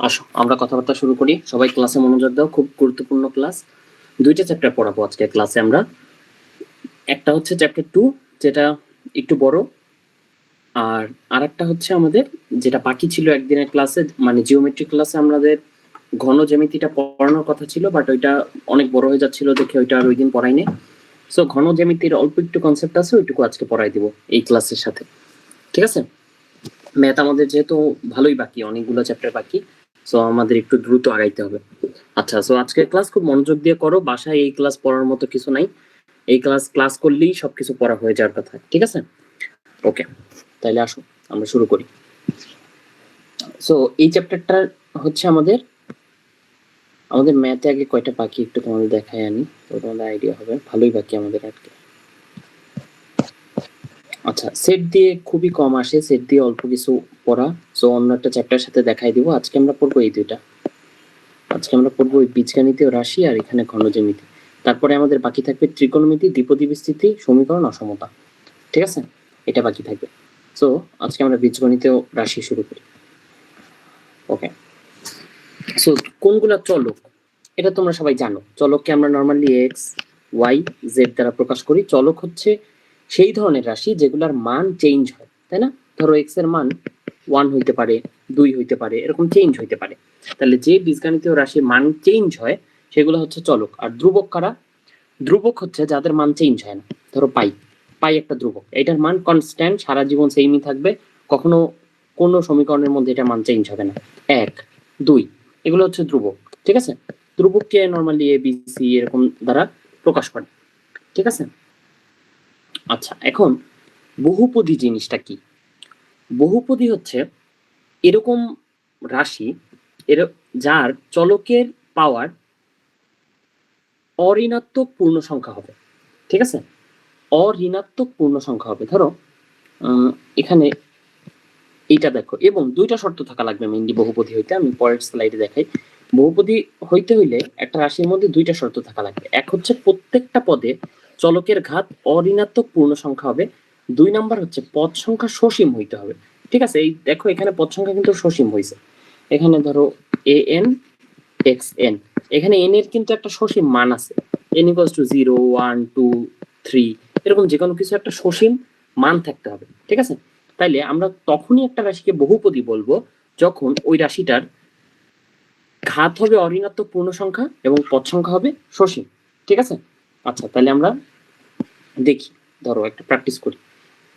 আসো আমরা কথাবার্তা শুরু করি। সবাই ক্লাসে মনোযোগ দাও, খুব গুরুত্বপূর্ণ ক্লাস। দুইটা চ্যাপ্টার পড়াবো আজকে ক্লাসে আমরা। একটা হচ্ছে চ্যাপ্টার 2 যেটা একটু বড়, আর আরেকটা হচ্ছে আমাদের যেটা বাকি ছিল একদিনের ক্লাসে, মানে জিওমেট্রি ক্লাসে আমাদের ঘন জ্যামিতিটা পড়ানোর কথা ছিল, বাট ওইটা অনেক বড় হয়ে যাচ্ছিল দেখে ওইটা আর ওই দিন পড়াইনি। সো ঘন জ্যামিতির অল্প একটু কনসেপ্ট আছে, ওইটুকু আজকে পড়াই দিব এই ক্লাসের সাথে, ঠিক আছে? ম্যাথ আমাদের যেহেতু ভালোই বাকি, অনেকগুলো চ্যাপ্টার বাকি, সো আমাদের একটু দ্রুত আগাইতে হবে। আচ্ছা, সো আজকের ক্লাস খুব মনোযোগ দিয়ে করো। বাসায় এই ক্লাস পড়ার মতো কিছু নাই, এই ক্লাস করলেই সবকিছু পড়া হয়ে যাওয়ার কথা, ঠিক আছে? ওকে, তাইলে আসো আমরা শুরু করি। সো এই চ্যাপ্টারটা হচ্ছে আমাদের আমাদের ম্যাথে আগে কয়টা বাকি একটু তোমাদের দেখাই আনি, তো তোমাদের আইডিয়া হবে। ভালোই বাকি আমাদের আজকে। আচ্ছা, সেট দিয়ে খুবই কম আসে, সেট দিয়ে অল্প কিছু পড়া। সো অন্য একটা চ্যাপ্টারের সাথে দেখাই দিব। আজকে আমরা পড়বো এই দুইটা। আজকে আমরা পড়বো ওই বীজগণিতীয় রাশি আর এখানে ঘনজ্যামিতি। তারপরে আমাদের বাকি থাকবে ত্রিকোণমিতি, দ্বিপদী বিস্তৃতি, সমীকরণ, অসমতা, ঠিক আছে? এটা বাকি থাকবে। সো আজকে আমরা বীজগণিতীয় রাশি শুরু করি। ওকে, সো কোনগুলা চলক এটা তোমরা সবাই জানো। চলককে আমরা নর্মালি এক্স, ওয়াই, জেড দ্বারা প্রকাশ করি। চলক হচ্ছে সেই ধরনের রাশি যেগুলোর মান চেঞ্জ হয়, তাই না? ধরো এক্স এর মান 1 হইতে পারে, 2 হইতে পারে, এরকম চেঞ্জ হইতে পারে। তাহলে যে বীজগণিতীয় রাশির মান চেঞ্জ হয় সেগুলো হচ্ছে চলক। আর ধ্রুবক কারা? ধ্রুবক হচ্ছে যাদের মান চেঞ্জ হয় না। ধরো পাই, পাই একটা ধ্রুবক, এটার মান কনস্ট্যান্ট, সারা জীবন সেমই থাকবে, কখনো কোনো সমীকরণের মধ্যে এটা মান চেঞ্জ হবে না। 1, 2 এগুলো হচ্ছে ধ্রুবক, ঠিক আছে? ধ্রুবককে নর্মালি এ বি সি এরকম দ্বারা প্রকাশ করে, ঠিক আছে? আচ্ছা, এখন বহুপদী জিনিসটা কি? বহুপদী হচ্ছে এরকম রাশি যার চলকের পাওয়ার অঋণাত্মক পূর্ণ সংখ্যা হবে, ঠিক আছে? অঋণাত্মক পূর্ণ সংখ্যা হবে। ধরো এখানে এইটা দেখো, এবং দুইটা শর্ত থাকা লাগবে মেইনলি বহুপদী হইতে। আমি পরের স্লাইডে দেখাই। বহুপদী হইতে হইলে একটা রাশির মধ্যে দুইটা শর্ত থাকা লাগবে। এক হচ্ছে প্রত্যেকটা পদে চলকের ঘাত অঋণাত্মক পূর্ণ সংখ্যা হবে। 2 নাম্বার হচ্ছে পদ সংখ্যা সসীম হইতে হবে, ঠিক আছে? এই দেখো এখানে পদ সংখ্যা কিন্তু সসীম হয়েছে। এখানে ধরো এ এন এক্স এন, এখানে এন এর কিন্তু একটা সসীম মান আছে। এন ইকুয়ালস টু 0, 1, 2, 3 এরকম যে কোনো কিছু একটা সসীম মান থাকতে হবে, ঠিক আছে? তাইলে আমরা তখনই একটা রাশিকে বহুপদী বলবো যখন ওই রাশিটার ঘাত হবে অঋণাত্মক পূর্ণ সংখ্যা এবং পদ সংখ্যা হবে সসীম, ঠিক আছে? আচ্ছা, তাহলে আমরা দেখি, ধরো একটা প্র্যাকটিস করি।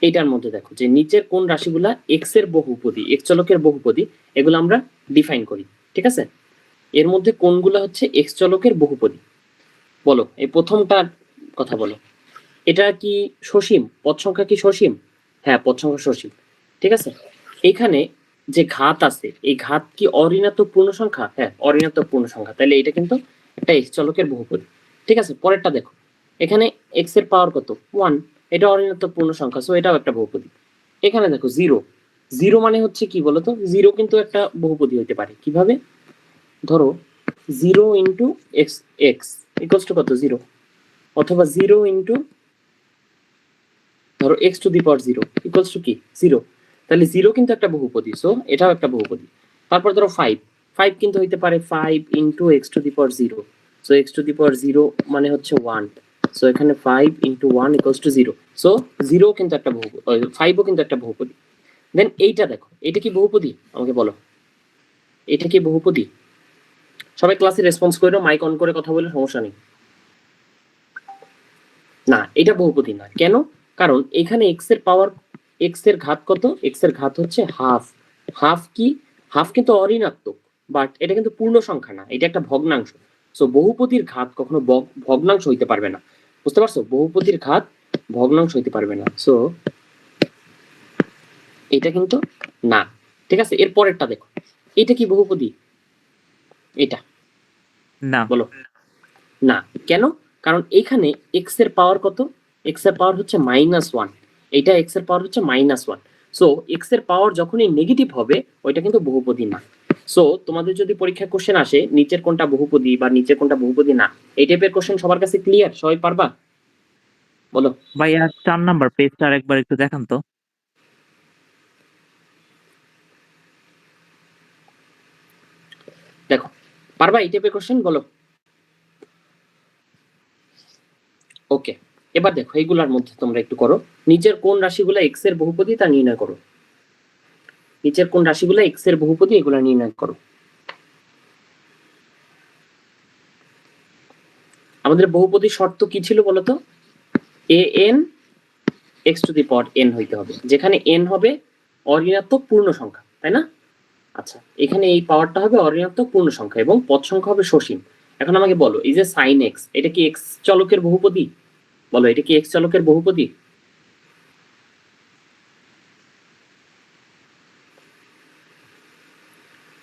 এইটার মধ্যে দেখো যে নিচের কোন রাশিগুলা এক্স এর বহুপদী, এক্স চলকের বহুপদী, এগুলো আমরা ডিফাইন করি, ঠিক আছে? এর মধ্যে কোনগুলো হচ্ছে এক্স চলকের বহুপদী? বলো, এই প্রথমটার কথা বলো। এটা কি সসীম? পদ সংখ্যা কি সসীম? হ্যাঁ, পদ সংখ্যা সসীম, ঠিক আছে? এখানে যে ঘাত আছে, এই ঘাত কি অঋণাত্মক পূর্ণ সংখ্যা? হ্যাঁ, অঋণাত্মক পূর্ণ সংখ্যা, তাহলে এটা কিন্তু একটা এক্স চলকের বহুপদী, ঠিক আছে? পরেরটা দেখো, এখানে এক্স এর পাওয়ার কত? 1, এটা অঋণাত্মক পূর্ণ সংখ্যা, সো এটাও একটা বহুপদী। এখানে দেখো 0, 0 মানে হচ্ছে কি বলতো? 0 কিন্তু একটা বহুপদী হইতে পারে। কিভাবে? ধরো 0 into x, x equals to কত? 0, অথবা 0 ইন্টু ধরো x to the power 0 equals to কি? 0। তাহলে 0 কিন্তু একটা বহুপদী, সো এটাও একটা বহুপদী। তারপর ধরো 5, 5 কিন্তু হইতে পারে 5 into X to the power 0, so X to the power 0 মানে হচ্ছে 1, সো এখানে 5 ইন্টু 1 ইকুয়ালস টু 0, সো 0 কিন্তু একটা বহুপদী, 5ও কিন্তু একটা বহুপদী। দেন এইটা দেখো, এটা কি বহুপদী? আমাকে বলো, এটা কি বহুপদী? সবাই ক্লাসে রেসপন্স করো, মাইক অন করে কথা বলে, সমস্যা নেই। না, এটা বহুপদী না। কেন? কারণ এখানে এক্স এর পাওয়ার, এক্স এর ঘাত কত? এক্স এর ঘাত হচ্ছে হাফ। হাফ কি? হাফ কিন্তু অঋণাত্মক, বাট এটা কিন্তু পূর্ণ সংখ্যা না, এটা একটা ভগ্নাংশ। সো বহুপদীর ঘাত কখনো ভগ্নাংশ হইতে পারবে না, বুঝতে পারছো? বহুপদীর ঘাত ভগ্নাংশ হইতে পারবে না, সো এটা কিন্তু না, ঠিক আছে? এর পরেরটা দেখো, এটা কি বহুপদী? এটা না, বলো। না, কেন? কারণ এখানে এক্স এর পাওয়ার কত? এক্স এর পাওয়ার হচ্ছে -1, এইটা এক্স এর পাওয়ার হচ্ছে -1, সো এক্স এর পাওয়ার যখনই নেগেটিভ হবে ওইটা কিন্তু বহুপদী না। সো তোমাদের যদি পরীক্ষা কোশ্চেন আসে নিচের কোনটা বহুপদী বা নিচের কোনটা বহুপদী না, এই টাইপের কোশ্চেন সবার কাছে ক্লিয়ার? সবাই পারবা? বলো। ভাইয়া 4 নাম্বার পেজটা আরেকবার একটু দেখান তো। দেখো পারবা এই টাইপের কোশ্চেন বলো। ওকে, এবার দেখো এইগুলার মধ্যে তোমরা একটু করো, নিচের কোন রাশিগুলো এক্স এর বহুপদী তা নির্ণয় করো। নিচের কোন রাশিগুলো এক্স এর বহুপদী এগুলা নির্ণয় করো। আমাদের বহুপদী শর্ত কি ছিল বলতো? A N x to the power N হইতে হবে, যেখানে এন হবে অঋণাত্মক পূর্ণ সংখ্যা, তাই না? আচ্ছা, এখানে এই পাওয়ারটা হবে অঋণাত্মক পূর্ণ সংখ্যা এবং পদ সংখ্যা হবে সসীম। এখন আমাকে বলো, এই যে সাইন এক্স, এটা কি এক্স চলকের বহুপদী? বলো, এটা কি এক্স চলকের বহুপদী?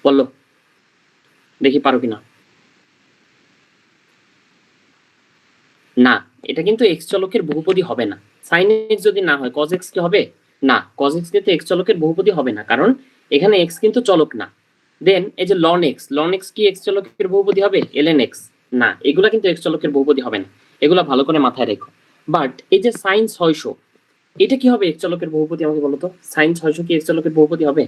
বললো, দেখি পারো কিনা। না, এটা কিন্তু এক্স চলকের বহুপদী হবে না। সাইন এক্স যদি না হয় কজ এক্স কি হবে? না, কজ এক্স কিন্তু এক্স চলকের বহুপদী হবে না, কারণ এখানে এক্স কিন্তু চলক না। দেন এই যে লন এক্স কি এক্স চলকের বহুপদী হবে? এলএন এক্স না, এগুলা কিন্তু এক্স চলকের বহুপদী হবে না, এগুলা ভালো করে মাথায় রেখো। বাট এই যে সাইন 600, এটা কি হবে এক্স চলকের বহুপদী? আমাকে বলো তো, সাইন 600 কি এক্স চলকের বহুপদী হবে?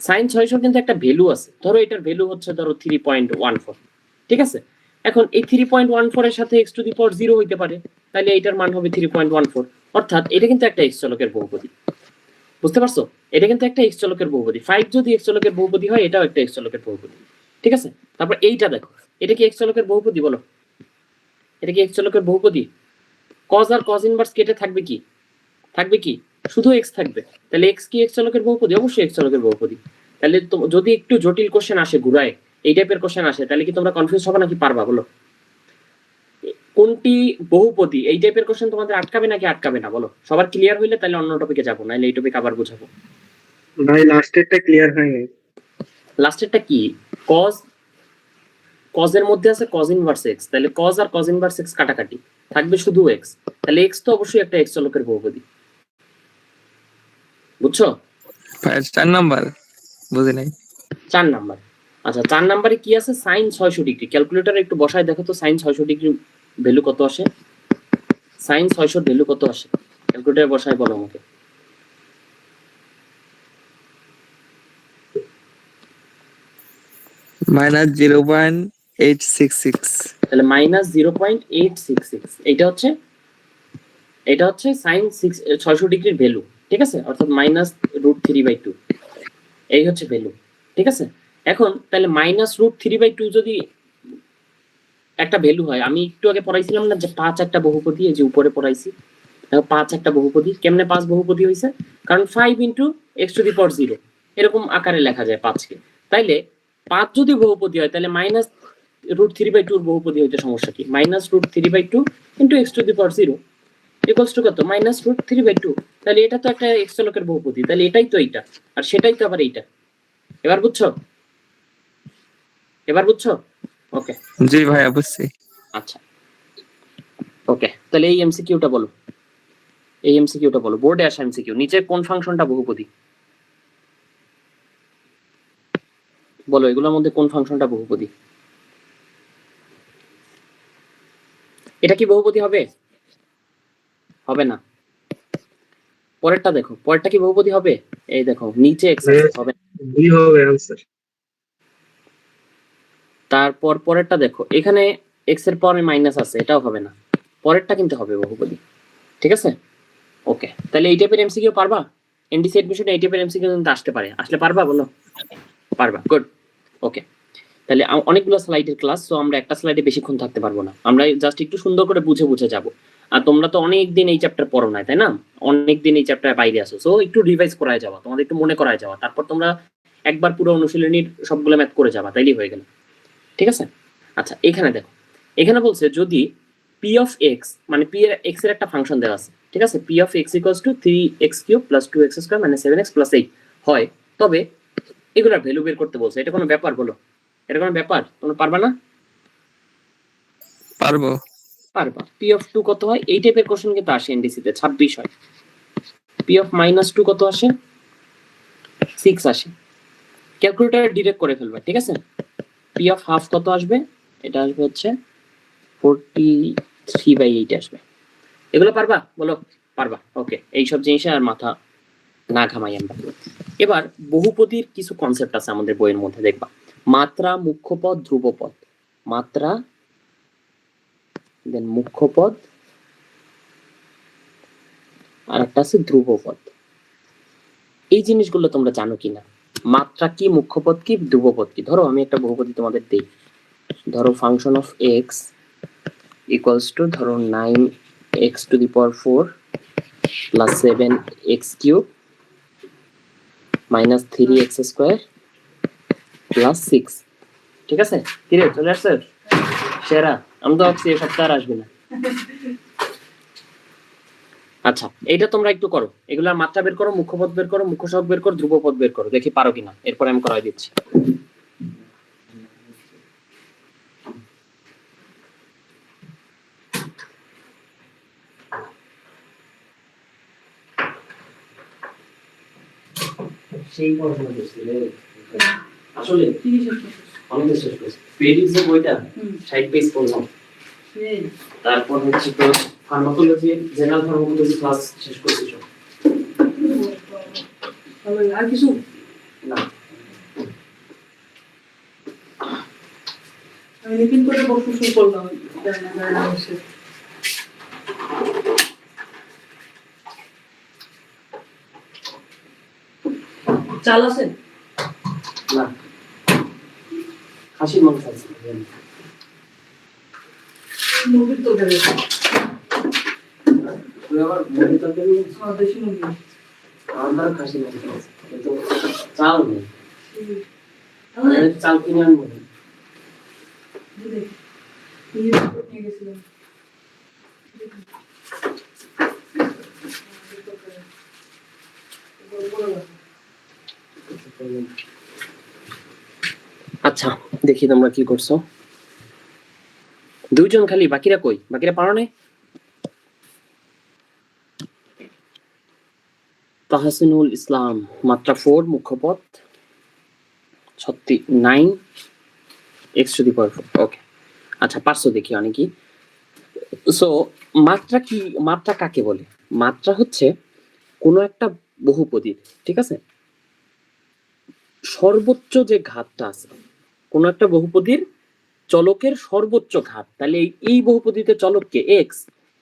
সাইন 600 কিন্তু একটা ভ্যালু আছে, ধরো এটার ভ্যালু হচ্ছে ধরো 3.14, ঠিক আছে? এখন এই 3.14 এর সাথে x টু দি পাওয়ার 0 হইতে পারে, তাহলে এটার মান হবে 3.14, অর্থাৎ এটা কিন্তু একটা x চলকের বহুপদী। বুঝতে পারছো? এটা কিন্তু একটা x চলকের বহুপদী। 5 যদি x চলকের বহুপদী হয়, এটাও একটা x চলকের বহুপদী, ঠিক আছে? তারপর এইটা দেখো, এটা কি x চলকের বহুপদী? বলো, এটা কি x চলকের বহুপদী? cos আর cos ইনভার্স কেটে থাকবে কি? থাকবে কি? শুধু x থাকবে। তাহলে x কি x চলকের বহুপদী? অবশ্যই x চলকের বহুপদী। তাহলে যদি একটু জটিল কোশ্চেন আসে, ঘুরায় এই টাইপের কোশ্চেন আসে, তাহলে কি তোমরা কনফিউজ হবে নাকি পারবা? বলো, কোনটি বহুপদী? এই টাইপের কোশ্চেন তোমাদের আটকাবে নাকি আটকাবে না? বলো, সবার ক্লিয়ার হইলে তাহলে অন্য টপিকে যাবো, নাহলে এই টপিক আবার বুঝাবো। ভাই লাস্টেরটা ক্লিয়ার হয়নি। লাস্টেরটা কি? cos, cos এর মধ্যে আছে cos ইনভার্স x, তাহলে cos আর cos ইনভার্স x কাটাকাটি, থাকবে শুধু x, তাহলে x তো অবশ্যই একটা x চলকের বহুপদী। বুঝছো? 4 নাম্বার বুঝি নাই। 4 নাম্বার। আচ্ছা, 4 নাম্বারে কি আছে? sin 600 degree. ক্যালকুলেটরে একটু বসায় দেখো তো sin 600 ডিগ্রি ভ্যালু কত আসে? sin 600 ভ্যালু কত আসে? ক্যালকুলেটরে বসায় বলো আমাকে। -0.866। তাহলে -0.866, এটা হচ্ছে sin 600 ডিগ্রির ভ্যালু, ঠিক আছে? অর্থাৎ -√3/2, এই হচ্ছে ভ্যালু, ঠিক আছে? এখন তাহলে -√3/2 যদি একটা ভ্যালু হয়, আমি একটু আগে পড়াইছিলাম না যে 5 একটা বহুপদী, এই যে উপরে পড়াইছি, 5 একটা বহুপদী। কেমনে 5 বহুপদী হয়েছে? কারণ 5 into x two the power 0 এরকম আকারে লেখা যায় 5 কে। তাইলে 5 যদি বহুপদী হয়, তাহলে -√3/2 এর বহুপদী হইতে সমস্যা কি? -√3/2 into x two the power 0 equals to কত? -√3/2। তাহলে এটা তো একটা x চলকের বহুপদী, তাহলে এটাই তো এইটা, আর সেটাই তো আবার এইটা। এবার বুঝছো? এবার বুঝছো? ওকে, জি ভাইয়া বুঝছি। আচ্ছা ওকে, তাহলে এই এমসিকিউটা বলো, এই এমসিকিউটা বলো, বোর্ডে আসা এমসিকিউ। নিচে কোন ফাংশনটা বহুপদী? বলো, এগুলোর মধ্যে কোন ফাংশনটা বহুপদী? এটা কি বহুপদী হবে? হবে না। পরেরটা দেখো, পরেরটা কি বহুপদী হবে? এই দেখো নিচে এক্স আছে, হবে না। দুই হবে आंसर। তারপর পরেরটা দেখো, এখানে এক্স এর পরে মাইনাস আছে, এটাও হবে না। পরেরটা কিন্তু হবে বহুপদী, ঠিক আছে? ওকে, তাহলে এই টাইপের এমসিকিউ পারবা? এনডিসি এডমিশনে এই টাইপের এমসিকিউ কিন্তু আসতে পারে, আসলে পারবা? বলো, পারবা, গুড। ওকে, তাহলে অনেকগুলো স্লাইডের ক্লাস, তো আমরা একটা স্লাইডে বেশিক্ষণ থাকতে পারবো না, আমরা জাস্ট একটু সুন্দর করে বুঝে বুঝে যাব। আর তোমরা তো অনেক দিন এই চ্যাপ্টার পড়ো না, তাই না? অনেক দিন এই চ্যাপ্টার বাইরে আসো, সো একটু রিভাইজ করায় যাওয়া, তোমাদের একটু মনে করায় যাওয়া, তারপর তোমরা একবার পুরো অনুশীলনীর সবগুলো ম্যাথ করে যাবা, তাইলেই হয়ে গেল, ঠিক আছে? আচ্ছা, এখানে দেখো, এখানে বলছে যদি পি অফ এক্স, মানে পি এর এক্স এর একটা ফাংশন দেওয়া আছে, ঠিক আছে? P of x equals to 3x³ + 2x² - 7x + 8 হয়, তবে এগুলার ভ্যালু বের করতে বলছে। এটা কোনো ব্যাপার? বলো, এটা কোনো ব্যাপার? তোমরা পারবা না? পারবো। পারবা। পি অফ 2 কত হয়? এই টাইপের কোশ্চেন কিন্তু আসে এনডিসি তে, 26 হয়। পি অফ -2 কত আসে? 6 আসে। ক্যালকুলেটরে ডিরেক্ট করে ফেলবা, ঠিক আছে? পি অফ হাফ কত আসবে? এটা আসবে হচ্ছে 43/8 আসবে। এগুলো পারবা? বলো, পারবা। ওকে, এইসব জিনিসে আর মাথা না ঘামাই আমরা। এবার বহুপদীর কিছু কনসেপ্ট আছে আমাদের বইয়ের মধ্যে, দেখবা মাত্রা, মুখ্যপদ, ধ্রুবপদ। মাত্রা, দেন মুখ্যপদ, আর একটা আছে ধ্রুবপদ। এই জিনিসগুলো তোমরা জানো কিনা? মাত্রা কি, মুখ্যপদ কি, ধ্রুবপদ কি? ধরো আমি একটা বহুপদী তোমাদের দেই, ধরো function of x equals to ধরো 9x⁴ plus 7x³ minus 3x² plus 6। ঠিক আছে? কিরে চলে আসছে সেরা? আমি তো ভাবছি এই সপ্তাহে আর আসবে না। আচ্ছা, এইটা তোমরা একটু করো, এগুলার মাত্রা বের করো, মুখ্যপদ বের করো, মুখ্য সহগ বের করো, ধ্রুবপদ বের করো, দেখি পারো কিনা, এরপরে আমি করাই দিচ্ছি। সেই পড়াশোনা করছিলে আসলে আমাদের শেষ করছি পেডিক্স এর বইটা 60 পেজ পড়লাম, তারপর হচ্ছে তো ফার্মাকোলজি, জেনারেল ফার্মাকোলজি ক্লাস শেষ করছি সব। আর কিছু না আমি লিখিন করে বসে শুরু করলাম। চাল আছে না হাসির মাংস আছে, মুরগির তরকারি আছে। তুই আবার মুরগি তরকারি দেশি মুরগি আমার খাসি মাংস আছে, কিন্তু চাল নেই। চাল কিনে আনবো নিয়ে গেছিলাম। আচ্ছা দেখি তোমরা কি করছো। দুইজন খালি, বাকিরা কই? বাকিরা পারো নাই? তাহসিনুল ইসলাম মাত্রা 4, মুখ্যপদ 9x⁴। ওকে আচ্ছা পারছো দেখি অনেকই। সো মাত্রা কি, মাত্রা কাকে বলে? মাত্রা হচ্ছে কোনো একটা বহুপদীর, ঠিক আছে, সর্বোচ্চ যে ঘাতটা আছে, কোনো একটা বহুপদীর চলকের সর্বোচ্চ ঘাত। তাহলে এই বহুপদীতে চলককে এক্স,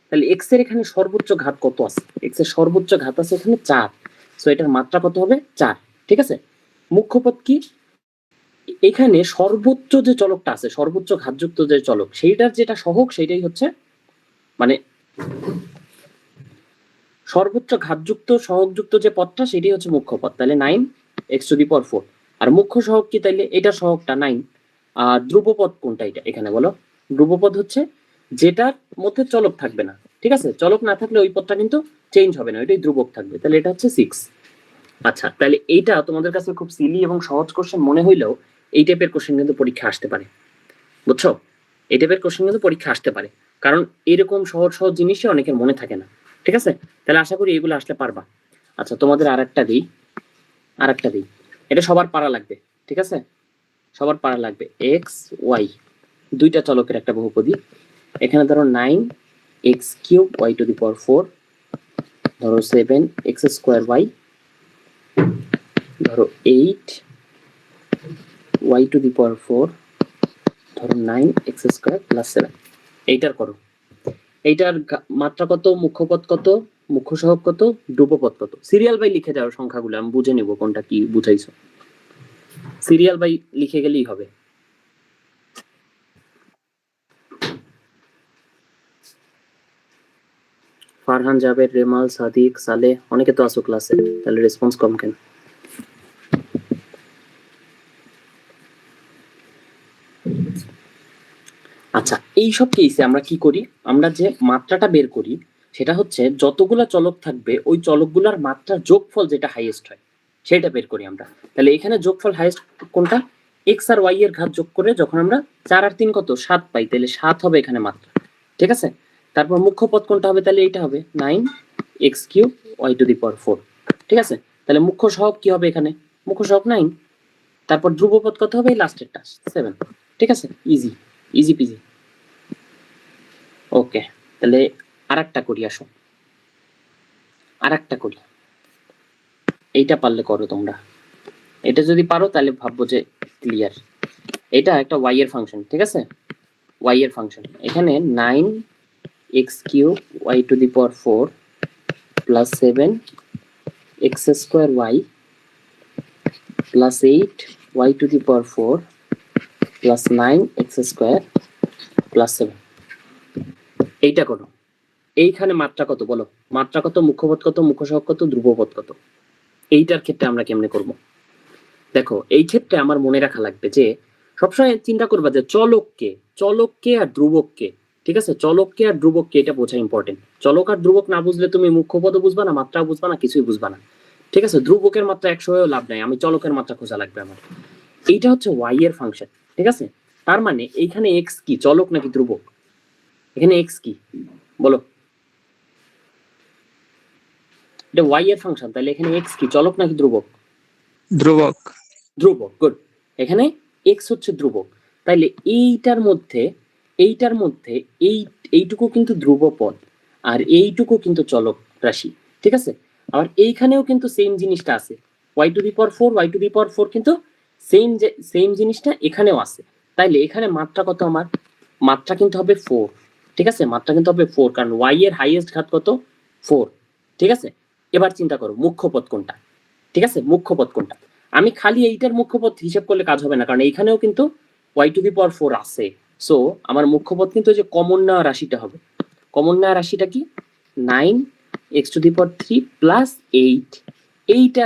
তাহলে এক্স এর এখানে সর্বোচ্চ ঘাত কত আছে? এক্স এর সর্বোচ্চ ঘাত আছে এখানে 4, সো এটার মাত্রা কত হবে? 4। ঠিক আছে? মুখ্যপদ কি? এখানে সর্বোচ্চ যে চলকটা আছে, সর্বোচ্চ ঘাতযুক্ত যে চলক, সেইটার যেটা সহগ সেটাই হচ্ছে, মানে সর্বোচ্চ ঘাতযুক্ত সহগযুক্ত যে পদটা সেটাই হচ্ছে মুখ্যপদ। তাহলে 9x⁴। আর মুখ্য সহগ কি? তাইলে এটা সহগটা 9। আর ধ্রুবপদ কোনটা? এটা এখানে বলো। ধ্রুবপদ হচ্ছে যেটার মধ্যে চলক থাকবে না, ঠিক আছে, চলক না থাকলে ওই পদটা কিন্তু চেঞ্জ হবে না, ওইটাই ধ্রুবক থাকবে। তাহলে এটা হচ্ছে 6। আচ্ছা তাহলে এইটা তোমাদের কাছে খুব সিলি এবং সহজ কোশ্চেন মনে হইলেও এই টাইপের কোশ্চেন কিন্তু পরীক্ষা আসতে পারে, বুঝছো? এই টাইপের কোশ্চেন কিন্তু পরীক্ষা আসতে পারে, কারণ এরকম সহজ সহজ জিনিসই অনেকের মনে থাকে না। ঠিক আছে? তাহলে আশা করি এগুলো আসলে পারবা। আচ্ছা তোমাদের আরেকটা দিই, এটা সবার পারা লাগবে, ঠিক আছে, সবার পারা লাগবে। এক্স ওয়াই দুইটা চলকের একটা বহুপদী, এখানে ধরো 9x³ y⁴, ধরো 7x² y, ধরো 8y⁴, ধরো 9x² + 7। এইটার করো, এইটার মাত্রা কত, মুখ্যপদ কত, মুখ্য সহগ কত, ধ্রুবপদ কত? সিরিয়াল বাই লিখে যাও সংখ্যাগুলো, আমি বুঝে নিব কোনটা কি বুঝাইছো। সিরিয়াল বাই লিখে গেলেই হবে। ফারহান, জাবের, রেমাল, সাদিক, সালে, অনেকে তো আসো ক্লাসে, তাহলে রেসপন্স কম কেন? আচ্ছা এইসব কেসে আমরা কি করি? আমরা যে মাত্রাটা বের করি সেটা হচ্ছে যতগুলা চলক থাকবে ওই চলকগুলার মাত্রার যোগফল যেটা হাইয়েস্ট হয় সেটা বের করি আমরা। তাহলে এখানে যোগফল হাইয়েস্ট কোনটা? এক্স আর ওয়াই এর ঘাত যোগ করে যখন আমরা 4 আর 3 কত 7 পাই, তাহলে 7 হবে এখানে মাত্রা। ঠিক আছে? তারপর মুখ্য পদ কোনটা হবে? তাহলে এটা হবে 9x³ y⁴। ঠিক আছে? তাহলে মুখ্য সহগ কি হবে এখানে? মুখ্য সহগ 9। তারপর ধ্রুবপদ কত হবে? এই লাস্টেরটা 7। ঠিক আছে? Easy easy PG. ওকে তাহলে আরেকটা করি, আসো আরেকটা করি। এইটা পারলে করো তোমরা, এটা যদি পারো তাহলে ভাববো যে ক্লিয়ার। এটা একটা y এর ফাংশন, ঠিক আছে, y এর ফাংশন। এখানে 9x cube y to the power 4 plus 7x square y plus 8y two the power 4 plus 9x square plus 7। এইটা করো। এইখানে মাত্রা কত বলো? মাত্রা কত, মুখ্যপদ কত, মুখ্য সহগ কত, ধ্রুবপদ কত? এইটার ক্ষেত্রে আমরা কেমনে করব? দেখো, এই ক্ষেত্রে আমার মনে রাখা লাগবে যে সবসময় চিন্তা করবা যে চলককে আর ধ্রুবককে, ঠিক আছে, চলককে আর ধ্রুবককে, এটা বোঝা ইম্পর্টেন্ট। চলক আর ধ্রুবক না বুঝলে তুমি মুখ্যপদও বুঝবা না, মাত্রাও বুঝবা না, কিছুই বুঝবা না, ঠিক আছে। ধ্রুবকের মাত্রা 100 হয়েও লাভ নাই, আমি চলকের মাত্রা খোঁজা লাগবে আমার। এইটা হচ্ছে y এর ফাংশন, ঠিক আছে। তার মানে এইখানে x কি, চলক নাকি ধ্রুবক? এখানে x কি বলো? এটা y এর ফাংশন, তাহলে এখানে x কি, চলক নাকি ধ্রুবক? ধ্রুবক। ধ্রুবক, গুড। এখানে x হচ্ছে ধ্রুবক, তাইলে এইটার মধ্যে এইটুকু কিন্তু ধ্রুবপদ আর এইটুকু কিন্তু চলক রাশি, ঠিক আছে। আবার এইখানেও কিন্তু সেম জিনিসটা আছে, y to the power 4, y to the power 4 কিন্তু সেম জিনিসটা এখানেও আছে। তাইলে এখানে মাত্রা কত আমার? মাত্রা কিন্তু হবে 4, ঠিক আছে, মাত্রা কিন্তু হবে 4, কারণ y এর হাইয়েস্ট ঘাত কত? 4, ঠিক আছে। এবার চিন্তা করো মুখ্যপদ কোনটা, ঠিক আছে, মুখ্যপদ কোনটা? আমি খালি এইটার মুখ্যপদ হিসাব করলে কাজ হবে না, কারণ এইখানেও কিন্তু y টু দি পাওয়ার 4 আছে। সো আমার মুখ্যপদ কিন্তু যে কমন নেওয়া রাশিটা হবে। কমন নেওয়া রাশিটা কি? 9x two the power 3 plus 8। এইটা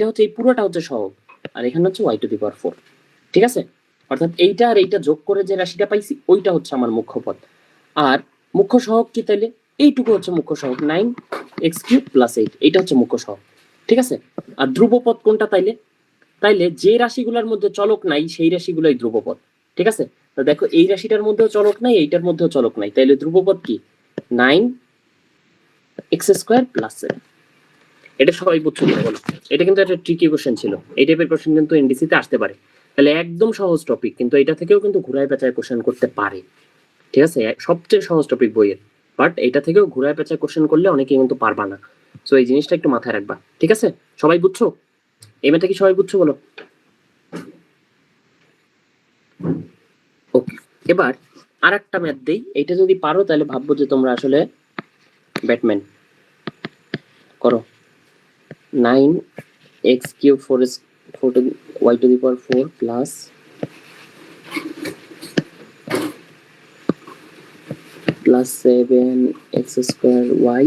হচ্ছে, এই পুরোটা হচ্ছে সহগ, আর এখানে হচ্ছে y টু দি পাওয়ার 4, ঠিক আছে। অর্থাৎ এইটা আর এইটা যোগ করে যে রাশিটা পাইছি ওইটা হচ্ছে আমার মুখ্যপদ। আর মুখ্য সহগ কি তাইলে? এইটুকু হচ্ছে মুখ্য সহগ, 9x কিউব প্লাস 8, এইটা হচ্ছে মুখ্য সহগ, ঠিক আছে। আর ধ্রুবপদ কোনটা তাইলে যে রাশিগুলোর মধ্যে চলক নাই সেই রাশিগুলোই ধ্রুবপদ, ঠিক আছে। তো দেখো, এই রাশিটার মধ্যেও চলক নাই, এইটার মধ্যেও চলক নাই, তাইলে ধ্রুবপদ কি? 9x square plus 7। এটা সবাই বুঝছো কিনা বলো? এটা কিন্তু একটা ট্রিকি কোশ্চেন ছিল, এই টাইপের কোশ্চেন কিন্তু এনডিসি তে আসতে পারে। তাহলে একদম সহজ টপিক, কিন্তু এটা থেকেও কিন্তু ঘুরায় পেঁচায় কোশ্চেন করতে পারে, ঠিক আছে। সবচেয়ে সহজ টপিক বইয়ের, বাট এটা থেকেও ঘুরায় পেঁচায় কোশ্চেন করলে অনেকে কিন্তু পারবা না। সো এই জিনিসটা একটু মাথায় রাখবা, ঠিক আছে। সবাই বুঝছো? এই ম্যাথটা কি সবাই বুঝছো বলো? ওকে, এবার আর একটা ম্যাথ দেই, এইটা যদি পারো তাহলে ভাববো যে তোমরা আসলে ব্যাটম্যান। করো 9x cube 4 to y to the power 4 plus plus 7x square y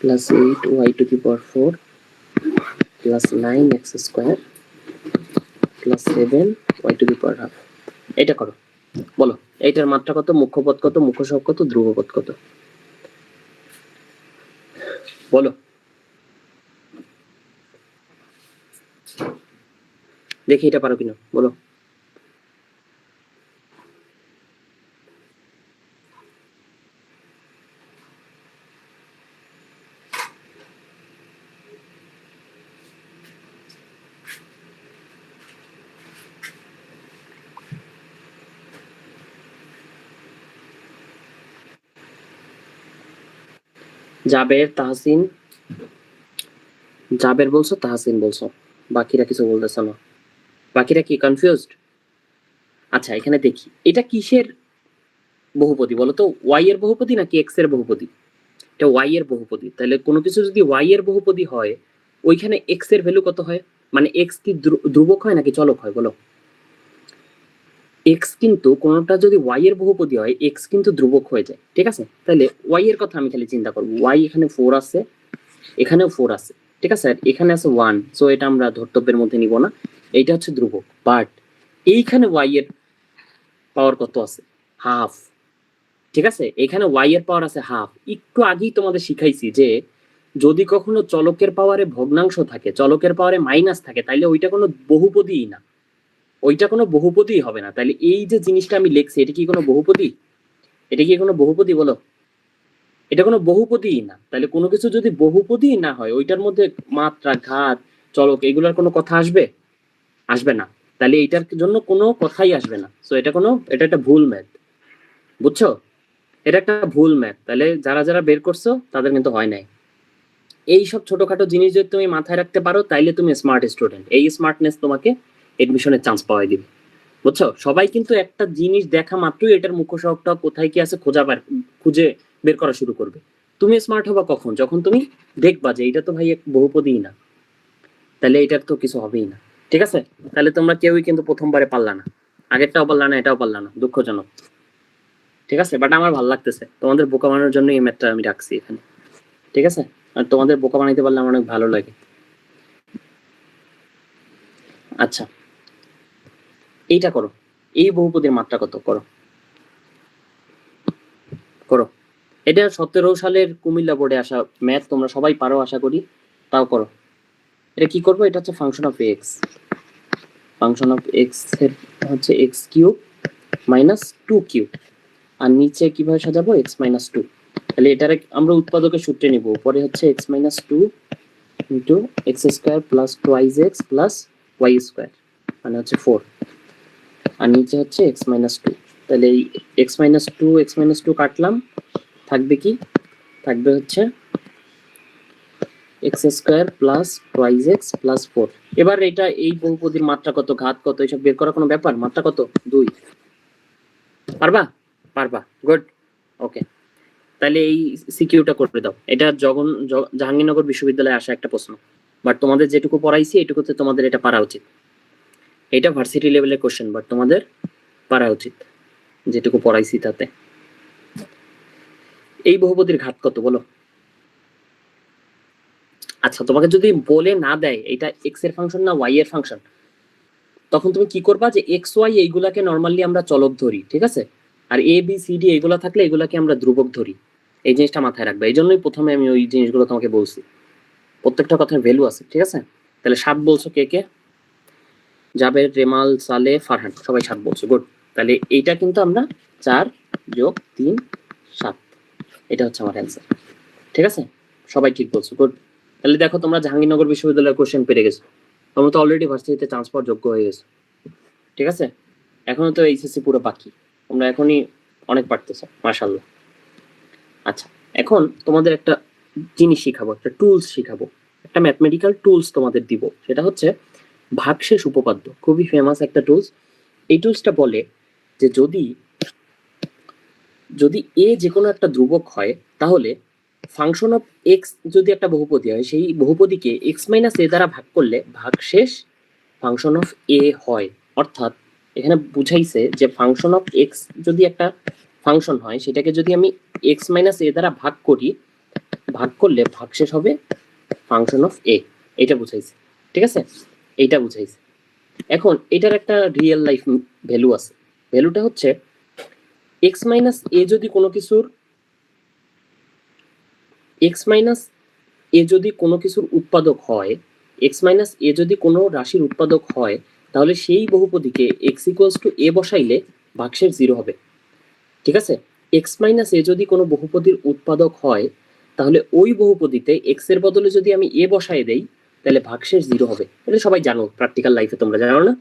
plus 8y to the power 4 plus 9x square plus 7y to the power half। এটা করো, বলো এইটার মাত্রা কত, মুখ্যপদ কত, মুখ্য সহগ কত, ধ্রুবপদ কত? বলো, দেখি এটা পারো কিনা, বলো। জাবের, তাহসিন, জাবের বলছো, তাহসিন বলছো, বাকিরা কিছু বলতেছে না। বাকিরা কি কনফিউজড? আচ্ছা, এখানে দেখি এটা কিসের বহুপদী বলো তো? y এর বহুপদী নাকি x এর বহুপদী? এটা y এর বহুপদী। তাহলে কোনো কিছু যদি y এর বহুপদী হয়, ওইখানে x এর ভ্যালু কত হয়? মানে x কি ধ্রুবক হয় নাকি চলক হয় বলো? x কিন্তু কোনটা যদি y এর বহুপদী হয়, x কিন্তু ধ্রুবক হয়ে যায়, ঠিক আছে। তাহলে y এর কথা আমি খালি চিন্তা করব, y এখানে 4 আছে, এখানেও 4 আছে, ঠিক আছে, আর এখানে আছে 1, সো এটা আমরা ধর্তব্যের মধ্যে নিব না, এইটা হচ্ছে ধ্রুবক। বাট এইখানে y এর পাওয়ার কত আছে? হাফ, ঠিক আছে। এখানে y এর পাওয়ার আছে হাফ। একটু আগেই তোমাদের শিখাইছি যে যদি কখনো চলকের পাওয়ারে ভগ্নাংশ থাকে, চলকের পাওয়ারে মাইনাস থাকে, তাইলে ওইটা কোনো বহুপদীই না, ওইটা কোনো বহুপদীই হবে না। তাইলে এই যে জিনিসটা আমি লিখছি, এটা কি কোনো বহুপদী? এটা কি কোনো বহুপদী বলো? এটা কোনো বহুপদীই না। তাহলে কোনো কিছু যদি বহুপদী না হয়, ওইটার মধ্যে মাত্রা, ঘাত, চলক এগুলোর কোনো কথা আসবে? আসবে না। তাহলে এইটার জন্য কোনো কথাই আসবে না। সো এটা একটা ভুল ম্যাথ, বুঝছো? এটা একটা ভুল ম্যাথ। তাহলে যারা যারা বের করছো তাদের কিন্তু হয় নাই। এইসব ছোটখাটো জিনিস যদি তুমি মাথায় রাখতে পারো, তাইলে তুমি স্মার্ট স্টুডেন্ট। এই স্মার্টনেস তোমাকে এডমিশনের চান্স পাওয়াই দিবে। বুঝছো? সবাই কিন্তু একটা জিনিস দেখা মাত্রই এটার মুখ্যসহটা কোথায় কি আছে খুঁজে বের করা শুরু করবে। তুমি স্মার্ট হবা কখন? যখন তুমি দেখবা যে এটা তো ভাই এক বহুপদীই না, তাহলে এটার তো কিছু হবেই না। ঠিক আছে? তাহলে তোমরা কেউই কিন্তু প্রথমবারে পারলা না, আগেরটাও পারলা না, এটাও পারলা না, দুঃখজনক। ঠিক আছে, বাট আমার ভালো লাগতেছে, তোমাদের বোকা বানানোর জন্য এই ম্যাথটা আমি রাখছি এখানে। ঠিক আছে, আর তোমাদের বোকা বানাইতে পারলে আমার অনেক ভালো লাগে। আচ্ছা, এইটা করো, এই বহুপদীর মাত্রা কত করো করো। এটা 17 সালের কুমিল্লা বোর্ডে আসা ম্যাথ, তোমরা সবাই পারো আশা করি, তাও করো। এটা কি করবো? এটা হচ্ছে function of x. Function of x এর হচ্ছে এক্স কিউব মাইনাস 2 কিউব, আর নিচে কিভাবে সাজাবো? X minus 2। তাহলে এটার আমরা উৎপাদকের সূত্রে নিব। উপরে হচ্ছে x minus 2 into x square plus twice x plus y square, মানে হচ্ছে 4, আর নিচে হচ্ছে এক্স মাইনাস 2। তাহলে এই এক্স মাইনাস 2 কাটলাম, থাকবে কি? থাকবে হচ্ছে x square plus twice x plus 4। এবার এটা এই বহুপদীর মাত্রা কত, ঘাত কত, এসব বের করা কোনো ব্যাপার? মাত্রা কত? 2। পারবা? পারবা, গুড, ওকে। তাহলে এই সিকিউটা করে দাও। এটা জাহাঙ্গীরনগর বিশ্ববিদ্যালয়ে আসা একটা প্রশ্ন, বাট তোমাদের যেটুকু পড়াইছি এটুকুতে তোমাদের এটা পারা উচিত। এটা ভার্সিটি লেভেলের কোশ্চেন, বাট তোমাদের পারা উচিত যেটুকু পড়াইছি তাতে। এই বহুপদীর ঘাত কত বলো? আচ্ছা, তোমাকে যদি বলে না দেয় এটা এক্স এর ফাংশন না ওয়াই এর ফাংশন, তখন তুমি কি করবা? যে এক্স ওয়াই এইগুলাকে নর্মালি আমরা চলক ধরি, ঠিক আছে, আর এ বি সি ডি এইগুলা থাকলে এগুলাকে আমরা ধ্রুবক ধরি। এই জিনিসটা মাথায় রাখবে। এই জন্যই প্রথমে আমি ওই জিনিসগুলো তোমাকে বলছি, প্রত্যেকটা কথার ভ্যালু আছে। ঠিক আছে, তাহলে 7 বলছো কে কে? জাবের, রেমাল, সালে, ফারহান, সবাই 7 বলছো, গুড। তাহলে এইটা কিন্তু আমরা 4 যোগ 3 7, এটা হচ্ছে আমার অ্যান্সার। ঠিক আছে, সবাই ঠিক বলছো, গুড। তাহলে দেখো তোমরা জাহাঙ্গীরনগর বিশ্ববিদ্যালয়ের কোশ্চেন পেরে গেছো, তোমরা তো অলরেডি ভার্সিটিতে চান্স পাওয়ার যোগ্য হয়ে গেছো। ঠিক আছে, এখনো তো এইচএসসি পুরো বাকি, তোমরা এখনই অনেক পারতেছো, মাশাআল্লাহ। আচ্ছা, এখন তোমাদের একটা জিনিস শিখাবো, একটা টুলস শিখাবো, একটা ম্যাথমেটিক্যাল টুলস তোমাদের দিব, সেটা হচ্ছে ভাগশেষ উপপাদ্য। খুবই ফেমাস একটা টুলস। এই টুলসটা বলে যে যদি এ যে কোনো একটা ধ্রুবক হয়, তাহলে ফাংশন অফ এক্স যদি একটা বহুপদী হয়, সেই বহুপদীকে এক্স মাইনাস এ দ্বারা ভাগ করলে ভাগশেষ ফাংশন অফ এ হয়। অর্থাৎ এখানে বুঝাইছে যে ফাংশন অফ এক্স যদি একটা ফাংশন হয়, সেটাকে যদি আমি এক্স মাইনাস এ দ্বারা ভাগ করি, ভাগ করলে ভাগশেষ হবে ফাংশন অফ এ। এটা বুঝাইছে। ঠিক আছে, এইটা বুঝাইছে। এখন এটার একটা রিয়েল লাইফ ভ্যালু আছে। ভ্যালুটা হচ্ছে এক্স মাইনাস এ যদি কোনো কিছুর উৎপাদক হয়, এক্স মাইনাস এ যদি কোনো রাশির উৎপাদক হয়, তাহলে সেই বহুপদীকে এক্স ইকুয়ালস টু এ বসাইলে ভাগশেষ 0 হবে। ঠিক আছে, এক্স মাইনাস এ যদি কোনো বহুপদীর উৎপাদক হয়, তাহলে ওই বহুপদীতে এক্স এর বদলে যদি আমি এ বসাই দেই, তাহলে ভাগশেষ 0 হবে। এটা সবাই জানো, প্র্যাকটিক্যাল লাইফে তোমরা জানো না?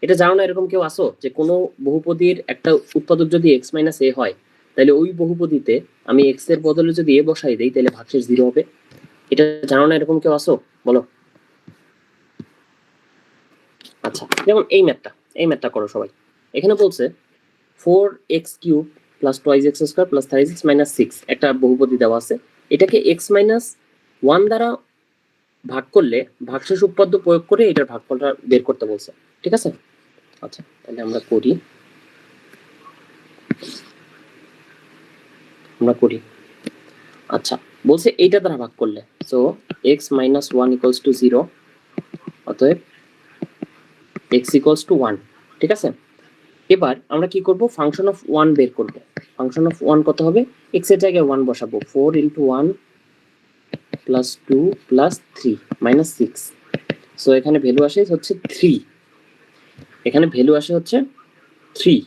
এটা জানো না এরকম কেউ আসো যে কোনো বহুপদীর একটা উৎপাদক যদি এক্স মাইনাস এ হয়, তাহলে ওই বহুপদীতে আমি এক্স এর বদলে যদি এ বসাই দেই, তাহলে ভাগশেষ 0 হবে। এটা জানো না এরকম কেউ আসো? বলো। আচ্ছা, যেমন এই ম্যাথটা করো সবাই। এখানে বলছে 4x³ plus twice x square plus 3x minus 6 একটা বহুপদী দেওয়া আছে। এটাকে এক্স মাইনাস 1 দ্বারা ভাগ করলে ভাগশেষ উপপাদ্য প্রয়োগ করে এটার ভাগফলটা বের করতে বলছে। ঠিক আছে, আচ্ছা তাহলে আমরা করি। আচ্ছা, বলছে এইটা দ্বারা ভাগ করলে, so x minus 1 equals to 0, অতএব x ইকুয়ালস টু 1। ঠিক আছে, এবার আমরা কি করব? ফাংশন অফ 1 বের করব। ফাংশন অফ 1 কত হবে? x এর জায়গায় 1 বসাবো, 4 into 1 plus 2 plus 3 minus 6। So এখানে ভ্যালু আসে হচ্ছে 3। এখানে ভ্যালু আসে হচ্ছে 3।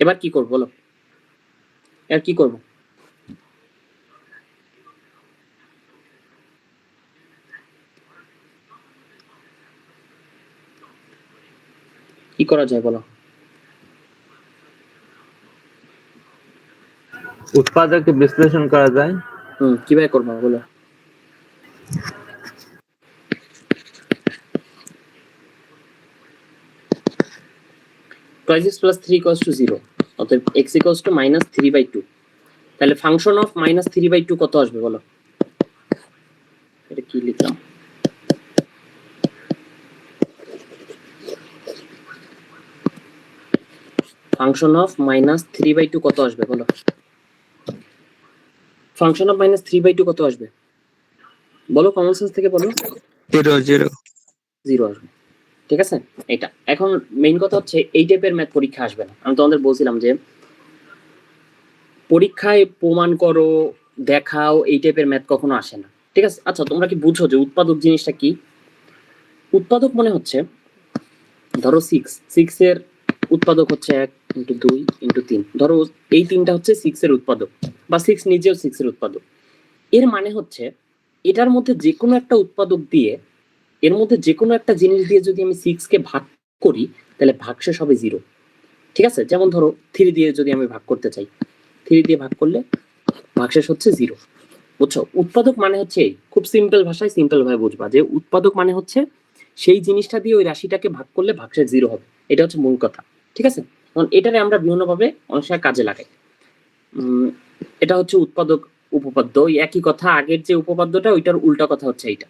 এবার কি করব বলো? এবার কি করব? কি করা যায় বলো? উৎপাদকে বিশ্লেষণ করা যায়। কিভাবে করবো বলো? twice x plus 3 equals to 0, অতএব x equals to minus 3/2। তাহলে ফাংশন অফ minus 3/2 কত আসবে বলো? এটা কি লিখলাম? ফাংশন অফ minus 3/2 কত আসবে বলো? ফাংশন অফ minus 3/2 কত আসবে বলো, কমন সেন্স থেকে বলো। 0 0 0 আসবে, ঠিক আছে। এটা এখন মেইন কথা হচ্ছে এই টাইপের ম্যাথ পরীক্ষা আসবে না। আমি তোমাদের বলছিলাম যে পরীক্ষায় প্রমাণ করো, দেখাও, এই টাইপের ম্যাথ কখনো আসে না, ঠিক আছে। আচ্ছা, তোমরা কি বুঝো যে উৎপাদক জিনিসটা কি? উৎপাদক মনে হচ্ছে ধরো 6 এর উৎপাদক হচ্ছে 1 × 2 × 3, ধরো এই তিনটা হচ্ছে 6 এর উৎপাদক, বা 6 নিজেও 6 এর উৎপাদক। এর মানে হচ্ছে এটার মধ্যে যে কোনো একটা উৎপাদক দিয়ে, এর মধ্যে যে কোনো একটা জিনিস দিয়ে যদি আমি 6 কে ভাগ করি তাহলে ভাগশেষ হবে 0, ঠিক আছে। যেমন ধরো 3 দিয়ে যদি আমি ভাগ করতে চাই, 3 দিয়ে ভাগ করলে ভাগশেষ হচ্ছে 0, বুঝছো? উৎপাদক মানে হচ্ছে এই, খুব সিম্পল ভাষায় সিম্পল ভাবে বুঝবা যে উৎপাদক মানে হচ্ছে সেই জিনিসটা দিয়ে ওই রাশিটাকে ভাগ করলে ভাগশেষ 0 হবে, এটা হচ্ছে মূল কথা, ঠিক আছে। কারণ এটারে আমরা বিভিন্ন ভাবে অনেক সময় কাজে লাগাই। এটা হচ্ছে উৎপাদক উপপাদ্য, ওই একই কথা, আগের যে উপপাদ্যটা ওইটার উল্টা কথা হচ্ছে এইটা,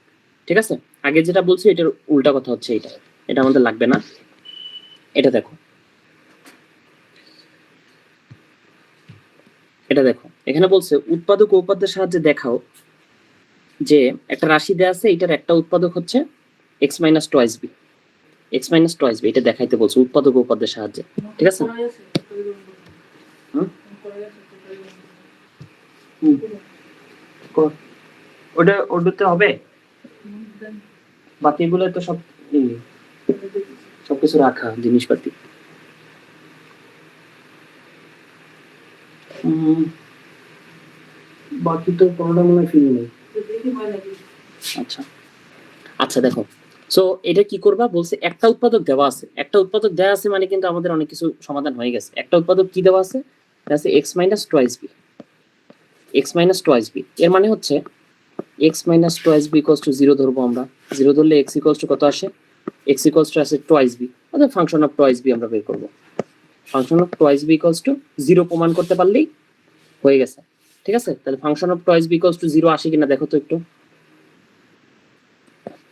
ঠিক আছে। আগে যেটা বলছি এটার উল্টা কথা হচ্ছে এইটা, এটা আমাদের লাগবে না। এটা দেখো, এটা দেখো, এখানে বলছে উৎপাদক ও উপপাদ্যের সাহায্যে দেখাও যে একটা রাশি দেয়া আছে, এটার একটা উৎপাদক হচ্ছে x minus twice b, x minus twice b, এটা দেখাইতে বলছে উৎপাদক ও উপপাদ্যের সাহায্যে, ঠিক আছে। ওটা ওটাতে হবে, বাকিগুলো তো সব সবকিছু রাখা জিনিসপাতি। বাকি তো কোনোটা মনে হয় ফ্রি নেই। আচ্ছা আচ্ছা, দেখো, সো এটা কি করবা বলছে, একটা উৎপাদক দেওয়া আছে, একটা উৎপাদক দেওয়া আছে মানে কিন্তু আমাদের অনেক কিছু সমাধান হয়ে গেছে। একটা উৎপাদক কি দেওয়া আছে, আছে x minus twice b, x minus twice b, এর মানে হচ্ছে x minus twice b equals to 0 ধরবো আমরা। 0 ধরলে x equals to কত আসে, x equals to আসে twice b, অর্থাৎ ফাংশন অফ twice b আমরা বের করব। Function of twice b equals to 0 প্রমাণ করতে পারলেই হয়ে গেছে, ঠিক আছে। তাহলে function of twice b equals to 0 আসে কিনা দেখো তো একটু।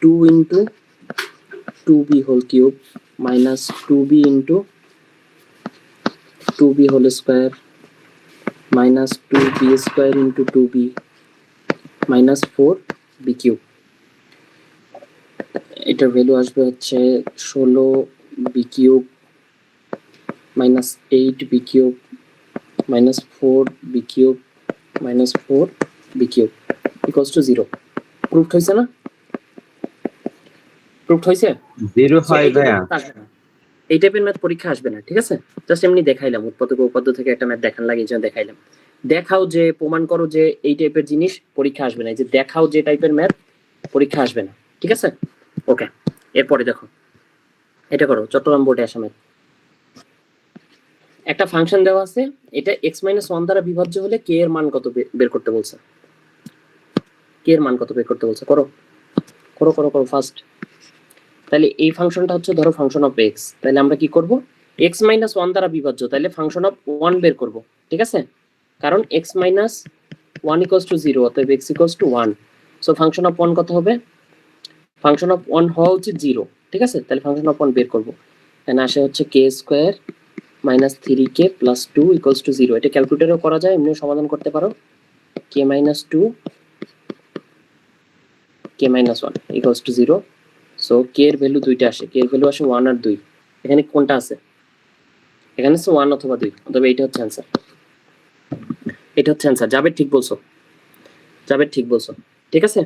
2 into 2b whole cube minus 2b into 2b whole square minus 2b square into 2b minus 4b cube, এটার ভ্যালু আসবে হচ্ছে 16b cube minus 8b cube minus 4b cube minus 4b cube equals to 0। Proofed হয়েছে না? Proofed হয়েছে? 0 হয় ভাইয়া। এই টাইপের ম্যাথ পরীক্ষা আসবে না, ঠিক আছে। জাস্ট এমনি দেখাইলাম, উৎপাদক উপাদ্য থেকে একটা ম্যাথ দেখান লাগে, এই জন্য দেখাইলাম। দেখাও যে, প্রমাণ করো যে এই টাইপের জিনিস পরীক্ষা আসবে না, এই যে দেখাও যে টাইপের ম্যাথ পরীক্ষা আসবে না, ঠিক আছে। ওকে, এরপরে দেখো, এটা করো, চট্টগ্রাম বোর্ডে আসা ম্যাথ। একটা ফাংশন দেওয়া আছে, এটা x minus 1 দ্বারা বিভাজ্য হলে k এর মান কত বের করতে বলছে, k এর মান কত বের করতে বলছে, করো করো করো করো ফার্স্ট। তাহলে এই ফাংশনটা হচ্ছে ধরো ফাংশন অফ x, তাহলে আমরা কি করব, x minus 1 দ্বারা বিভাজ্য, তাহলে ফাংশন অফ 1 বের করব, ঠিক আছে। কারণ x minus 1 equals to 0, অতএব x equals to 1, so function of 1 কত হবে, ফাংশন অফ 1 হওয়া উচিত 0, ঠিক আছে। তাহলে ফাংশন অফ 1 বের করব, এখানে আসে হচ্ছে k square minus 3k plus 2 equals to 0। এটা ক্যালকুলেটরও করা যায়, এমনিও সমাধান করতে পারো। k minus 2 k minus 1 equals to 0, so k এর ভ্যালু দুইটা আসে, k এর ভ্যালু আসে 1 আর 2, এখানে কোনটা আছে, এখানে আছে 1 অথবা 2, অথবা এটা হচ্ছে অ্যানসার, এটা হচ্ছে অ্যানসার। যাবে, ঠিক বলছো, যাবে, ঠিক বলছো, ঠিক আছে।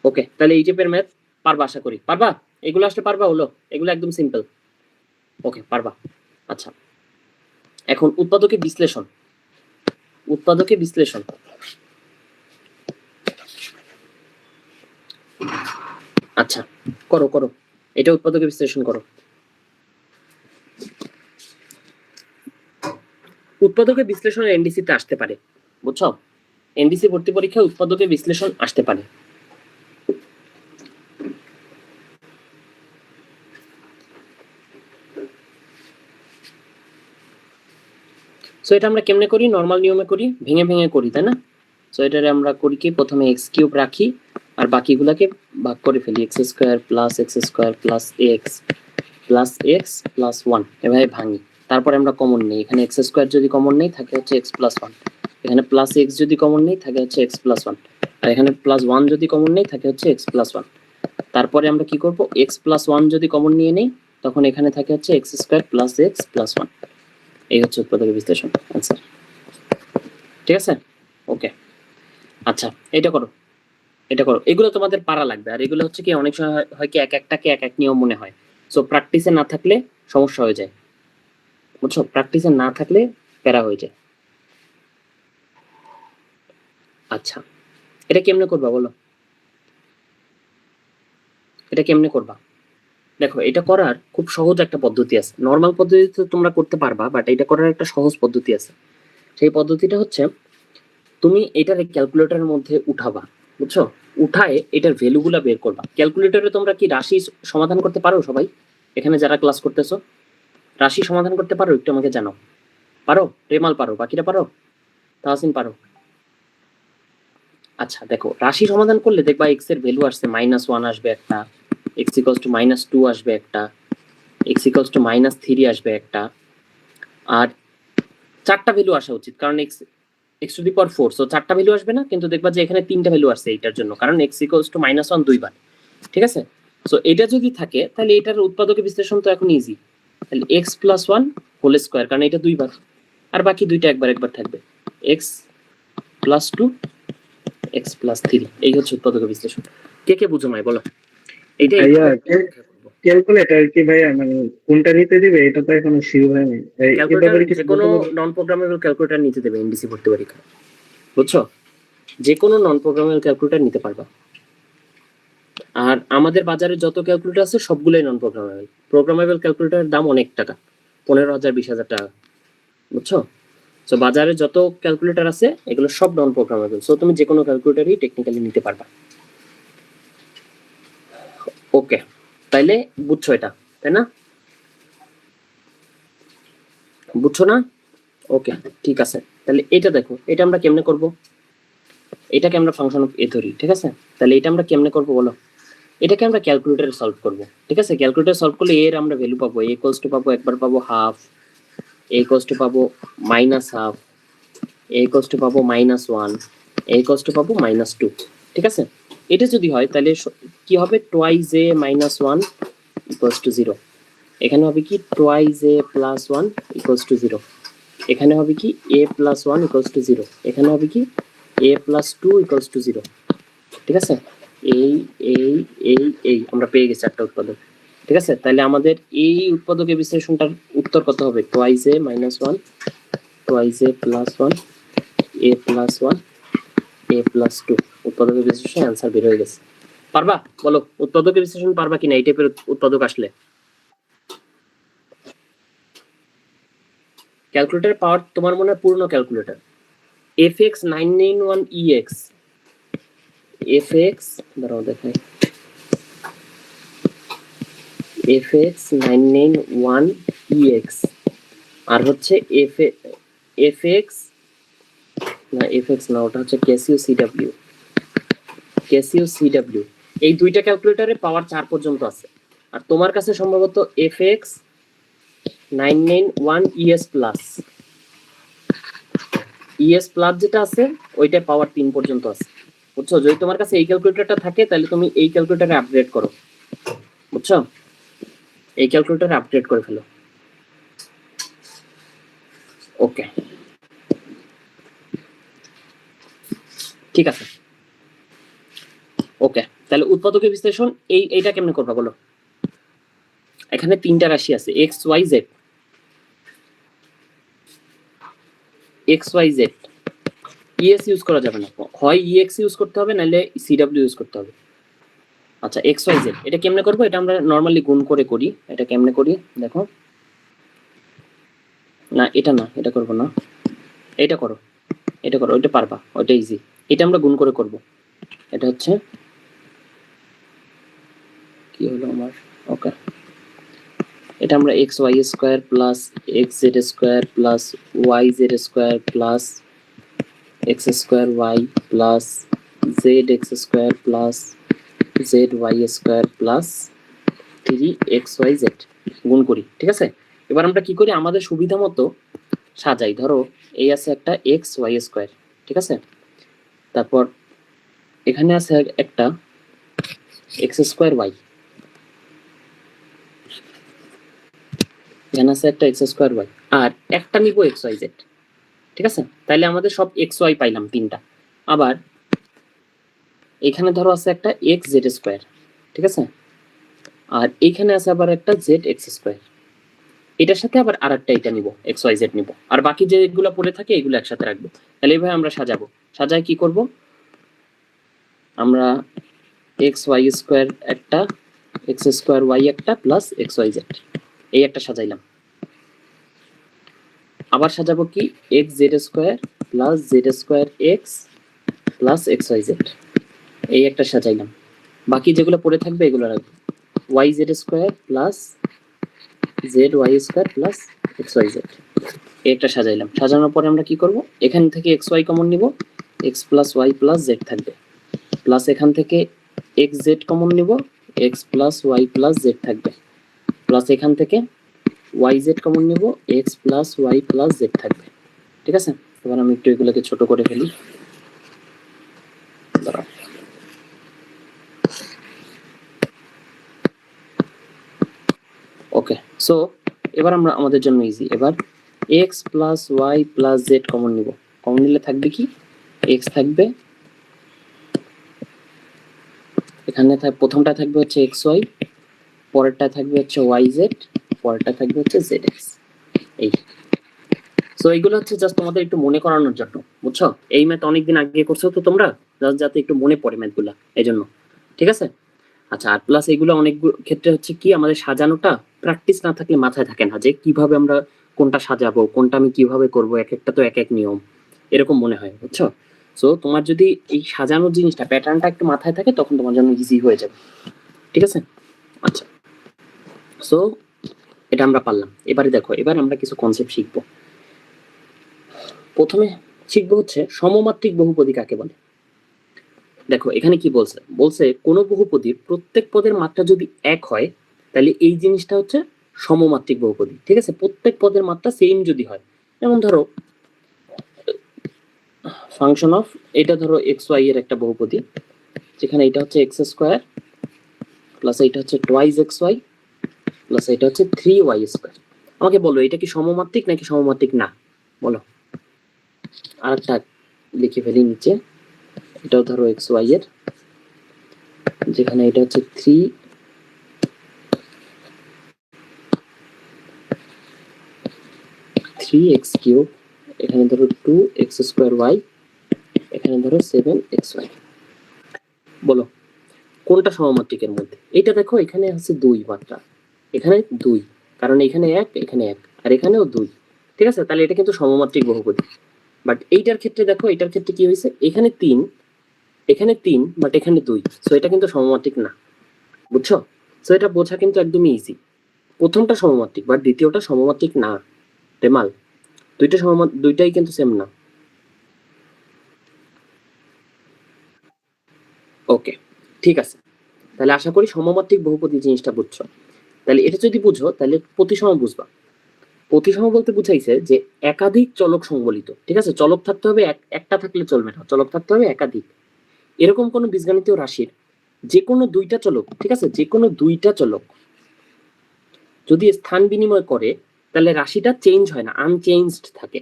ওকে, তাহলে এই টাইপের ম্যাথ পারবা, আশা করি পারবা, এগুলো আসলে পারবা, হলো এগুলো একদম সিম্পল। ওকে, পারবা। আচ্ছা, এখন উৎপাদকের বিশ্লেষণ, উৎপাদকের বিশ্লেষণ। আচ্ছা, করো করো, এটা উৎপাদকের বিশ্লেষণ করো। উৎপাদকের বিশ্লেষণের এনডিসি তে আসতে পারে, বুঝছো, এনডিসি ভর্তি পরীক্ষায় উৎপাদকের বিশ্লেষণ আসতে পারে। সো এটা আমরা কেমনে করি, নর্মাল নিয়মে করি, ভেঙে ভেঙে করি, তাই না? সো এটারে আমরা করি কি, প্রথমে এক্স কিউব রাখি আর বাকিগুলোকে ভাগ করে ফেলি, x square plus x plus 1 এভাবে ভাঙি। তারপরে আমরা কমন নেই, এখানে এক্স স্কোয়ার যদি কমন নেই থাকে হচ্ছে এক্স প্লাস 1, এখানে প্লাস এক্স যদি কমন নেই থাকে হচ্ছে এক্স প্লাস 1, আর এখানে প্লাস 1 যদি কমন নেই থাকে হচ্ছে এক্স প্লাস 1। তারপরে আমরা কি করব, এক্স প্লাস 1 যদি কমন নিয়ে নেই তখন এখানে থাকে হচ্ছে x square plus x plus 1। এই হচ্ছে উৎপাদকের বিশ্লেষণ আনসার। ঠিক আছে, ওকে। আচ্ছা এটা করো, এটা করো, এগুলো তোমাদের পারা লাগবে। আর এগুলো হচ্ছে কি অনেক সময় হয় কি এক একটাকে এক এক নিয়ম মনে হয়, সো প্র্যাকটিসে না থাকলে সমস্যা হয়ে যায়, বুঝছো? প্র্যাকটিসে না থাকলে প্যারা হয়ে যায়। আচ্ছা এটা কেমনে করবা বলো, এটা কেমনে করবা? দেখো এটা করার খুব সহজ একটা পদ্ধতি আছে, নর্মাল পদ্ধতিতে তোমরা করতে পারবা, বাট এটা করার একটা সহজ পদ্ধতি আছে। সেই পদ্ধতিটা হচ্ছে তুমি এটার ক্যালকুলেটরের মধ্যে উঠাবা, বুঝছো? উঠায় এটার ভ্যালুগুলা বের করবা। ক্যালকুলেটরে তোমরা কি রাশি সমাধান করতে পারো সবাই? এখানে যারা ক্লাস করতেছো রাশি সমাধান করতে পারো? একটু আমাকে জানাও। পারো? রেমাল পারো? বাকিরা পারো? তাহসিন পারো? আচ্ছা দেখো রাশি সমাধান করলে দেখবা এক্স এর ভ্যালু আসছে -1 আসবে একটা, এক্স ইকুয়ালস টু -2 আসবে একটা, এক্স ইকুয়ালস টু -3 আসবে একটা, আর চারটা ভ্যালু আসা উচিত কারণ x to the power 4, so চারটা ভ্যালু আসবে না, কিন্তু দেখবা যে এখানে তিনটা ভ্যালু আসছে এইটার জন্য, কারণ এক্স ইকুয়ালস টু -1 দুইবার। ঠিক আছে, সো এটা যদি থাকে তাহলে এটার উৎপাদকের বিশ্লেষণ তো এখন ইজি, তাহলে এক্স প্লাস 1 হোল স্কোয়ার, কারণ এটা দুইবার, আর বাকি দুইটা একবার থাকবে, এক্স প্লাস 2 এক্স প্লাস 3। এই হচ্ছে উৎপাদকের বিশ্লেষণ। কে কে বুঝো নাই বলো? এইটা ভাইয়া ক্যালকুলেটর কি ভাইয়া মানে কোনটা নিতে দিবে এটা তো এখনো শিওর হয়নি। এই ব্যাপারে কিছু যে কোনো নন প্রোগ্রামেবল ক্যালকুলেটর নিতে দেবে এনডিসি ভর্তি পরীক্ষা, বুঝছো? যে কোনো নন প্রোগ্রামেবল ক্যালকুলেটর নিতে পারবা। আর আমাদের বাজারে যত ক্যালকুলেটর আছে সবগুলোই নন প্রোগ্রামেবল। প্রোগ্রামেবল ক্যালকুলেটরের দাম অনেক টাকা, 15,000 20,000 টাকা, বুঝছো? সো বাজারে যত ক্যালকুলেটর আছে এগুলো সব নন প্রোগ্রামেবল, সো তুমি যে কোনো ক্যালকুলেটরই টেকনিক্যালি নিতে পারবা। ওকে, তাইলে বুঝছো এটা, তাই না? বুঝছো না? ওকে ঠিক আছে, তাহলে এটা দেখো, এটা আমরা কেমনে করব? এটাকে আমরা ফাংশন অফ এ ধরি, ঠিক আছে? তাহলে এটা আমরা কেমনে করব বলো? এটাকে আমরা ক্যালকুলেটরে সলভ করব, ঠিক আছে? ক্যালকুলেটরে সলভ করলে এর আমরা ভ্যালু পাবো, a ইকুয়ালস টু পাবো একবার পাবো হাফ, a ইকুয়ালস টু পাবো -হাফ, a ইকুয়ালস টু পাবো -1, a ইকুয়ালস টু পাবো -2। ঠিক আছে, এটা যদি হয় তাহলে কি হবে, টুয়াইস a -1 ইকুয়ালস টু 0, এখানে হবে কি twice a plus 1 equals to 0, এখানে হবে কি a প্লাস 1 ইকুয়ালস টু 0, এখানে হবে কি a প্লাস 2 ইকুয়ালস টু 0। ঠিক আছে, এই এই এই এই আমরা পেয়ে গেছি একটা উৎপাদক। ঠিক আছে, তাহলে আমাদের এই উৎপাদকের বিশ্লেষণটার উত্তর কত হবে, twice a -1 twice a plus 1 a plus 1 a plus 2। উৎপাদকের বিশ্লেষণ অ্যান্সার বের হয়ে গেছে। পারবা বলো উৎপাদকের বিশ্লেষণ পারবা কিনা এই টাইপের উৎপাদক আসলে? ক্যালকুলেটর পাওয়ার তোমার মনে হয় পুরনো ক্যালকুলেটর FX991EX, FX দাঁড়াও দেখাই, FX991EX, আর হচ্ছে FX না, FX না, ওটা হচ্ছে Casio CW। এই দুইটা ক্যালকুলেটরে পাওয়ার 4 পর্যন্ত আছে, আর তোমার কাছে সম্ভবত FX991ES প্লাস, ES প্লাস যেটা আছে ওইটা পাওয়ার 3 পর্যন্ত আছে, বুঝছো? যদি তোমার কাছে এই ক্যালকুলেটরটা থাকে তাহলে তুমি এই ক্যালকুলেটরে আপগ্রেড করো, বুঝছো? এই ক্যালকুলেটরে আপগ্রেড করে ফেলো। ওকে ঠিক আছে, ওকে। তাহলে উৎপাদকের বিশ্লেষণ এইটা কেমনে করবা বলো? এখানে তিনটা রাশি আছে, এক্স ওয়াই জেড, ইএস ইউজ করা যাবে না, হয় ইএক্স ইউজ করতে হবে নাহলে সিডব্লিউ ইউজ করতে হবে। আচ্ছা এক্স ওয়াই জেড এটা কেমনে করবো? এটা আমরা নর্মালি গুণ করে করি। এটা কেমনে করি দেখো, না এটা না, এটা করবো না, এটা করো, এটা করো, ওইটা পারবা, ওইটা ইজি। এটা আমরা গুণ করে করব। এটা হচ্ছে কি হলো আমার, ওকে এটা আমরা x y square plus x z square plus Y z square plus x square y plus Z x square plus z y square plus 3xyz গুণ করি, ঠিক আছে। এবার আমরা কি করি, আমাদের সুবিধা মতো সাজাই। ধরো এই আছে একটা এক্স ওয়াই স্কোয়ার, ঠিক আছে, তারপর এখানে আছে একটা এক্স স্কোয়ার ওয়াই, এখানে আছে একটা এক্স স্কোয়ার ওয়াই, আর একটা নিব এক্স ওয়াই জেড, ঠিক আছে। তাইলে আমাদের সব এক্স ওয়াই পাইলাম তিনটা। আবার এখানে ধরো আছে একটা এক্স জেড স্কোয়ার, ঠিক আছে, আর এইখানে আছে আবার একটা জেড এক্স স্কোয়ার, এটার সাথে আবার আর একটা এটা নিব এক্স ওয়াই জেড নিব, আর বাকি যেগুলো পড়ে থাকে এগুলো একসাথে রাখবো। তাহলে এইভাবে আমরা সাজাবো। সাজায় কি করব, আমরা এক্স ওয়াই স্কোয়ার একটা, এক্স স্কোয়ার ওয়াই একটা প্লাস এক্স ওয়াই জেড, এই একটা সাজাইলাম। আবার সাজাবো কি, x z square plus z square x plus x Y z, এই একটা সাজাইলাম। বাকি যেগুলো পড়ে থাকবে এগুলো রাখবো। Y z square plus z y square plus x Y z, একটা সাজাইলাম। সাজানোর পরে আমরা কি করব, এখান থেকে এক্স ওয়াই কমন নিব, x plus y plus z থাকবে, প্লাস এখান থেকে এক্স জেড কমন নিব, x plus y plus z থাকবে, প্লাস এখান থেকে ওয়াই জেড কমন নিব, x plus y plus z থাকবে, ঠিক আছে। এবার আমি একটু এগুলোকে ছোট করে ফেলি। দাঁড়াও, ওকে। সো এবার আমরা আমাদের জন্য ইজি, এবার x plus y plus z common নিব। কমন নিলে থাকবে কি, এক্স থাকবে, এখানে প্রথমটা থাকবে হচ্ছে এক্স ওয়াই, পরেরটা থাকবে হচ্ছে ওয়াই জেড, পরেরটা থাকবে হচ্ছে জেড এক্স। এই সো এইগুলো হচ্ছে জাস্ট তোমাদের একটু মনে করানোর জন্য, বুঝছো। এই ম্যাথ অনেকদিন আগে করছো তো তোমরা, যাতে একটু মনে পড়ে ম্যাথগুলা, এই জন্য, ঠিক আছে। আচ্ছা, আর প্লাস এগুলো অনেক ক্ষেত্রে হচ্ছে কি, আমাদের সাজানোটা প্র্যাকটিস না থাকলে মাথায় থাকে না, যে কিভাবে আমরা কোনটা সাজাবো, কোনটা আমি কিভাবে করব, এক একটা তো এক এক নিয়ম, এরকম মনে হয়, বুঝছো। সো তোমার যদি এই সাজানোর জিনিসটা, প্যাটার্নটা একটু মাথায় থাকে, তখন তোমার জন্য ইজি হয়ে যাবে, ঠিক আছে। আচ্ছা, সো এটা আমরা পারলাম। এবারে দেখো, এবার আমরা কিছু কনসেপ্ট শিখবো। প্রথমে শিখবো হচ্ছে সমমাত্রিক বহুপদী কাকে বলে। দেখো এখানে কি বলছে, বলছে কোন বহুপদীর প্রত্যেক পদের মাত্রা যদি এক হয়, তাহলে এই জিনিসটা হচ্ছে সমমাত্রিক বহুপদী, ঠিক আছে। প্রত্যেক পদের মাত্রা সেম যদি হয়, যেমন ধরো ফাংশন অফ, এটা ধরো এক্স ওয়াই এর একটা বহুপদী, যেখানে এটা হচ্ছে এক্স স্কোয়ার প্লাস এটা হচ্ছে টোয়াইজ এক্স ওয়াই প্লাস এটা হচ্ছে 3y স্কোয়ার। আমাকে বলো এটা কি সমমাত্রিক নাকি সমমাত্রিক না, বলো। আর একটা লিখে ফেলি নিচে, এটাও ধরো এক্স ওয়াই এর, যেখানে এটা হচ্ছে 3x কিউব, এখানে ধরো 2x স্কোয়ার ওয়াই, এখানে ধরো 7xy। বলো কোনটা সমমাত্রিকের মধ্যে। এটা দেখো এখানে আছে 2 মাত্রা, এখানে 2, কারণ এখানে 1, এখানে 1, আর এখানেও 2, ঠিক আছে। তাহলে এটা কিন্তু সমমাত্রিক বহুপদী। বাট এইটার ক্ষেত্রে দেখো, এটার ক্ষেত্রে কি হয়েছে, এখানে 3, এখানে 3, বাট এখানে 2, সো এটা কিন্তু সমমাত্রিক না, বুঝছো। সো এটা বোঝা কিন্তু একদমই ইজি। প্রথমটা সমমাত্রিক, বাট দ্বিতীয়টা সমমাত্রিক না, তেমাল। দুইটাই কিন্তু সেম না। ওকে, ঠিক আছে। তাহলে আশা করি সমমাত্রিক বহুপদী জিনিসটা বুঝছো। তাহলে এটা যদি বুঝো, তাহলে প্রতিসম বুঝবা। প্রতিসম বলতে বুঝাইছে যে একাধিক চলক সংবলিত, ঠিক আছে। চলক থাকতে হবে, একটা থাকলে চলবে না, চলক থাকতে হবে একাধিক। এরকম কোন বীজগণিতীয় রাশির যে কোনো দুইটা চলক, ঠিক আছে, যে কোনো দুইটা চলক যদি স্থান বিনিময় করে, তাহলে রাশিটা চেঞ্জ হয় না, আনচেঞ্জড থাকে,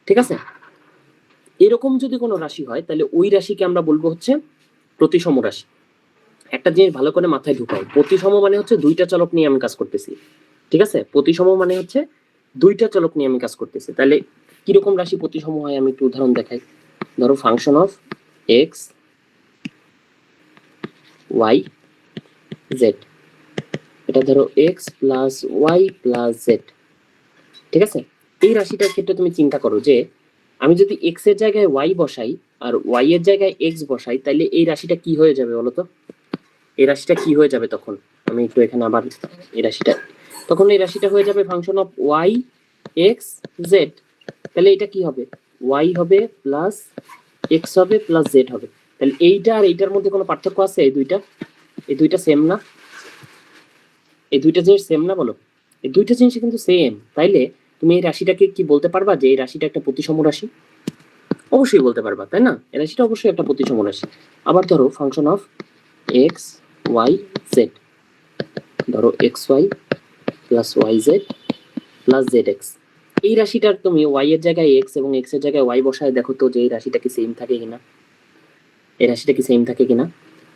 ঠিক আছে। এরকম যদি কোনো রাশি হয়, তাহলে ওই রাশিকে আমরা বলবো হচ্ছে প্রতিসম রাশি। একটা জিনিস ভালো করে মাথায় ঢুকাও, প্রতিসম মানে হচ্ছে দুইটা চলক নিয়ে আমি কাজ করতেছি, ঠিক আছে। প্রতিসম মানে হচ্ছে দুইটা চলক নিয়ে আমি কাজ করতেছি। তাহলে কিরকম রাশি প্রতিসম হয়, আমি একটু উদাহরণ দেখাই। ধরো function of x Y z, এটা ধরো x plus y plus z, ঠিক আছে। এই রাশিটার ক্ষেত্রে তুমি চিন্তা করো যে আমি যদি এক্স এর জায়গায় ওয়াই বসাই আর ওয়াই এর জায়গায় এক্স বসাই, তাহলে এই রাশিটা কি হয়ে যাবে বলো তো। এই রাশিটা কি হয়ে যাবে তখন, আমি একটু এখানে আবার এই রাশিটা তখন এই রাশিটা হয়ে যাবে function of y x z. তাহলে এটা কি হবে, ওয়াই হবে প্লাস এক্স হবে প্লাস জেড হবে। তাহলে এইটা আর এইটার মধ্যে কোনো পার্থক্য আছে? এই দুইটা সেম না? এই দুইটা জিনিস সেম না বলো? এই দুইটা জিনিস কিন্তু সেম। তাইলে তুমি এই রাশিটাকে কি বলতে পারবা যে এই রাশিটা একটা প্রতিসম রাশি? অবশ্যই বলতে পারবা, তাই না? এই রাশিটা অবশ্যই একটা প্রতিসম রাশি। আবার ধরো function of x Y Z, ধরো X Y plus Y Z plus Z X. এই রাশিটার তুমি ওয়াই এর জায়গায় এক্স এবং এক্স এর জায়গায় ওয়াই বসায় দেখো তো যে এই রাশিটা কি সেম থাকে কিনা। এই রাশিটা কি সেম থাকে কিনা?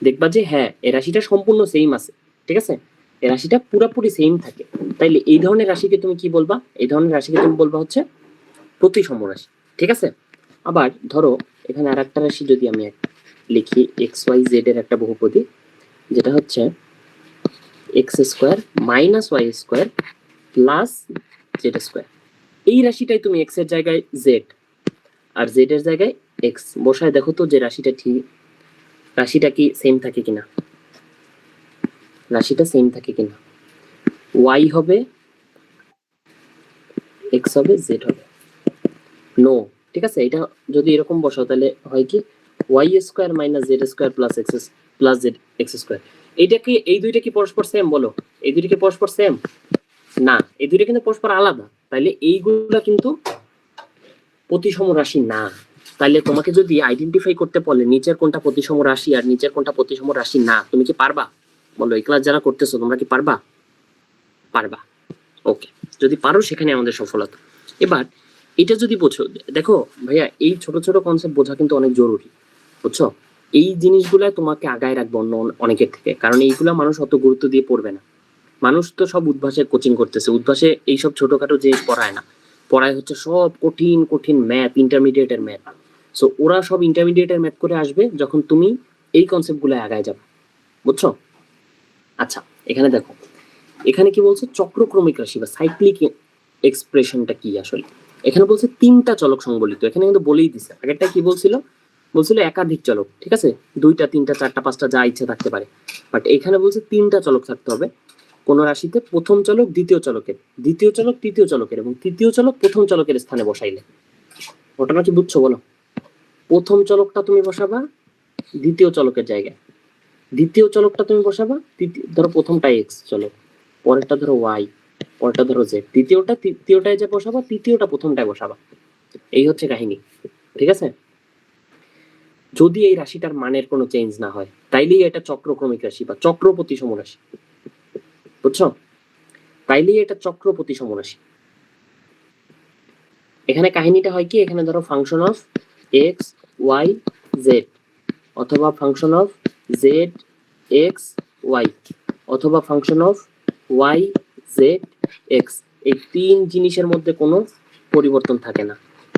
দেখবা যে হ্যাঁ, এই রাশিটা সম্পূর্ণ সেম আছে, ঠিক আছে, এই রাশিটা পুরোপুরি সেম থাকে। তাইলে এই ধরনের রাশিকে তুমি কি বলবা? এই ধরনের রাশিকে তুমি বলবা হচ্ছে প্রতিসম রাশি, ঠিক আছে। আবার ধরো এখানে আর একটা রাশি যদি আমি লিখি, এক্স ওয়াই জেড এর একটা বহুপদী, যেটা হচ্ছে x square minus y square plus z square. এই রাশিটাই তুমি এক্স এর জায়গায় জেড আর জেড এর জায়গায় এক্স বসায় দেখো তো যে রাশিটা ঠিক, রাশিটা কি সেম থাকে কিনা, রাশিটা সেম থাকে কিনা। ওয়াই হবে এক্স হবে জেড হবে, নো, ঠিক আছে। এটা যদি এরকম বসাও তাহলে হয় কি, y square minus z square plus x plus Z x square. এইটা কি, এই দুইটা কি পরস্পর সেম বলো? এই দুইটা কি পরস্পর সেম? না, এই দুইটা কিন্তু পরস্পর আলাদা। তাইলে এইগুলা কিন্তু প্রতিসম রাশি না। তাইলে তোমাকে যদি আইডেন্টিফাই করতে বলে নিচের কোনটা প্রতিসম রাশি আর নিচের কোনটা প্রতিসম রাশি না, তুমি কি পারবা? বলো, এই ক্লাস যারা করতেছো তোমরা কি পারবা? পারবা, ওকে। যদি পারো সেখানে আমাদের সফলতা। এবার এটা যদি বোঝো, দেখো ভাইয়া এই ছোট ছোট কনসেপ্ট বোঝা কিন্তু অনেক জরুরি, বুঝছো? এই জিনিসগুলা তোমাকে আগায় রাখবে অন্য অনেকের থেকে, কারণ এইগুলা মানুষ অত গুরুত্ব দিয়ে পড়বে না। মানুষ তো সব উদ্ভাসে কোচিং করতেছে, উদ্ভাসে এইসব ছোটখাটো জিনিস পড়ায় না, পড়ায় হচ্ছে সব কঠিন কঠিন ম্যাথ, ইন্টারমিডিয়েটের ম্যাথ। সো ওরা সব ইন্টারমিডিয়েটের ম্যাথ করে আসবে যখন তুমি এই কনসেপ্টগুলো আগায় যাবে, বুঝছো? আচ্ছা, এখানে দেখো, এখানে কি বলছে চক্রক্রমিক রাশি বা সাইক্লিক এক্সপ্রেশনটা কি আসলে। এখানে বলছে তিনটা চলক সংবলিত, এখানে কিন্তু বলেই দিছে। আগেরটা কি বলছিল? বলছিল একাধিক চলক, ঠিক আছে, দুইটা তিনটা চারটা পাঁচটা যা ইচ্ছে থাকতে পারে, বাট এখানে বলছে তিনটা চলক থাকতে হবে কোন রাশিতে। প্রথম চলক দ্বিতীয় চলকের, দ্বিতীয় চলক তৃতীয় চলকের এবং তৃতীয় চলক প্রথম চলকের স্থানে বসাইলে। ঘটনা কি বুঝছো বলো? প্রথম চলকটা তুমি বসাবা দ্বিতীয় চলকের জায়গায়, দ্বিতীয় চলকটা তুমি বসাবা ধরো প্রথমটা এক্স চলক, পরেরটা ধরো ওয়াই, পরেরটা ধরো জেড, তৃতীয়টায় যে বসাবা, তৃতীয়টা প্রথমটায় বসাবা। এই হচ্ছে কাহিনী, ঠিক আছে। যদি এই রাশিটার মানের কোনো চেঞ্জ না হয় তাইলেই এটা চক্রক্রমিক রাশি বা চক্র প্রতিসম রাশি, বুঝছো? তাইলেই এটা চক্র প্রতিসম রাশি। এখানে কাহিনীটা হয় কি, এখানে ধরো function of x Y Z অথবা function of Z X Y অথবা function of Y Z X, এই তিন জিনিসের মধ্যে কোনো পরিবর্তন থাকে না।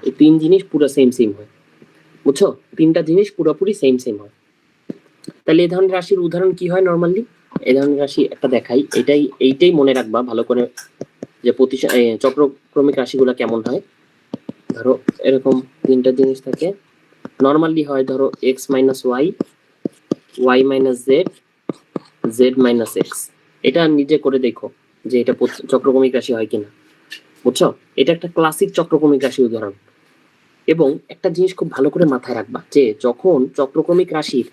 এই তিন জিনিস পুরো সেম সেম হয়, বুঝছো? তিনটা জিনিস পুরোপুরি সেম সেম হয়। তাহলে এই ধরনের রাশির উদাহরণ কি হয় নর্মালি? এই ধরনের রাশি একটা দেখাই, এইটাই মনে রাখবা ভালো করে যে চক্রক্রমিক রাশিগুলো কেমন হয়। ধরো এরকম তিনটা জিনিস থাকে, নর্মালি হয় ধরো x minus y, y minus z, z minus x. এটা নিজে করে দেখো যে এটা চক্রক্রমিক রাশি হয় কিনা, বুঝছো? এটা একটা ক্লাসিক চক্রক্রমিক রাশি উদাহরণ। এবং একটা জিনিস খুব ভালো করে মাথায় রাখবা যে যখন চক্রক্রমিক রাশির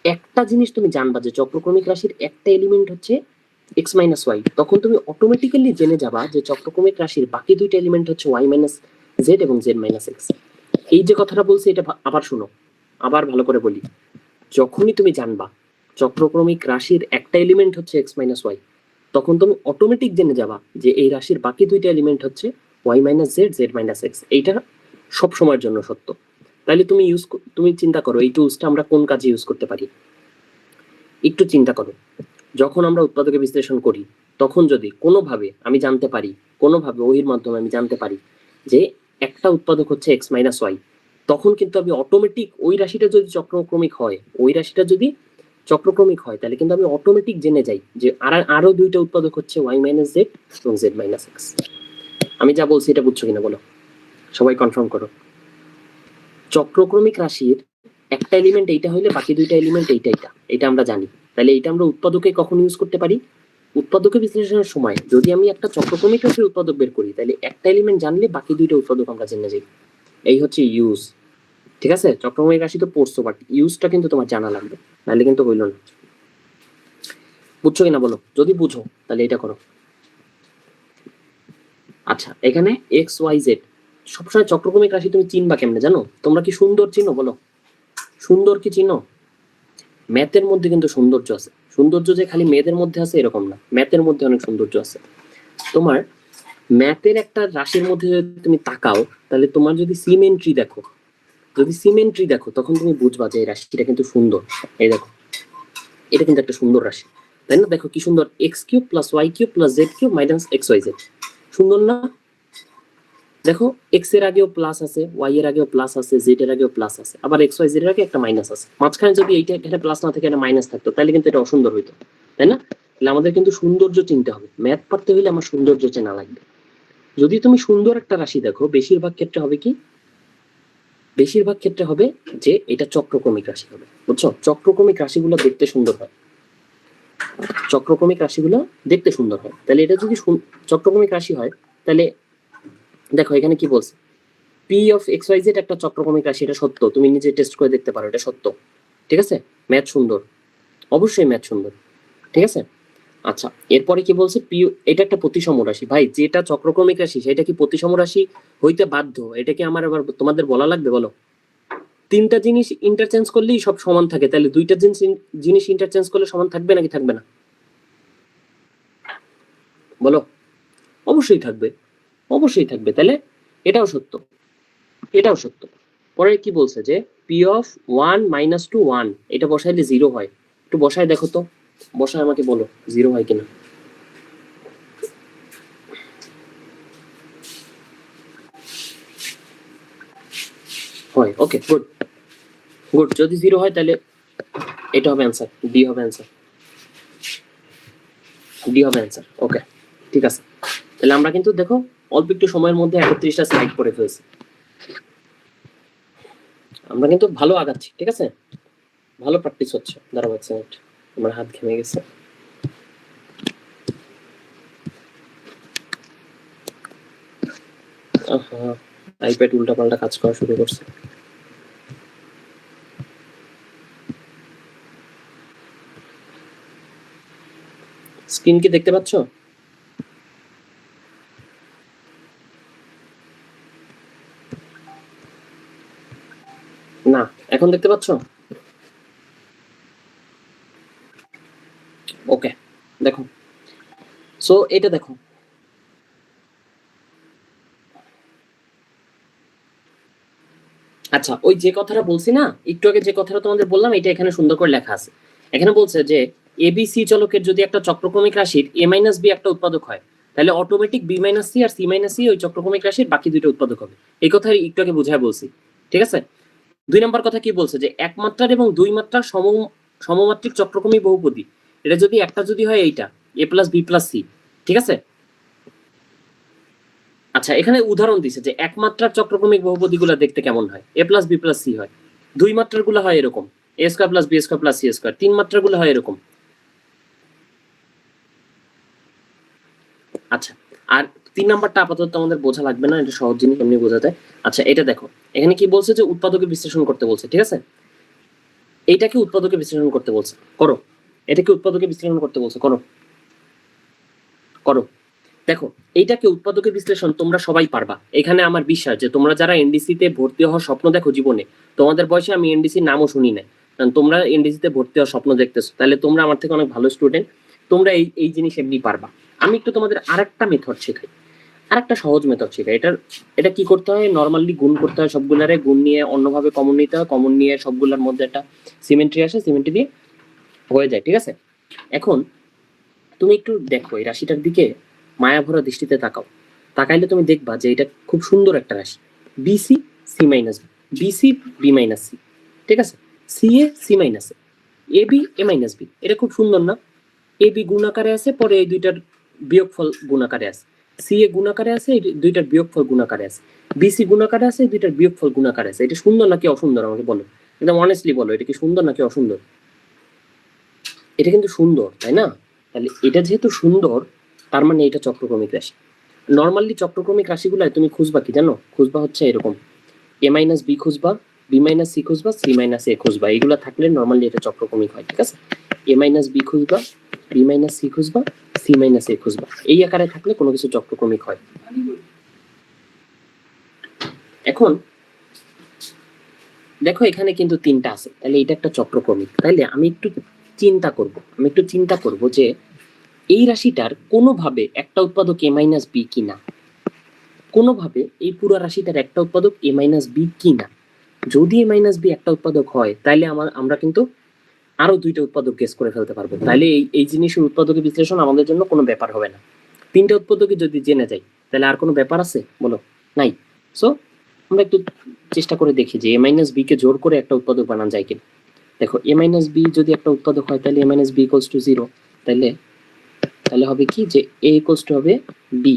একটা জিনিস তুমি জানবা যে চক্রক্রমিক রাশির একটা এলিমেন্ট হচ্ছে এক্স মাইনাস ওয়াই, তখন তুমি অটোমেটিক্যালি জেনে যাবা যে চক্রক্রমিক রাশির বাকি দুইটা এলিমেন্ট হচ্ছে ওয়াই মাইনাস জেড এবং জেড মাইনাস এক্স। এই যে কথাটা বলছি এটা আবার শোনো, আবার ভালো করে বলি। যখনই তুমি জানবা চক্রক্রমিক রাশির একটা এলিমেন্ট হচ্ছে এক্স মাইনাস ওয়াই, তখন তুমি অটোমেটিক জেনে যাবা যে এই রাশির বাকি দুইটা এলিমেন্ট হচ্ছে y minus z, z minus x. এইটা সব সময়ের জন্য সত্য। তাহলে তুমি চিন্তা করো এই টুলসটা আমরা কোন কাজে ইউজ করতে পারি। একটু চিন্তা করো, যখন আমরা উৎপাদকে বিশ্লেষণ করি তখন যদি কোনোভাবে আমি জানতে পারি, কোনোভাবে ওহির মাধ্যমে আমি জানতে পারি যে একটা উৎপাদক হচ্ছে এক্স মাইনাস ওয়াই, তখন কিন্তু আমি অটোমেটিক ওই রাশিটা যদি চক্রক্রমিক হয়, ওই রাশিটা যদি চক্রক্রমিক হয়, তাহলে কিন্তু আমি অটোমেটিক জেনে যাই যে আরো দুইটা উৎপাদক হচ্ছে ওয়াই মাইনাস জেড এবং জেড মাইনাস এক্স। আমি যা বলছি এটা বুঝছো কিনা বলো, সবাই কনফার্ম করো। চক্রক্রমিক রাশির একটা এলিমেন্ট এইটা হইলে বাকি দুইটা এলিমেন্ট এইটা আমরা জানি। তাহলে এইটা আমরা উৎপাদকে কখন ইউজ করতে পারি? উৎপাদকের বিশ্লেষণের সময় যদি আমি একটা চক্রক্রমিক রাশির উৎপাদক বের করি, তাহলে একটা এলিমেন্ট জানলে বাকি দুইটা উৎপাদক আমরা জেনে যাই। এই হচ্ছে ইউজ। ঠিক আছে, চক্রক্রমিক রাশি তো পড়ছো, বাট ইউজটা কিন্তু তোমার জানা লাগবে, নাহলে কিন্তু হইল না। বুঝছো কিনা বলো? যদি বুঝো তাহলে এটা করো। আচ্ছা, এখানে এক্স ওয়াই জেড সবসময় চক্রক্রমিক রাশি তুমি চিনবা কেমনে জানো? তোমরা কি সুন্দর চিনো? বলো, সুন্দর কি চিনো? ম্যাথের মধ্যে কিন্তু সৌন্দর্য আছে। সৌন্দর্য যে খালি মেয়েদের মধ্যে আছে এরকম না, ম্যাথের মধ্যে অনেক সৌন্দর্য আছে। তোমার ম্যাথের একটা রাশির মধ্যে যদি তুমি তাকাও, তাহলে তোমার যদি সিমেন্ট্রি দেখো, তখন তুমি বুঝবা যে এই রাশিটা কিন্তু সুন্দর। এই দেখো, এটা কিন্তু একটা সুন্দর রাশি, তাই না? দেখো কি সুন্দর, x cube plus y cube plus z cube minus x Y z. সুন্দর না? দেখো, এক্স এর আগেও প্লাস আছে, ওয়াই এর আগেও প্লাস আছে, জেড এর আগেও প্লাস আছে, আবার এক্স ওয়াই জেড এর আগে একটা মাইনাস আছে। মাঝখানে যদি এইটা এখানে প্লাস না থাকে, এটা মাইনাস থাকতো, তাহলে কিন্তু এটা অসুন্দর হইতো, তাই না? তাহলে আমাদের কিন্তু সৌন্দর্য চিনতে হবে। ম্যাথ পড়তে হলে আমার সৌন্দর্য চেনা লাগবে। যদি তুমি সুন্দর একটা রাশি দেখো, বেশিরভাগ ক্ষেত্রে হবে কি, বেশিরভাগ ক্ষেত্রে হবে যে এটা চক্রক্রমিক রাশি হবে। বুঝছো? চক্রক্রমিক রাশিগুলো দেখতে সুন্দর হয়, চক্রক্রমিক রাশিগুলো দেখতে সুন্দর হয়। তাহলে এটা যদি চক্রক্রমিক রাশি হয়, তাহলে দেখো এখানে কি বলছে, P of x Y z একটা চক্রক্রমিক রাশি, এটা সত্য, তুমি নিজে টেস্ট করে দেখতে পারো, এটা সত্য। ঠিক আছে, ম্যাথ সুন্দর, অবশ্যই ম্যাথ সুন্দর। ঠিক আছে, আচ্ছা, এরপরে কি বলছে, পি এটা একটা প্রতিসম রাশি। ভাই, যেটা চক্রক্রমিক রাশি সেটা কি প্রতিসম রাশি হইতে বাধ্য? এটা কি আমার আবার তোমাদের বলা লাগবে? বলো, তিনটা জিনিস ইন্টারচেঞ্জ করলেই সব সমান থাকে, তাহলে দুইটা জিনিস ইন্টারচেঞ্জ করলে সমান থাকবে নাকি থাকবে না? বলো, অবশ্যই থাকবে, অবশ্যই থাকবে। তাহলে এটাও সত্য, এটাও সত্য। পরে কি বলছে যে পি অফ 1 মাইনাস 2 1, এটা বসাইলে 0 হয়। একটু বসায় দেখো তো, বসায় আমাকে বলো 0 হয় কিনা। হয়, ওকে, গুড গুড। যদি 0 হয় তাহলে এটা হবে অ্যান্সার, ডি হবে অ্যান্সার, ডি হবে অ্যান্সার। ওকে, ঠিক আছে। তাহলে আমরা কিন্তু দেখো অল্প একটু সময়ের মধ্যে 31টা স্লাইড করে ফেলছি, আমরা কিন্তু ভালো আগাচ্ছি। ঠিক আছে, ভালো প্র্যাকটিস হচ্ছে। দাঁড়াও এক সেকেন্ড, আমার হাত ঘেমে গেছে। আইপ্যাড উল্টা পাল্টা কাজ করা শুরু করছে। স্ক্রিন কি দেখতে পাচ্ছ? না, এখন দেখতে পাচ্ছ? ওকে, দেখো, সো এটা দেখো, আচ্ছা, ওই যে কথাটা বলছি না একটু আগে, যে কথাটা তোমাদের বললাম, এটা এখানে সুন্দর করে লেখা আছে। এখানে বলছে যে এবিসি চলকের যদি একটা চক্রক্রমিক রাশির এ মাইনাস বি একটা উৎপাদক হয়, তাহলে অটোমেটিক বি মাইনাস সি আর সি মাইনাস সি ওই চক্রক্রমিক রাশির বাকি দুইটা উৎপাদক হবে। এই কথা একটু আগে বুঝায় বলছি। ঠিক আছে, 2 নম্বর কথা কি বলছে, যে এক মাত্রার এবং 2 মাত্রার সমমাত্রিক চক্রক্রমিক বহুপদী, এটা যদি একটা যদি হয় এইটা এ প্লাস বি প্লাস সি। ঠিক আছে, আচ্ছা, এখানে উদাহরণ দিছে যে এক মাত্রার চক্রক্রমিক বহুপদীগুলো দেখতে কেমন হয়, A plus B plus C হয়। 2 মাত্রার গুলো হয় এরকম, A square plus B square plus C square. 3 মাত্রার গুলো হয় এরকম। আচ্ছা, আর 3 নাম্বারটা আপাতত আমাদের বোঝা লাগবে না, এটা সহজ জিনিস, এমনি বোঝা যায়। আচ্ছা, এটা দেখো, এখানে কি বলছে, যে উৎপাদকে বিশ্লেষণ করতে বলছে। ঠিক আছে, এইটাকে উৎপাদকে বিশ্লেষণ করতে বলছে, করো। এটাকে উৎপাদকে বিশ্লেষণ করতে বলছে, করো করো। দেখো, এইটাকে উৎপাদকের বিশ্লেষণ তোমরা সবাই পারবা, এখানে আমার বিশ্বাস যে তোমরা যারা এনডিসি তে ভর্তি হওয়ার স্বপ্ন দেখো জীবনে, তোমাদের বয়সে আমি এনডিসির নামও শুনি না, কারণ তোমরা এনডিসি তে ভর্তি হওয়ার স্বপ্ন দেখতেছো, তাহলে তোমরা আমার থেকে অনেক ভালো স্টুডেন্ট, তোমরা এই জিনিস এমনি পারবা। আমি একটু তোমাদের আরেকটা মেথড শেখাই, আরেকটা সহজ মেথড শেখাই। এটা কি করতে হয়, নর্মালি গুণ করতে হয় সবগুলারে, গুণ নিয়ে অন্যভাবে কমন নিতে হয়, কমন নিয়ে সবগুলার মধ্যে একটা সিমেন্ট্রি আসে, সিমেন্ট্রি দিয়ে হয়ে যায়। ঠিক আছে, এখন তুমি একটু দেখো এই রাশিটার দিকে, মায়া ভরা দৃষ্টিতে তাকাও, তাকাইলে তুমি দেখবা যে এটা খুব সুন্দর একটা রাশি, bc c minus b, bc b minus c. ঠিক আছে, c a c minus a b a minus b, এটা খুব সুন্দর না? এ বি গুণাকারে আছে, পরে এই দুইটার বিয়োগফল গুণাকারে আছে, সি এ গুণাকারে আছে, এই দুইটার বিয়োগফল গুণাকারে আছে, বিসি গুণাকারে আছে, এই দুইটার বিয়োগফল গুণাকারে আছে। এটা সুন্দর নাকি অসুন্দর আমাকে বলো, একদম অনেস্টলি বলো, এটা কি সুন্দর নাকি অসুন্দর? এটা কিন্তু সুন্দর, তাই না? তাহলে এটা যেহেতু সুন্দর, তার মানে এটা চক্রক্রমিক রাশি। নর্মালি চক্রক্রমিক রাশিগুলো তুমি খুঁজবা কি জানো? খুঁজবা হচ্ছে এরকম, এ মাইনাস বি খুঁজবা, বি মাইনাস সি খুঁজবা, সি মাইনাস এ খুঁজবা। এগুলো থাকলে নর্মালি এটা চক্রক্রমিক হয়, ঠিক আছে? এ মাইনাস বি খুঁজবা, বি মাইনাস সি খুঁজবা, সি মাইনাস এ খুঁজবা। এই আকারে থাকলে কোনো কিছু চক্রক্রমিক হয়। এখন দেখো এখানে কিন্তু তিনটা আছে, তাহলে এটা একটা চক্রক্রমিক। তাইলে আমি একটু চিন্তা করব যে এই রাশিটার কোনোভাবে একটা উৎপাদক এ মাইনাস বি কিনা, কোনোভাবে এই পুরো রাশিটার একটা উৎপাদক এ মাইনাস বি কিনা। যদি এ মাইনাস বি একটা উৎপাদক হয়, তাহলে আমরা কিন্তু আরো দুইটা উৎপাদক গেস করে ফেলতে পারবো। তাহলে এই জিনিসের উৎপাদকের বিশ্লেষণ আমাদের জন্য কোনো ব্যাপার হবে না। তিনটা উৎপাদকে যদি জেনে যাই, তাহলে আর কোনো ব্যাপার আছে বলো? নাই। সো আমরা একটু চেষ্টা করে দেখি যে এ মাইনাস বি কে জোর করে একটা উৎপাদক বানানো যায় কিনা। দেখো এ মাইনাস বি যদি একটা উৎপাদক হয়, তাহলে এ মাইনাস বি ইকুয়ালস টু 0। তাহলে হবে কি যে এ ইকুয়ালস টু হবে বি,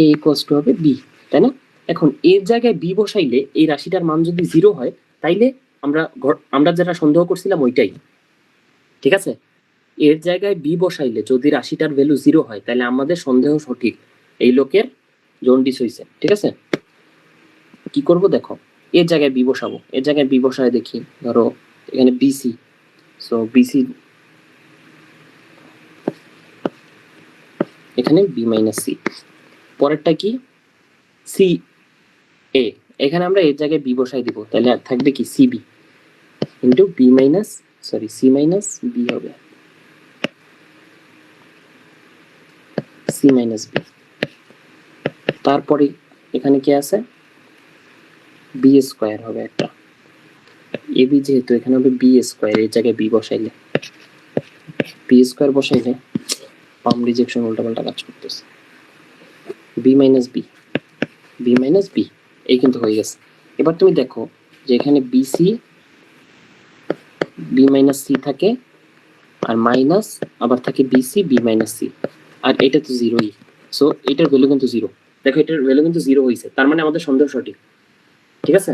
এ ইকুয়ালস টু হবে বি, তাই না? এখন এর জায়গায় বি বসাইলে এই রাশিটার মান যদি 0 হয়, তাইলে আমরা যেটা সন্দেহ করছিলাম ওইটাই, ঠিক আছে? এর জায়গায় বি বসাইলে যদি রাশিটার ভ্যালু 0 হয়, তাহলে আমাদের সন্দেহ সঠিক, এই লোকের জন্ডিস হইছে, ঠিক আছে? কি করব দেখো, এর জায়গায় বি বসাবো, এর জায়গায় বি বসায় দেখি, ধরো এখানে বিসি, সো বিসি এখানে বি মাইনাস সি, পরেরটা কি সি এ, এখানে আমরা এর জায়গায় বি বসাই দিব, তাহলে আর থাকবে কি cb into b minus c minus b হবে সি মাইনাস বি। তারপরে এখানে কি আছে, বি স্কোয়ার হবে একটা, এবি যেহেতু এখানে হবে বি স্কোয়ার, এর জায়গায় বি বসাইলে, বি স্কোয়ার বসাইলে পাম রিজেকশন উল্টাপাল্টা কাজ করতেছে, b minus B, B minus b, এই কিন্তু হয়ে গেছে। এবার তুমি দেখো যে এখানে বিসি বি মাইনাস সি থাকে, আর মাইনাস আবার থাকে বিসি বি মাইনাস সি, আর এটা তো 0ই। সো এটার ভ্যালু কিন্তু 0। দেখো এটার ভ্যালু কিন্তু 0 হয়েছে, তার মানে আমাদের সন্দেহ সঠিক, ঠিক আছে?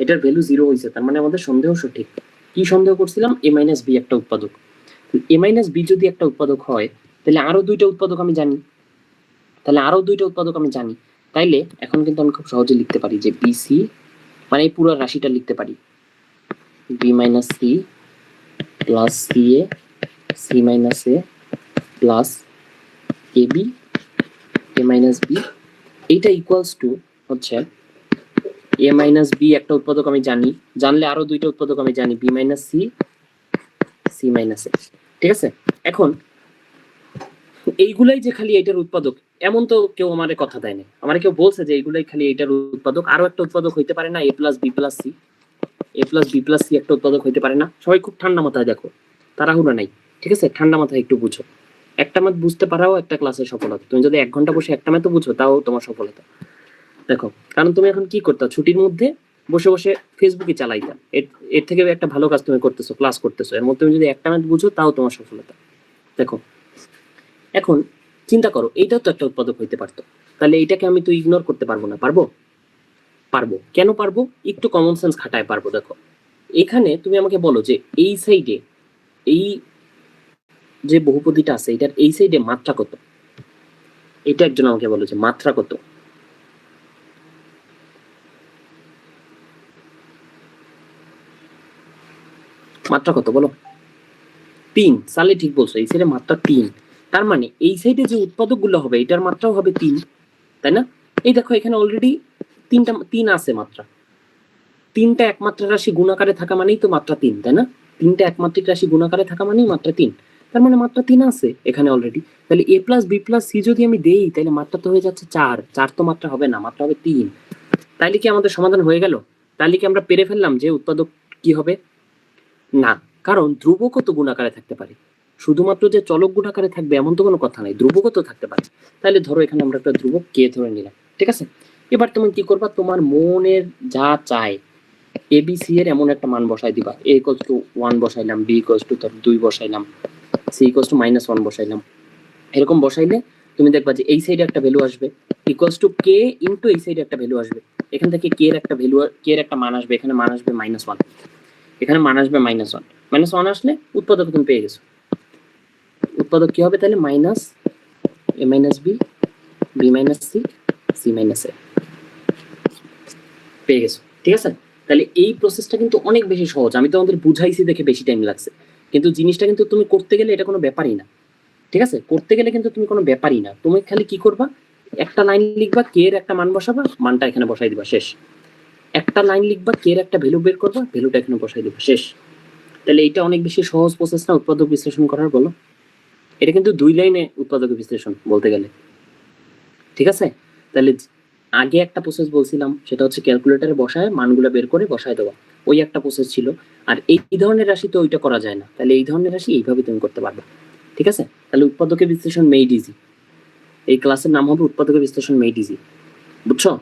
এটার ভ্যালু 0 হয়েছে, তার মানে আমাদের সন্দেহ সঠিক। কি সন্দেহ করছিলাম? এ মাইনাস বি একটা উৎপাদক। এ মাইনাস বি যদি একটা উৎপাদক হয়, তাহলে আরো দুইটা উৎপাদক আমি জানি, তাইলে এখন কিন্তু আমি খুব সহজে লিখতে পারি যে বিসি মানে এই পুরো রাশিটা লিখতে পারি, b minus c plus c a c minus a plus A b a minus b, এইটা ইকুয়ালস টু হচ্ছে এ মাইনাস বি একটা উৎপাদক আমি জানলে আরো দুইটা উৎপাদক আমি জানি, B minus C C minus A, ঠিক আছে? এখন এইগুলাই যে খালি এটার উৎপাদক এমন তো কেউ আমারে কথা দেয় না, আমারে কেউ বলছে যে এইগুলাই খালি এটার উৎপাদক, আরো একটা উৎপাদক হইতে পারে না? এ plus B plus c, a plus B plus C একটা উৎপাদক হইতে পারে না? সবাই খুব ঠান্ডা মাথায় দেখো, তাড়াহুড়া নাই, ঠিক আছে? ঠান্ডা মাথায় একটু বুঝো, একটা ম্যাথ বুঝতে পারাও একটা ক্লাসের সফলতা। তুমি যদি 1 ঘন্টা বসে একটা ম্যাথ বুঝো, তাও তোমার সফলতা। দেখো, কারণ তুমি এখন কি করতে, ছুটির মধ্যে বসে বসে ফেসবুকে চালাইতা, এর থেকে একটা ভালো কাজ তুমি করতেছো, ক্লাস করতেছো, এর মধ্যে তুমি যদি একটা ম্যাথ বুঝো, তাও তোমার সফলতা। দেখো এখন চিন্তা করো, এইটাও তো একটা উৎপাদক হইতে পারতো, তাহলে এইটাকে আমি তো ইগনোর করতে পারবো না? পারবো। কেন পারবো? একটু কমন সেন্স খাটায় পারবো। দেখো এখানে তুমি আমাকে বলো যে এই সাইডে এই যে বহুপদীটা আছে, এটার এই সাইডে মাত্রা কত? এটা একজন আমাকে বলো যে মাত্রা কত? মাত্রা কত বলো? 3। সালে ঠিক বলছো, এই সাইডে মাত্রা 3। তার মানে এই সাইডে যে উৎপাদক গুলো হবে, এটার মাত্রাও হবে 3, তাই না? এই দেখো এখানে অলরেডি 3 আছে মাত্রা। 3টা একমাত্রা রাশি গুণাকারে থাকা মানেই তো মাত্রা 3, তাই না? 3টা একমাত্রিক রাশি গুণাকারে থাকা মানেই মাত্রা 3, তার মানে মাত্রা 3 আছে এখানে অলরেডি। তাহলে এ প্লাস বি প্লাস সি যদি আমি দেই, তাহলে মাত্রা তো হয়ে যাচ্ছে 4 তো মাত্রা হবে না, মাত্রা হবে 3। তাইলে কি আমাদের সমাধান হয়ে গেল? তাহলে কি আমরা পেরে ফেললাম যে উৎপাদক কি হবে? না, কারণ ধ্রুবকও তো গুণাকারে থাকতে পারে, শুধুমাত্র যে চলক গুণাকারে থাকবে এমন তো কোনো কথা নাই, ধ্রুবকও তো থাকতে পারে। তাহলে ধরো এখানে আমরা একটা ধ্রুবক কে ধরে নিলাম, ঠিক আছে? এবার তুমি কি করবা, তোমার মনের যা চায় এ বি সি এর এমন একটা মান বসাই দিবা, এ ইকুয়ালস টু 1 বসাইলাম, বি ইকুয়ালস টু 2 বসাইলাম, সি ইকুয়ালস টু -1 বসাইলাম। এরকম বসাইলে তুমি দেখবা যে এই সাইডে একটা ভ্যালু আসবে ইকুয়ালস টু কে ইনটু এই সাইডে একটা ভ্যালু আসবে, এখান থেকে কে এর একটা ভ্যালু, কে এর একটা মান আসবে, এখানে মান আসবে -1, এখানে মান আসবে -1 আসলে উৎপাদক তুমি পেয়ে গেছো। উৎপাদক কি হবে তাহলে? Minus A minus B, B minus C, C minus A. পেয়ে গেছো, ঠিক আছে? তাহলে এই প্রসেসটা কিন্তু অনেক বেশি সহজ। আমি তোমাদের বুঝাইছি দেখে বেশি টাইম লাগছে, কিন্তু জিনিসটা কিন্তু তুমি করতে গেলে এটা কোনো ব্যাপারই না, ঠিক আছে? করতে গেলে কিন্তু তুমি কোনো ব্যাপারই না। তুমি খালি কি করবা, একটা লাইন লিখবা, কে এর একটা মান বসাবা, মানটা এখানে বসাই দিবা, শেষ। একটা লাইন লিখবা, কে এর একটা ভ্যালু বের করবা, ভ্যালুটা এখানে বসাই দিবা, শেষ। তাহলে এটা অনেক বেশি সহজ প্রসেস না উৎপাদক বিশ্লেষণ করার, বলো? এটা কিন্তু 2 লাইনে উৎপাদক বিশ্লেষণ বলতে গেলে, ঠিক আছে? তাহলে আগে একটা প্রসেস বলছিলাম, সেটা হচ্ছে ক্যালকুলেটরে বসায় মানগুলো বের করে বসায় দেওয়া, ওই একটা প্রসেস ছিল। আর এই ধরনের রাশি তো ওইটা করা যায় না, তাহলে এই ধরনের রাশি এইভাবে তুমি করতে পারবে, ঠিক আছে? তাহলে উৎপাদকের বিশ্লেষণ মেড ইজি। এই ক্লাসের নাম হবে উৎপাদকের বিশ্লেষণ মেড ইজি, বুঝছো?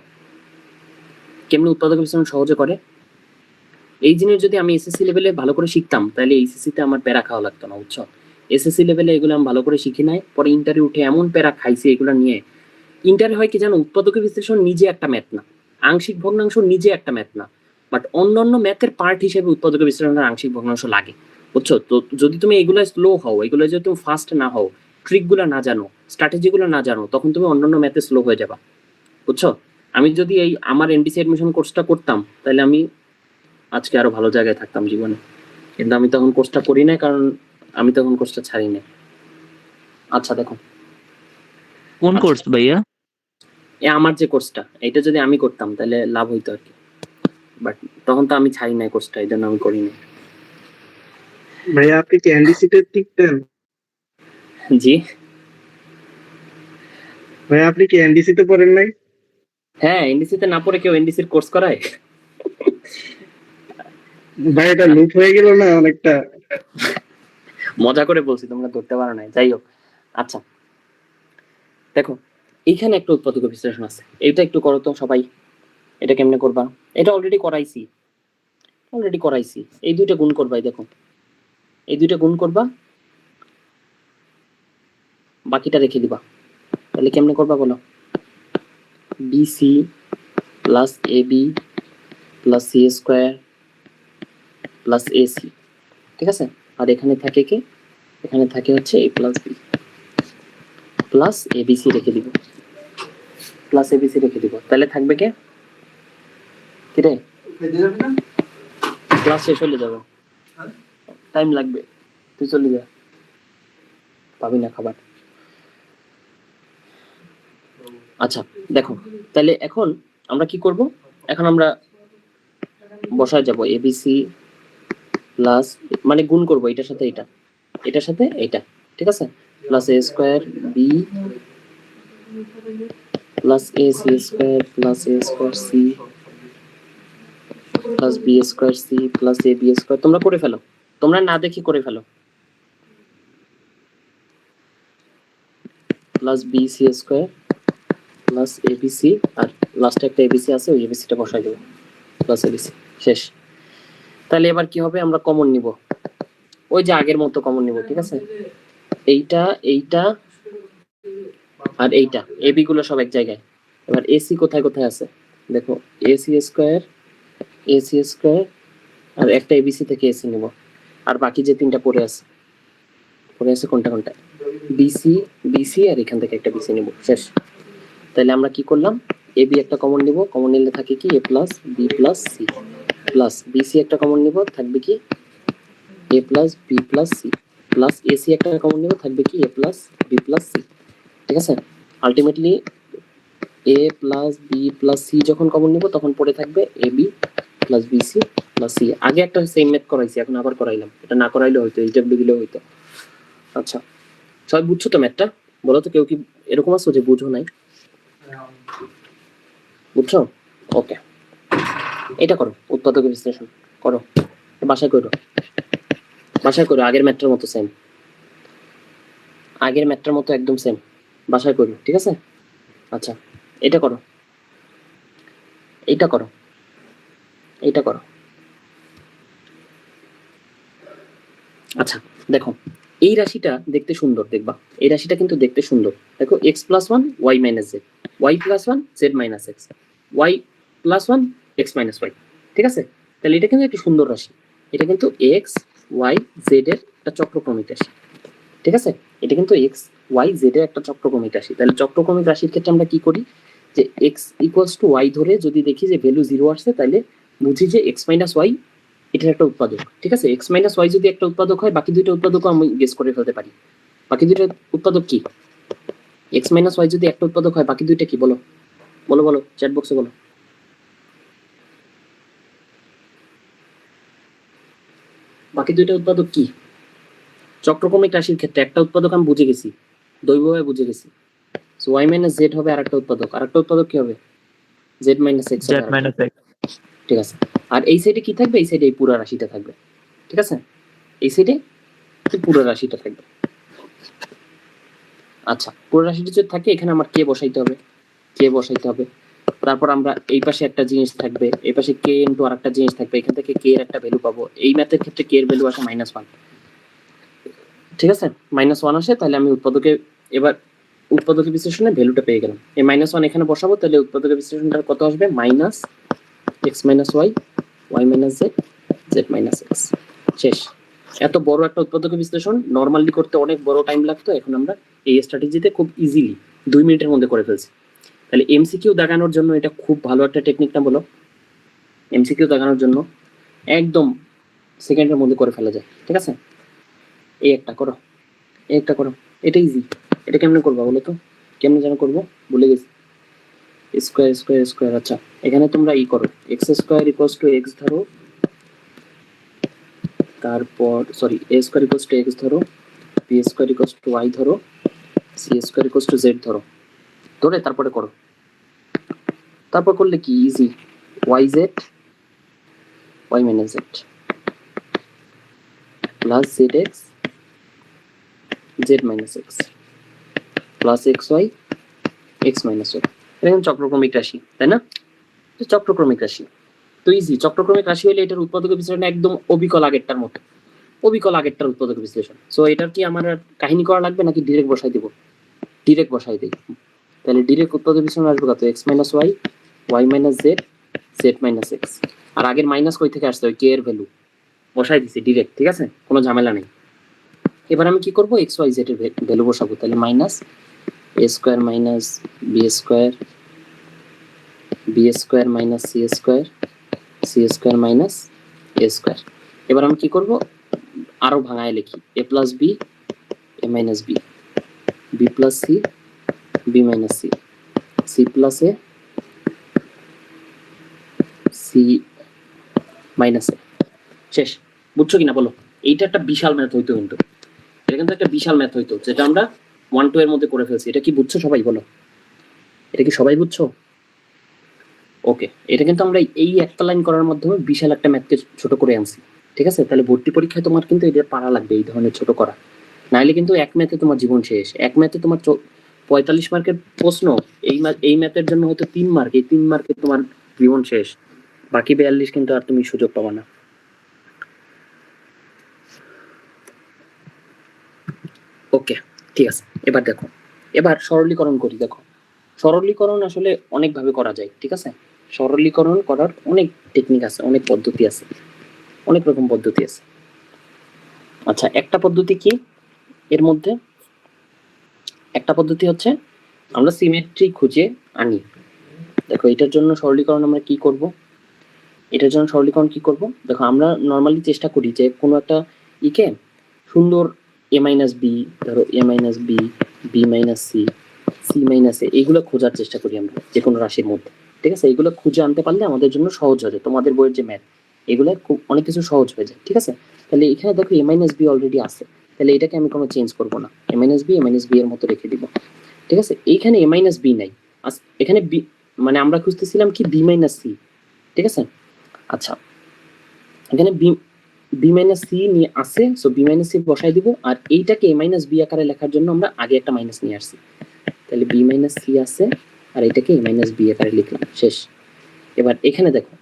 কেমনি উৎপাদকের বিশ্লেষণ সহজে করে এই জিনিস যদি আমি এসএসসি লেভেলে ভালো করে শিখতাম, তাহলে এইচএসসি তে আমার প্যারা খাওয়া লাগতো না, বুঝছো? এসএসসি লেভেলে এগুলো আমি ভালো করে শিখি নাই, পরে ইন্টারভিউ উঠে এমন প্যারা খাইছি এগুলো নিয়ে। ইন্টারে হয় কি জানো, উৎপাদকের বিশ্লেষণ নিজে একটা ম্যাথ না, আংশিক ভগ্নাংশ নিজে একটা ম্যাথ না, বাট অন্যান্য ম্যাথের পার্ট হিসেবে উৎপাদকের বিশ্লেষণের আংশিক ভগ্নাংশ লাগে, বুঝছো? তো যদি তুমি এগুলো স্লো হও, এগুলো যদি তুমি ফাস্ট না হও, ট্রিকগুলো না জানো, স্ট্র্যাটেজিগুলো না জানো, তখন তুমি অন্যান্য ম্যাথে স্লো হয়ে যাবা, বুঝছো? আমি যদি এই আমার এনডিসি অ্যাডমিশন কোর্সটা করতাম, তাহলে আমি আজকে আরো ভালো জায়গায় থাকতাম জীবনে, কিন্তু আমি তখন কোর্সটা করি না, কারণ আমি তখন কোর্সটা ছাড়ি না। আচ্ছা দেখো, কোন কোর্স ভাইয়া? আমার যে কোর্সটা, এটা যদি আমি করতাম তাহলে লাভ হইতো আর কি, বাট তখন তো আমি ছাড়ি নাই কোর্সটা, এই জন্য আমি করি না। ভাইয়া আপনি কি এনডিসিতে টিকতেন? জি ভাইয়া আপনি কি এনডিসিতে পড়েন নাই? হ্যাঁ, এনডিসিতে না পড়ে কেউ এনডিসির কোর্স করায়? ভাই এটা লুপ হয়ে গেল না অনেকটা। মজা করে বলছি, তোমরা ধরতে পারো না, যাই হোক। আচ্ছা দেখো, এইখানে একটা উৎপাদক বিশ্লেষণ আছে, এটা একটু করো তো সবাই। এটা কেমনে করবা? এটা অলরেডি করাইছি। এই দুইটা গুণ করবা, এই দেখো, এই দুইটা গুণ করবা, বাকিটা রেখে দিবা। তাহলে কেমনে করবা বলো? Bc plus ab plus c square plus ac, ঠিক আছে? আর এখানে থাকে কি, এখানে থাকে হচ্ছে a plus B plus abc রেখে দিব, তাহলে থাকবে কে কিরে? ক্লাস শেষ হলে যাবে, টাইম লাগবে, তুই চলে যা, পাবি না খাবার। আচ্ছা দেখো, তাহলে এখন আমরা কি করব? এখন আমরা বসায় যাব এবিসি প্লাস, মানে গুণ করব এটার সাথে এটা, এটার সাথে এটা, ঠিক আছে? Plus A square B plus A C square plus A square C plus B square C plus A B square. তোমরা করে ফেলো, তোমরা না দেখি করে ফেলো। Plus B C square plus ABC, আর লাস্টে একটা এবিসি আছে, ওই এবিসিটা বসাই দেবো, প্লাস এবিসি, শেষ। তাহলে এবার কি হবে? আমরা কমন নিব, ওই যে আগের মতো কমন নিব, ঠিক আছে? এইটা এইটা আর এইটা, এবি গুলো সব এক জায়গায়। এবার এসি কোথায় কোথায় আছে দেখো, এসি স্কোয়ার আর একটা এবিসি থেকে এসি নিব, আর বাকি যে তিনটা পড়ে আছে কোনটা বিসি আর এখান থেকে একটা বিসি নিব, শেষ। তাহলে আমরা কি করলাম? এবি একটা কমন নিব, কমন নিলে থাকে কি a plus B plus c, plus bc একটা কমন নিব, থাকবে কি a plus B plus c, plus ac একটা কমন নিব, থাকবে কি a plus B plus c, ঠিক আছে? Ultimately a plus B plus c যখন কমন নিব, তখন পড়ে থাকবে a b plus bc plus c. আগে একটা সেম ম্যাথ করাইছি, এখন আবার করাইলাম, এটা না করাইলে হয়তো এইচডব্লিউ দিলেও হইতো। আচ্ছা সবাই বুঝছো তো ম্যাথটা? বলো তো কেউ কি এরকম আছো যে বুঝো নাই? বুঝছো? ওকে, এটা করো, উৎপাদক বিশ্লেষণ করো, বাসায় করো, আগের ম্যাথটার মতো সেম, একদম সেম, বাসায় করো, ঠিক আছে? আচ্ছা এটা করো, এইটা করো, আচ্ছা দেখো, এই রাশিটা দেখতে সুন্দর, দেখবা এই রাশিটা কিন্তু দেখতে সুন্দর। দেখো x plus one y minus z, y plus one z minus x, Y plus one x minus y, ঠিক আছে? তাহলে এটা কিন্তু একটা সুন্দর রাশি, এটা কিন্তু এক্স ওয়াই জেড এর একটা চক্রক্রমিক রাশি, ঠিক আছে? এটা কিন্তু এক্স ওয়াই জেড এর একটা চক্রক্রমিক রাশি। তাহলে চক্রক্রমিক রাশির ক্ষেত্রে আমরা কি করি, যে এক্স ইকুয়ালস টু ওয়াই ধরে যদি দেখি যে ভ্যালু 0 আসছে, তাহলে বুঝি যে এক্স মাইনাস ওয়াই এটার একটা উৎপাদক। ঠিক আছে, এক্স মাইনাস ওয়াই যদি একটা উৎপাদক হয়, বাকি দুইটা উৎপাদকও আমি গেস করে ফেলতে পারি। বাকি দুইটা উৎপাদক কি? এক্স মাইনাস ওয়াই যদি একটা উৎপাদক হয়, বাকি দুইটা কি? বলো বলো বলো, চ্যাট বক্সে বলো। বাকি দুইটা উৎপাদক কি? চক্রক্রমিক রাশির ক্ষেত্রে একটা উৎপাদক আমি বুঝে গেছি, দৈবভাবে বুঝে গেছি। সো ওয়াই মাইনাস জেড হবে আরেকটা উৎপাদক। আরেকটা উৎপাদক কি হবে? জেড মাইনাস এক্স হবে জেড আরেকটা। Minus x. ঠিক আছে, আর এই সাইডে কি থাকবে? এই সাইডে এই পুরো রাশিটা থাকবে। ঠিক আছে, এই সাইডে পুরো রাশিটা থাকবে। আচ্ছা, পুরো রাশিটা যদি থাকে, এখানে আমার কে বসাইতে হবে, কে বসাইতে হবে। তারপর আমরা এই পাশে একটা জিনিস থাকবে, এই পাশে কে ইনটু আরেকটা জিনিস থাকবে, এখান থেকে কে এর একটা ভ্যালু পাবো। এই ম্যাথের ক্ষেত্রে কে এর ভ্যালু আসে -1। ঠিক আছে, -1 আসে, তাহলে আমি উৎপাদকে এবার উৎপাদকের বিশ্লেষণে ভ্যালুটা পেয়ে গেলাম। এই -1 এখানে বসাবো, তাহলে উৎপাদকের বিশ্লেষণটা কত আসবে? Minus x minus y, y minus z, z minus x. শেষ। এত বড় একটা উৎপাদকের বিশ্লেষণ নরমালি করতে অনেক বড় টাইম লাগতো, এখন আমরা এই স্ট্র্যাটেজিতে খুব ইজিলি 2 মিনিটের মধ্যে করে ফেলছি। তাহলে এমসিকিউ দাগানোর জন্য এটা খুব ভালো একটা টেকনিক না বলো? এমসিকিউ দাগানোর জন্য একদম সেকেন্ডের মধ্যে করে ফেলা যায়। ঠিক আছে, এই একটা করো, এই একটা করো, এটা ইজি। এটা কেমনে করবা বলো তো? কেমনে যেন করবো ভুলে গেছি। Square square square. আচ্ছা, এখানে তোমরা ই করো, x square equals to x ধরো, তারপর sorry a square equals to x ধরো, b square equals to y ধরো, c square equals to z ধরো। ধরে তারপরে করো। তারপর করলে কি easy, y z, y minus z plus Z x, z minus x plus x y, x minus y. এটা কিন্তু চক্রক্রমিক রাশি, তাই না? চক্রক্রমিক রাশি তো ইজি। চক্রক্রমিক রাশি হলে এটার উৎপাদক বিশ্লেষণ একদম অবিকল আগেরটার মতো, অবিকল আগেরটার উৎপাদক বিশ্লেষণ। সো এটার কি আমার আর কাহিনী করা লাগবে নাকি ডিরেক্ট বসাই দিব? ডিরেক্ট বসাই দিই। তাহলে ডিরেক্ট উৎপাদক বিশ্লেষণ আসবে কত? X minus y, y minus z, z minus x. আর আগের মাইনাস কই থেকে আসছে? ওই কে এর ভ্যালু বসাই দিছি ডিরেক্ট। ঠিক আছে, কোনো ঝামেলা নেই। এবার আমি কি করবো? এক্স ওয়াই জেড এর ভ্যালু বসাবো। তাহলে minus a square minus b square, b square minus c square, c square minus a square. এবার আমি কি করব? আরো ভাঙায় লিখি, a plus b, a minus B, b plus c, b minus C, c plus A, c minus a. শেষ। বুঝছো কিনা বলো? এইটা একটা বিশাল ম্যাথ হইতো, কিন্তু এটা কিন্তু একটা বিশাল ম্যাথ হইতো, যেটা আমরা 1-2 এর মধ্যে করে ফেলছি। এটা কি বুঝছো সবাই? বলো, এটা কি সবাই বুঝছো? ওকে, এটা কিন্তু আমরা এই একটা লাইন করার মাধ্যমে বিশাল একটা ম্যাথকে ছোট করে আনছি। ঠিক আছে, তাহলে ভর্তি পরীক্ষায় তোমার কিন্তু এটা পারা লাগবে, এই ধরনের ছোট করা। নাইলে কিন্তু এক ম্যাথে তোমার জীবন শেষ। এক ম্যাথে তোমার 45 মার্কের প্রশ্ন, এই ম্যাথের জন্য হয়তো 3 মার্ক, এই 3 মার্কে তোমার জীবন শেষ। বাকি 42 কিন্তু আর তুমি সুযোগ পাবা না। ওকে, ঠিক আছে। এবার দেখো, এবার সরলীকরণ করি। দেখো, সরলীকরণ আসলে অনেকভাবে করা যায়। ঠিক আছে, সরলীকরণ করার অনেক টেকনিক আছে, অনেক পদ্ধতি আছে, অনেক রকম পদ্ধতি আছে। আচ্ছা, একটা পদ্ধতি কি এর মধ্যে? একটা পদ্ধতি হচ্ছে আমরা সিমেট্রি খুঁজে আনি। দেখো, এটার জন্য সরলীকরণ আমরা কি করব? এটার জন্য সরলীকরণ কি করব? দেখো, আমরা নর্মালি চেষ্টা করি যে কোনো একটা ইকে সুন্দর এ মাইনাস বি, ধরো a minus B, B minus C, C minus a, এইগুলো খোঁজার চেষ্টা করি আমরা যে কোনো রাশির মধ্যে। ঠিক আছে, এইগুলো খুঁজে আনতে পারলে আমাদের জন্য সহজ হয়ে যায়। তোমাদের বইয়ের যে ম্যাথ, এগুলো খুব অনেক কিছু সহজ হয়ে যায়। ঠিক আছে, তাহলে এখানে দেখো এ মাইনাস বি অলরেডি আছে, তাহলে এটাকে আমি কোনো চেঞ্জ করবো না, এ মাইনাস বি এর মতো রেখে দিব। ঠিক আছে, এইখানে এ মাইনাস বি নাই, এখানে বি মানে আমরা খুঁজতেছিলাম কি বি মাইনাস সি। ঠিক আছে, আচ্ছা, এখানে বি মাইনাস সি নিয়ে আসে, সো বি মাইনাস সি বসাই দিব। আর এইটাকে এ মাইনাস বি আকারে লেখার জন্য আমরা আগে একটা মাইনাস নিয়ে আসছি, তাহলে বি মাইনাস সি আছে, আর এটাকে এ মাইনাস বি আকারে লিখলাম। শেষ। এবার এখানে দেখো,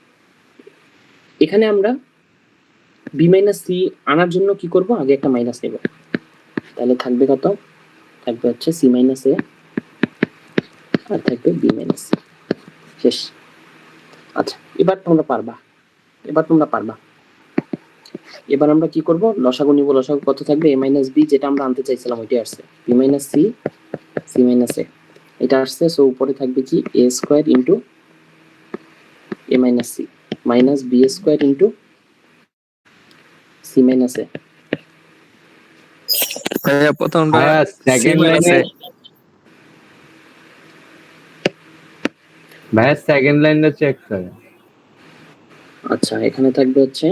এখানে আমরা বি মাইনাস সি আনার জন্য কি করব? আগে একটা মাইনাস নেব, তাহলে থাকবে কত? থাকবে হচ্ছে সি মাইনাস এ, আর থাকবে বি মাইনাস সি। শেষ। আচ্ছা, এবার তোমরা পারবা, এবার তোমরা পারবা। এবার আমরা কি করব, লসাগু নিব। লসাগু কত থাকবে, a মাইনাস বি, যেটা আমরা আনতে চাইছিলাম ওইটাই আসছে, b minus C, C minus a, এটা আসছে। সো উপরে থাকবে কি a square into a minus c minus b square into c minus a. ভাইয়া প্রথমটা ভাইয়া সি সেকেন্ড মাইনাস লাইনে, এ। ভাইয়া সেকেন্ড লাইনটা চেক করে। আচ্ছা, এখানে থাকবে হচ্ছে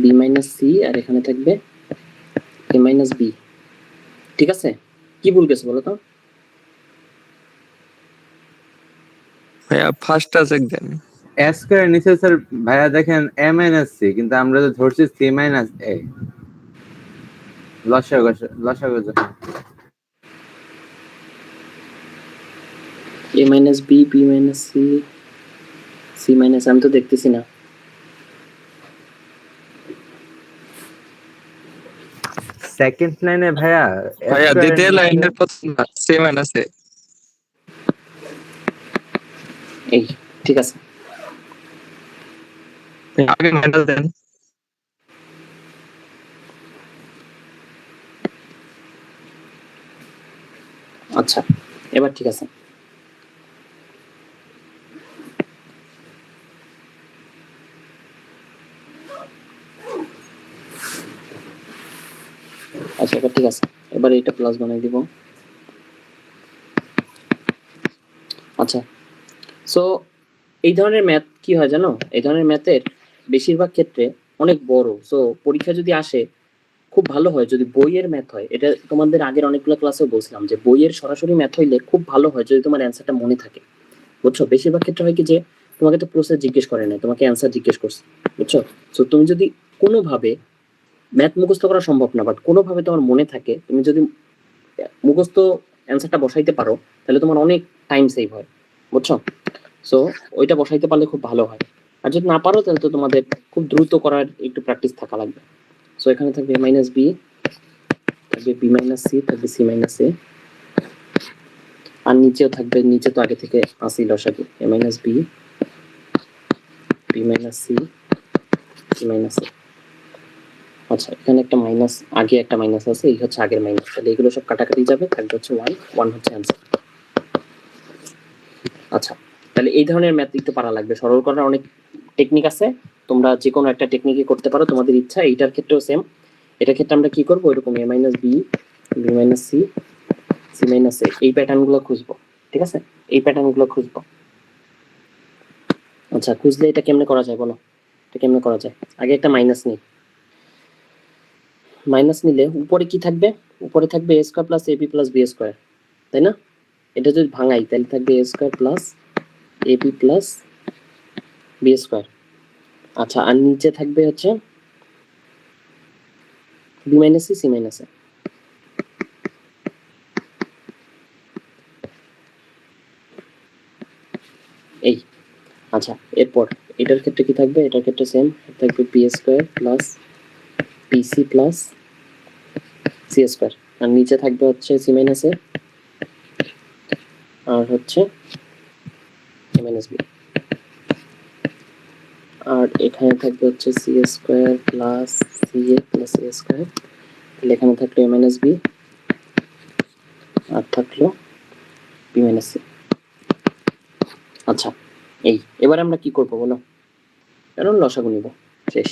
বি মাইনাস সি আর এখানে থাকবে এ মাইনাস বি। ঠিক আছে, কি ভুল গেছে বলো তো? ভাইয়া ফার্স্টটা চেক দেন। এস করে নিচে স্যার ভাইয়া দেখেন এ মাইনাস সি, কিন্তু আমরা তো ধরছি সি মাইনাস এ। লসাগু লসাগু যখন a minus B, B minus C, C minus, আমি তো দেখতেছি না। সেকেন্ড লাইনে ভাইয়া ভাইয়া দ্বিতীয় লাইনের প্রথমটা সি মাইনাস এ। এই ঠিক আছে, আগে মাইনাস দেন। আচ্ছা এবার ঠিক আছে। আচ্ছা এবার ঠিক আছে, এবার এটা প্লাস বানাই দিব। আচ্ছা, সো এই ধরনের ম্যাথ কি হয় জানো, এই ধরনের ম্যাথের বেশিরভাগ ক্ষেত্রে অনেক বড়। সো পরীক্ষা যদি আসে খুব ভালো হয় যদি বইয়ের ম্যাথ হয়। এটা তোমাদের আগের অনেকগুলো ক্লাসেও বলছিলাম যে বইয়ের সরাসরি ম্যাথ হইলে খুব ভালো হয় যদি তোমার অ্যান্সারটা মনে থাকে। বুঝছো, বেশিরভাগ ক্ষেত্রে হয় কি যে তোমাকে তো প্রসেস জিজ্ঞেস করে না, তোমাকে অ্যান্সার জিজ্ঞেস করছে। বুঝছো, সো তুমি যদি কোনোভাবে, ম্যাথ মুখস্থ করা সম্ভব না, বাট কোনোভাবে তোমার মনে থাকে, তুমি যদি মুখস্থ অ্যান্সারটা বসাইতে পারো তাহলে তোমার অনেক টাইম সেভ হয়। বুঝছো, সো ওইটা বসাইতে পারলে খুব ভালো হয়। আর যদি না পারো তাহলে তো তোমাদের খুব দ্রুত করার একটু প্র্যাকটিস থাকা লাগবে। সো এখানে থাকবে মাইনাস বি, থাকবে বি মাইনাস সি, থাকবে সি মাইনাস এ, আর নিচেও থাকবে, নিচে তো আগে থেকে আসি লসাগু, a minus B, B minus C, C minus a. আচ্ছা এখানে একটা মাইনাস, আগে একটা মাইনাস আছে, এই হচ্ছে আগের মাইনাস, তাহলে এগুলো সব কাটাকাটি যাবে, থাকবে হচ্ছে ওয়ান, ওয়ান হচ্ছে অ্যান্সার। আচ্ছা, তাহলে এই ধরনের ম্যাথ একটু পারা লাগবে, সরল করার অনেক টেকনিক আছে, তোমরা যে কোনো একটা টেকনিকই করতে পারো, তোমাদের ইচ্ছা। এইটার ক্ষেত্রেও সেম, এটার ক্ষেত্রে আমরা কি করবো, এরকম এ minus B, B minus C, C minus a, এই প্যাটার্ন গুলো খুঁজবো। ঠিক আছে, এই প্যাটার্ন গুলো খুঁজবো। আচ্ছা, খুঁজলে এটা কেমনে করা যায় বলো, এটা কেমনে করা যায়? আগে একটা মাইনাস নিই। মাইনাস নিলে উপরে কি থাকবে, উপরে থাকবে a square plus ab plus B square, তাই না? এটা যদি ভাঙাই তাহলে থাকবে a square plus ab plus B square. আচ্ছা, আর নিচে থাকবে হচ্ছে b minus C, C minus a. এই আচ্ছা, এরপর এটার ক্ষেত্রে কি থাকবে, এটার ক্ষেত্রে সেম থাকবে P square plus PC plus c square, আর নিচে থাকবে হচ্ছে সি মাইনাস এ আর হচ্ছে এ মাইনাস বি, আর এখানে থাকবে হচ্ছে C square plus c a plus A square, তাহলে এখানে থাকলো এ মাইনাস বি আর থাকলো বি মাইনাস সি। আচ্ছা, এই এবার আমরা কি করবো বলো, কারণ লসাগু নিব, শেষ।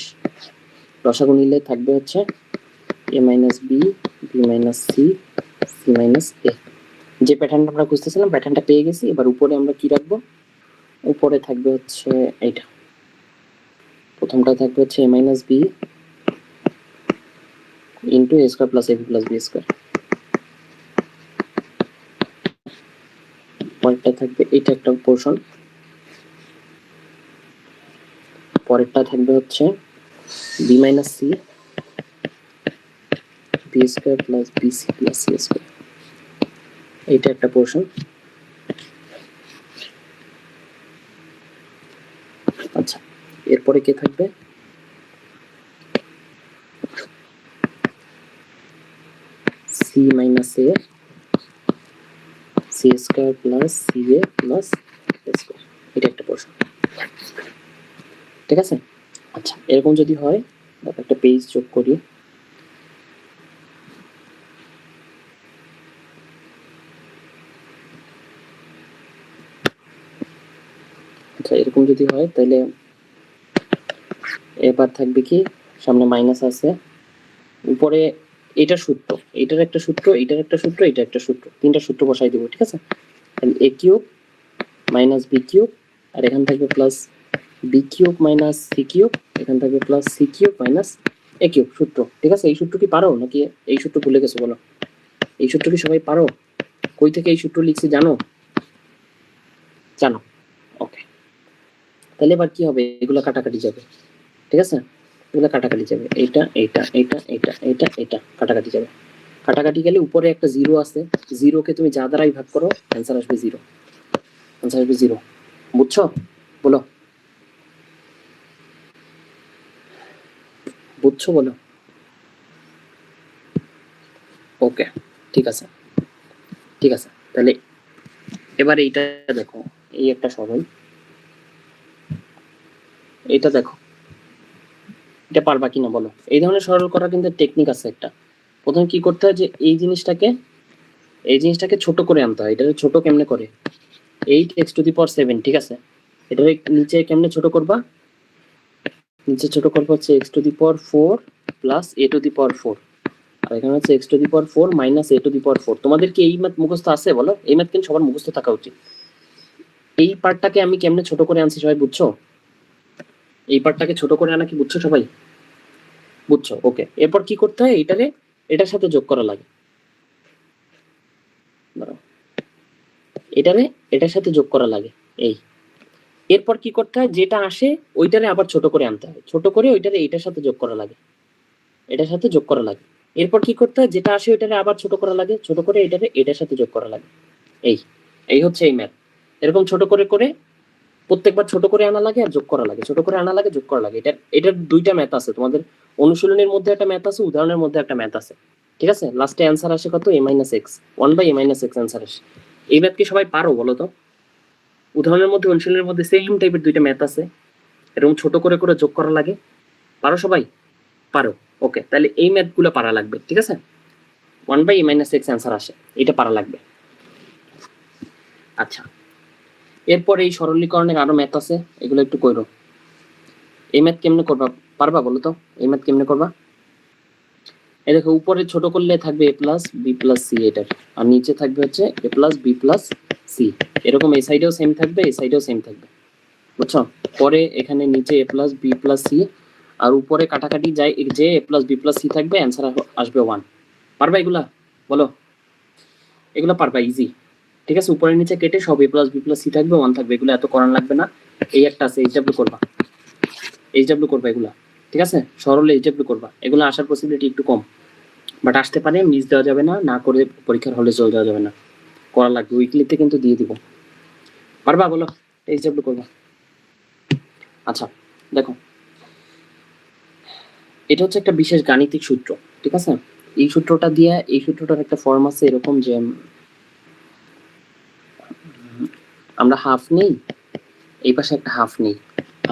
লসাগু নিলে থাকবে হচ্ছে a minus B, B minus C, C minus a. যে প্যাটার্নটা আমরা খুঁজতেছিলাম প্যাটার্নটা পেয়ে গেছি। এবার উপরে আমরা কি রাখবো, উপরে থাকবে হচ্ছে এইটা, প্রথমটা থাকবে হচ্ছে a minus b into a square plus ab plus B square, পরেরটা থাকবে এইটা একটা পোর্শন, পরেরটা থাকবে হচ্ছে b minus c, b square plus bc plus c square, এইটা একটা পোর্শন। আচ্ছা, এরপরে কে থাকবে, c minus a, C square plus c a plus A square, এটা একটা পোর্শন। ঠিক আছে, আচ্ছা এরকম যদি হয়, দেখো একটা পেজ যোগ করি। আচ্ছা এরকম যদি হয় তাহলে এবার থাকবে কি, সামনে মাইনাস আছে, উপরে এটা সূত্র, এটার একটা সূত্র, এটার একটা সূত্র, এটা একটা সূত্র, তিনটা সূত্র বসাই দিব, ঠিক আছে? তাহলে a cube minus b cube, আর এখান থাকবে plus b cube minus c cube, এখান থাকবে plus c cube minus a cube, সূত্র, ঠিক আছে? এই সূত্র কি পারো নাকি এই সূত্র ভুলে গেছো বলো? এই সূত্র কি সবাই পারো? কই থেকে এই সূত্র লিখছি জানো? জানো, ওকে। তাহলে এবার কি হবে, এগুলো কাটাকাটি যাবে, ঠিক আছে? এগুলো কাটাকাটি যাবে, এইটা এইটা এইটা এইটা এইটা এটা কাটাকাটি যাবে। কাটাকাটি গেলে উপরে একটা জিরো আছে, জিরোকে তুমি যা দ্বারাই ভাগ করো অ্যান্সার আসবে জিরো, অ্যান্সার আসবে জিরো। বুঝছো? বলো, বুঝছো বলো? ওকে, ঠিক আছে, ঠিক আছে। তাহলে এবার এইটা দেখো, এই একটা সরল, এটা দেখো, এটা পারবা কিনা বলো? এই ধরনের সরল করার কিন্তু টেকনিক আছে একটা। প্রথমে কি করতে হয় যে এই জিনিসটাকে ছোট করে আনতে হয়। এটা ছোট কেমনে করে, 8x⁴, ঠিক আছে? এটা নিচে কেমনে ছোট করবা, নিচে ছোট করবো হচ্ছে x⁴ প্লাস a⁴, আর এখানে হচ্ছে x⁴ মাইনাস a⁴। তোমাদের কি এই ম্যাথ মুখস্থ আছে বলো? এই ম্যাথ কিন্তু সবার মুখস্থ থাকা উচিত। এই পার্টটাকে আমি কেমনে ছোট করে আনছি সবাই বুঝছো? এই পার্টটাকে ছোট করে আনা কি বুঝছো সবাই? বুঝছো, ওকে। এরপর কি করতে হয়, এটারে এটার সাথে যোগ করা লাগে, দাঁড়াও, এটারে এটার সাথে যোগ করা লাগে, এই। এরপর কি করতে হয়, যেটা আসে ওইটারে আবার ছোট করে আনতে হয়, ছোট করে ওইটারে এটার সাথে যোগ করা লাগে, এটার সাথে যোগ করা লাগে। এরপর কি করতে হয়, যেটা আসে ওইটারে আবার ছোট করা লাগে, ছোট করে এটারে এটার সাথে যোগ করা লাগে, এই। এই হচ্ছে এই ম্যাথ। এরকম ছোট করে করে প্রত্যেকবার ছোট করে আনা লাগে আর যোগ করা লাগে, ছোট করে আনা লাগে, যোগ করা লাগে। এটার দুইটা ম্যাথ আছে তোমাদের, অনুশীলনের মধ্যে একটা ম্যাথ আছে, উদাহরণের মধ্যে একটা ম্যাথ আছে, ঠিক আছে? লাস্টে অ্যান্সার আসে কত, a-x, 1/a-x অ্যান্সার আসে। এই ম্যাথ কি সবাই পারো বলো তো? উদাহরণের মধ্যে অনুশীলনের মধ্যে সেম টাইপের দুইটা ম্যাথ আছে, এরকম ছোট করে করে যোগ করা লাগে। পারো সবাই? পারো, ওকে। তাহলে এই ম্যাথ গুলো পারা লাগবে, ঠিক আছে? 1/a-x অ্যান্সার আসে, এটা পারা লাগবে। আচ্ছা, এরপর এই সরলীকরণের আরো ম্যাথ আছে, এগুলো একটু কইরো। এই ম্যাথ কেমনে করবা, পারবা বলো তো? এই ম্যাথ কেমনে করবা? এই দেখো, উপরে ছোট করলে থাকবে a plus B plus c এটার, আর নিচে থাকবে হচ্ছে a plus B plus c. এরকম এই সাইডেও সেম থাকবে, এই সাইডেও সেম থাকবে, বুঝছো? পরে এখানে নিচে a plus B plus c, আর উপরে কাটাকাটি যায়, যে a plus B plus c থাকবে, অ্যান্সার আসবে 1। পারবা এগুলা বলো? এগুলা পারবা, ইজি, ঠিক আছে? উপরে নিচে কেটে সব a plus B plus c থাকবে, 1 থাকবে, এগুলো এত করার লাগবে না। এই একটা আছে এইচডব্লিউ করবা, এইচডব্লিউ করবা এগুলা, ঠিক আছে? সরল এইচডব্লিউ করবা, এগুলো আসার পসিবিলিটি একটু কম, বাট আসতে পারে, মিস দেওয়া যাবে না, না করে পরীক্ষার হলে চলে যাওয়া যাবে না, করা লাগবে। উইকলিতে কিন্তু দিয়ে দিব। পারবা বলো? এইচডব্লিউ করবা। আচ্ছা দেখো, এটা হচ্ছে একটা বিশেষ গাণিতিক সূত্র, ঠিক আছে? এই সূত্রটা দিয়ে, এই সূত্রটার একটা ফর্ম আছে এরকম যে আমরা হাফ নেই, এই পাশে একটা হাফ নেই,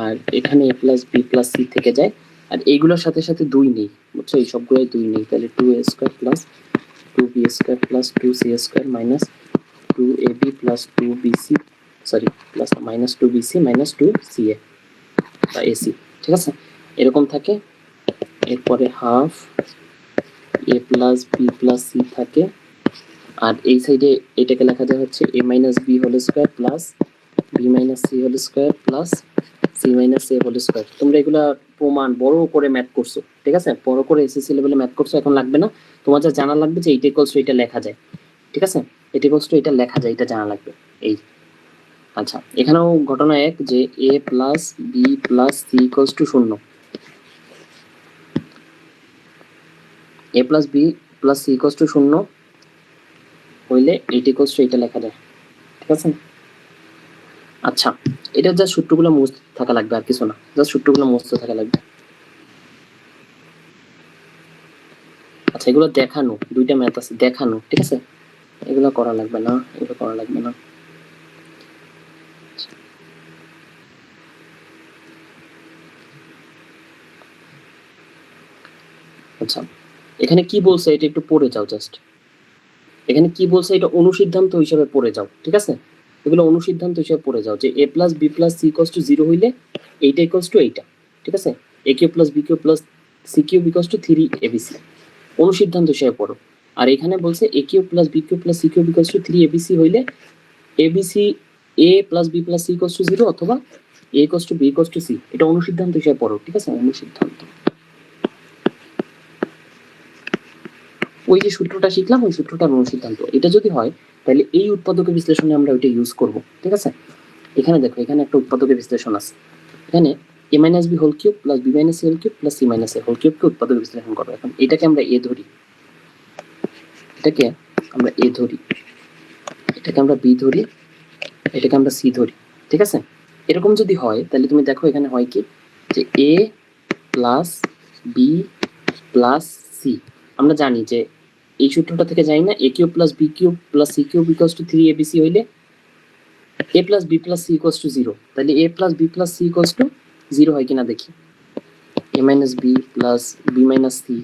আর এখানে a plus B plus c থেকে যায়, আর এইগুলোর সাথে সাথে 2 নেই, বুঝছো? এই সবগুলোই 2 নেই, তাহলে 2a² plus 2b² plus 2c² minus 2ab plus 2bc, sorry plus minus 2bc minus 2ca বা ac, ঠিক আছে? এরকম থাকে। এরপরে half a plus B plus c থাকে, আর এই সাইডে এটাকে লেখা যায় হচ্ছে a minus b whole square plus b minus c whole square plus c minus a whole square. তোমরা এগুলা প্রমাণ বড় করে ম্যাথ করছো, ঠিক আছে? বড় করে এসএসসি লেভেলে ম্যাথ করছো, এখন লাগবে না। তোমার যা জানা লাগবে যে এইটা ইকুয়ালস টু এটা লেখা যায়, ঠিক আছে? এটা ইকুয়ালস টু এটা লেখা যায়, এটা জানা লাগবে, এই। আচ্ছা, এখানেও ঘটনা এক, যে a plus B plus c equals to 0, a plus B plus c equals to 0 হইলে এইটা ইকুয়ালস টু এটা লেখা যায়, ঠিক আছে? আচ্ছা, এটা যা সূত্রগুলো মুখস্থ থাকা লাগবে, আর কিছু না, জাস্ট সূত্রগুলো মুখস্থ থাকা লাগবে। আচ্ছা, এগুলো দেখানো, দুইটা ম্যাথ আছে দেখানো, ঠিক আছে? এগুলো করা লাগবে না, এগুলো করা লাগবে না। আচ্ছা, এখানে কি বলছে এটা একটু পড়ে যাও জাস্ট। এখানে কি বলছে এটা অনুসিদ্ধান্ত হিসেবে পড়ে যাও, ঠিক আছে? এগুলো অনুসিদ্ধান্ত হিসেবে পড়ে যাও যে a plus B plus c equals to 0 হইলে এইটা ইকুয়ালস টু এইটা, ঠিক আছে? a cube plus b cube plus c cube equals to 3abc, অনুসিদ্ধান্ত হিসেবে পড়ো। আর এখানে বলছে a cube plus b cube plus c cube equals to 3abc হইলে abc a plus B plus c equals to 0 অথবা a equals to b equals to c, এটা অনুসিদ্ধান্ত হিসেবে পড়ো, ঠিক আছে? অনুসিদ্ধান্ত, ওই যে সূত্রটা শিখলাম ওই সূত্রটার অনুসিদ্ধান্ত। এটা যদি হয় তাহলে এই উৎপাদকের বিশ্লেষণে আমরা ওইটা ইউজ করব, ঠিক আছে? এখানে দেখো, এখানে একটা উৎপাদকের বিশ্লেষণ আছে। এখানে a minus b whole cube plus b minus c whole cube plus c minus a whole কিউবকে উৎপাদক বিশ্লেষণ করবো। এখন এটাকে আমরা এ ধরি, এটাকে আমরা এ ধরি, এটাকে আমরা বি ধরি, এটাকে আমরা সি ধরি, ঠিক আছে? এরকম যদি হয় তাহলে তুমি দেখো এখানে হয় কি যে a plus B plus c, আমরা জানি যে এই সূত্রটা থেকে জানি না a cube plus b cube plus c cube equals to 3abc হইলে a plus B plus c equals to 0, তাহলে a plus B plus c equals to 0 হয় কিনা দেখি। a minus b plus b minus c